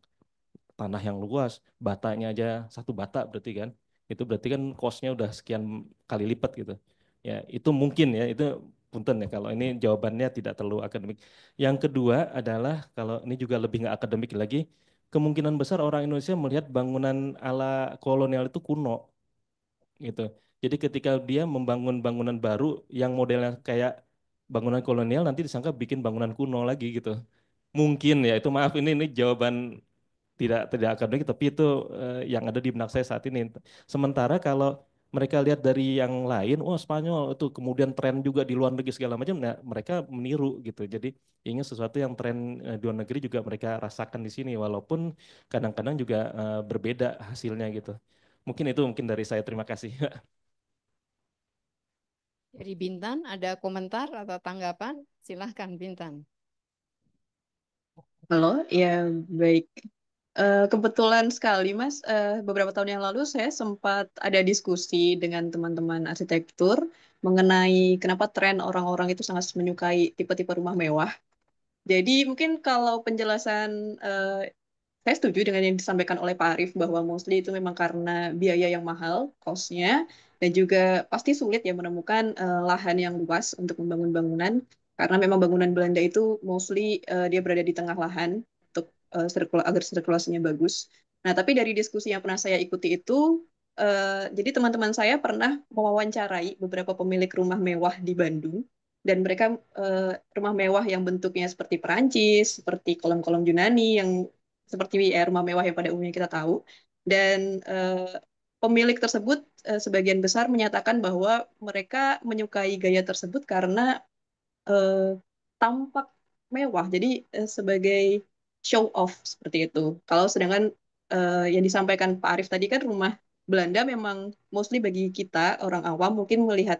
Tanah yang luas, batanya aja 1 bata berarti kan. Itu berarti kan cost-nya udah sekian kali lipat gitu. Ya, itu mungkin ya, itu punten ya kalau ini jawabannya tidak terlalu akademik. Yang kedua adalah kalau ini juga lebih nggak akademik lagi, kemungkinan besar orang Indonesia melihat bangunan ala kolonial itu kuno gitu. Jadi ketika dia membangun bangunan baru yang modelnya kayak bangunan kolonial nanti disangka bikin bangunan kuno lagi gitu. Mungkin ya itu maaf ini jawaban tidak akademik tapi itu yang ada di benak saya saat ini. Sementara kalau mereka lihat dari yang lain, oh Spanyol itu kemudian tren juga di luar negeri segala macam, nah mereka meniru gitu. Jadi ingin sesuatu yang tren di luar negeri juga mereka rasakan di sini, walaupun kadang-kadang juga berbeda hasilnya gitu. Mungkin itu mungkin dari saya. Terima kasih. Dari Bintan, ada komentar atau tanggapan? Silahkan Bintan. Halo, ya baik. Kebetulan sekali, Mas. Beberapa tahun yang lalu saya sempat ada diskusi dengan teman-teman arsitektur mengenai kenapa tren orang-orang itu sangat menyukai tipe-tipe rumah mewah. Jadi mungkin kalau penjelasan saya setuju dengan yang disampaikan oleh Pak Arief bahwa mostly itu memang karena biaya yang mahal, cost-nya, dan juga pasti sulit ya menemukan lahan yang luas untuk membangun bangunan, karena memang bangunan Belanda itu mostly dia berada di tengah lahan untuk agar sirkulasinya bagus. Nah, tapi dari diskusi yang pernah saya ikuti itu, jadi teman-teman saya pernah mewawancarai beberapa pemilik rumah mewah di Bandung, dan mereka rumah mewah yang bentuknya seperti Perancis, seperti kolom-kolom Yunani yang seperti rumah mewah yang pada umumnya kita tahu. Dan pemilik tersebut sebagian besar menyatakan bahwa mereka menyukai gaya tersebut karena eh, tampak mewah. Jadi sebagai show off seperti itu. Kalau sedangkan yang disampaikan Pak Arief tadi kan rumah Belanda memang mostly bagi kita orang awam mungkin melihat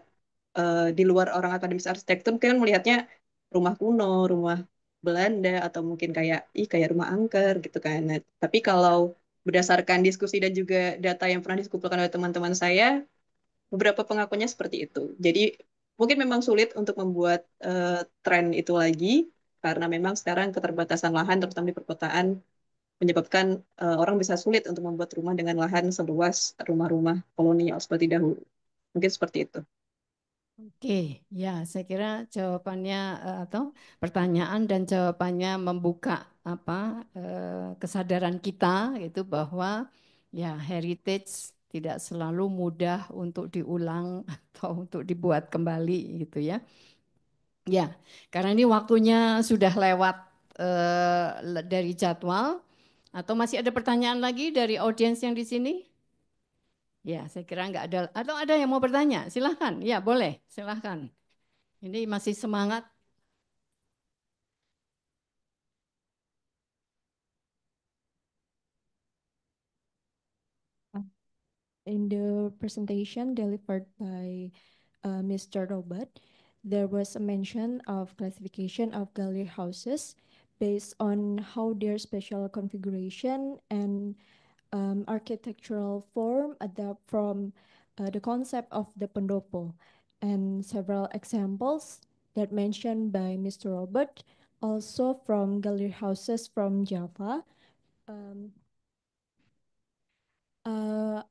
di luar orang akademis arsitektur mungkin melihatnya rumah kuno, rumah Belanda atau mungkin kayak rumah angker gitu kan. Nah, tapi kalau berdasarkan diskusi dan juga data yang pernah dikumpulkan oleh teman-teman saya, beberapa pengakuannya seperti itu. Jadi mungkin memang sulit untuk membuat tren itu lagi karena memang sekarang keterbatasan lahan terutama di perkotaan menyebabkan orang bisa sulit untuk membuat rumah dengan lahan seluas rumah-rumah kolonial seperti dahulu. Mungkin seperti itu. Oke, ya saya kira jawabannya atau pertanyaan dan jawabannya membuka kesadaran kita itu bahwa ya heritage tidak selalu mudah untuk diulang atau untuk dibuat kembali gitu ya. Ya, karena ini waktunya sudah lewat dari jadwal atau masih ada pertanyaan lagi dari audiens yang di sini? Ya, saya kira nggak ada. Atau ada yang mau bertanya? Silahkan. Ya, boleh. Silahkan. Ini masih semangat. In the presentation delivered by Mr. Robert, there was a mention of classification of gallery houses based on how their special configuration and architectural form adapt from the concept of the pendopo, and several examples that mentioned by Mr. Robert also from gallery houses from Java. Um, uh,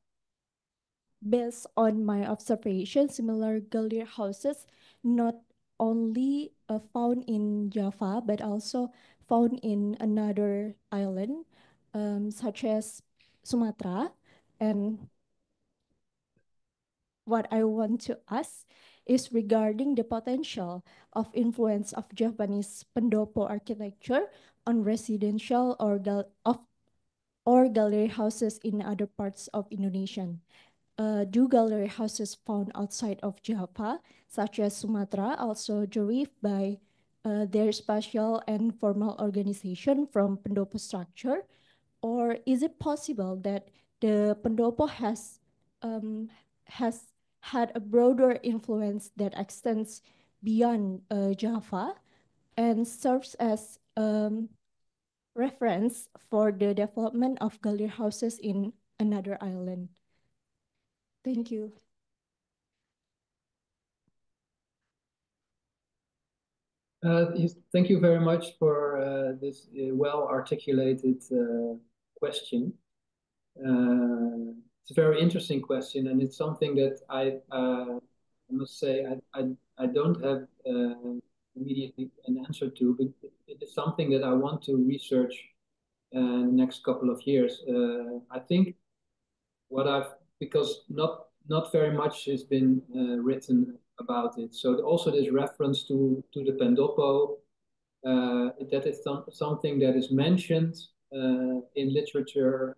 Based on my observation, similar gallery houses not only found in Java but also found in another island, such as Sumatra, and what I want to ask is regarding the potential of influence of Japanese pendopo architecture on residential or gallery houses in other parts of Indonesia. Do gallery houses found outside of Java, such as Sumatra, also derived by their spatial and formal organization from pendopo structure? Or is it possible that the pendopo has had a broader influence that extends beyond Java and serves as reference for the development of gallery houses in another island? Thank you. Thank you very much for this well-articulated question. It's a very interesting question, and it's something that I must say I don't have immediately an answer to, but it is something that I want to research in the next couple of years. I think because not very much has been written about it. So also this reference to the pendopo, that is something that is mentioned in literature,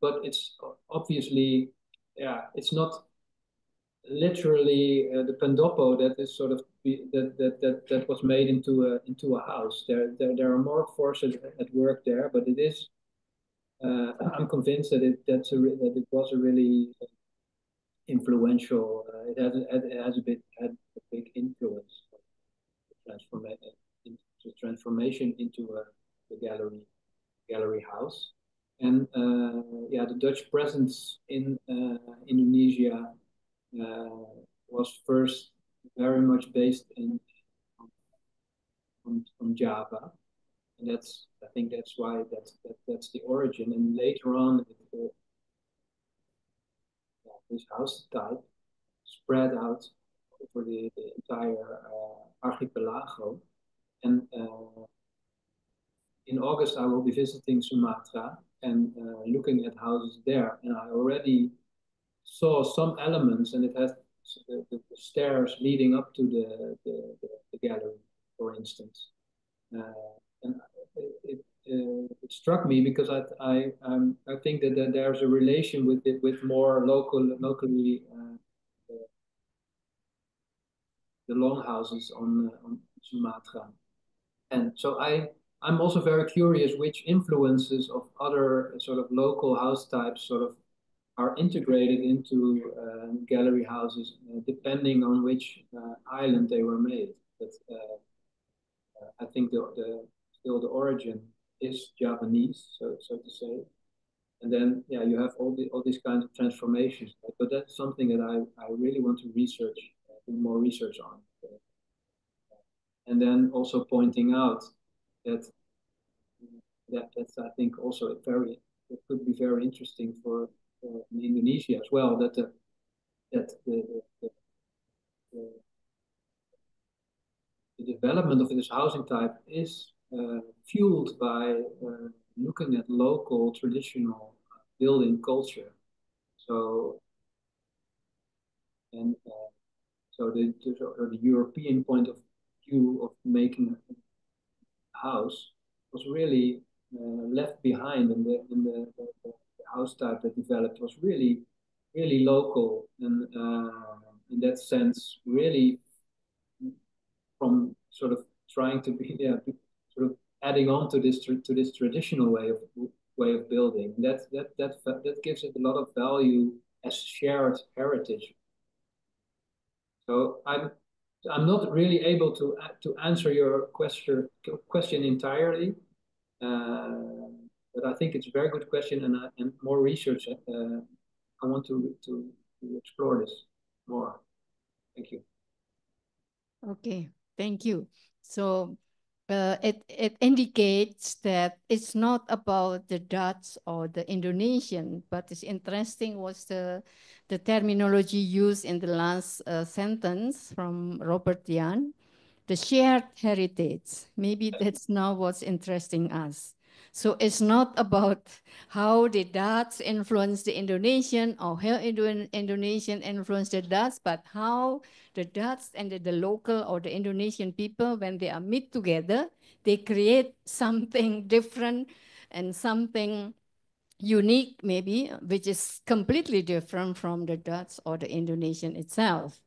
but it's obviously, it's not literally the pendopo that is sort of that was made into a house. There are more forces at work there, but it is. I'm convinced that it was a really influential. It had a big influence. Transformation into a gallery house, and the Dutch presence in Indonesia was first very much based on Java, and I think that's why that's the origin. And later on, this house type spread out over the entire archipelago. And in August, I will be visiting Sumatra and looking at houses there. And I already saw some elements, and it has the stairs leading up to the gallery, for instance. And it struck me because I think that there's a relation with more locally the longhouses on Sumatra, and so I'm also very curious which influences of other sort of local house types sort of are integrated into gallery houses, depending on which island they were made. But I think still the origin is Javanese, so to say. And then you have all these kinds of transformations. But that's something that I really want to research, do more research on. And then also pointing out that's I think also it could be very interesting for in Indonesia as well, that the development of this housing type is fueled by looking at local traditional building culture. So the European point of view of making a house was really left behind, and the house type that developed was really local, and in that sense really from sort of trying to be sort of adding on to this traditional way of building. That gives it a lot of value as shared heritage. So I'm not really able to answer your question entirely, but I think it's a very good question, and more research. I want to explore this more. Thank you. Okay, thank you. So it indicates that it's not about the Dutch or the Indonesian, but it's interesting was the terminology used in the last sentence from Robert Jan, the shared heritage. Maybe that's now what's interesting us. So it's not about how the Dutch influence the Indonesian or how Indonesian influence the Dutch, but how the Dutch and the local or the Indonesian people, when they are meet together, they create something different and something unique maybe, which is completely different from the Dutch or the Indonesian itself.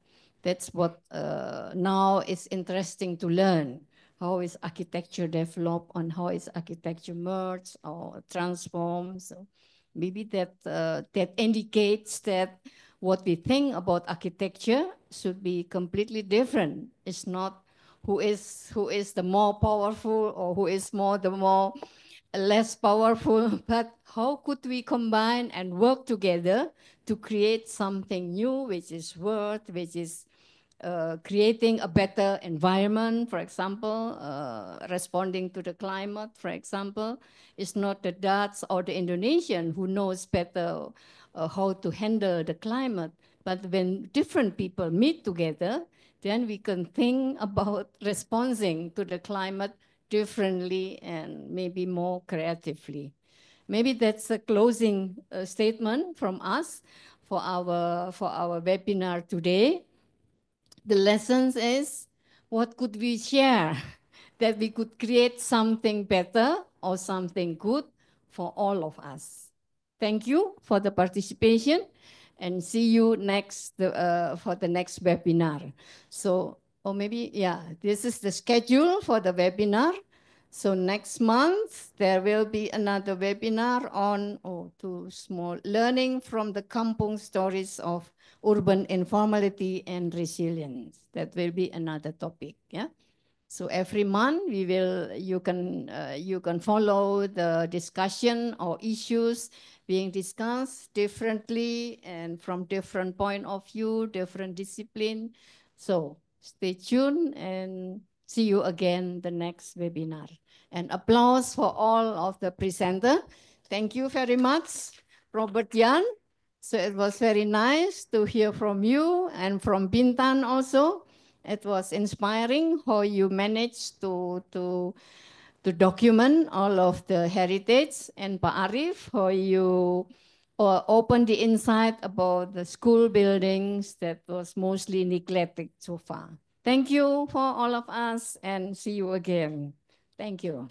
That's what now is interesting to learn. How is architecture developed and how is architecture merged or transformed? So maybe that that indicates that what we think about architecture should be completely different. It's not who is the more powerful or who is the more less powerful, but how could we combine and work together to create something new, which is worth, which is creating a better environment, for example, responding to the climate, for example. It's not the Dutch or the Indonesian who knows better how to handle the climate, but when different people meet together, then we can think about responding to the climate differently and maybe more creatively. Maybe that's a closing statement from us for our webinar today. The lessons is, what could we share that we could create something better or something good for all of us. Thank you for the participation and see you next for the next webinar. So, or maybe, yeah, this is the schedule for the webinar. So next month, there will be another webinar on too small, learning from the kampung stories of urban informality and resilience. That will be another topic. Yeah. So every month you can follow the discussion or issues being discussed differently and from different point of view, different discipline. So stay tuned and see you again the next webinar. And applause for all of the presenter. Thank you very much, Robert Jan. So it was very nice to hear from you and from Bintan also. It was inspiring how you managed to document all of the heritage, and Pak Arif, how you opened the insight about the school buildings that was mostly neglected so far. Thank you for all of us and see you again. Thank you.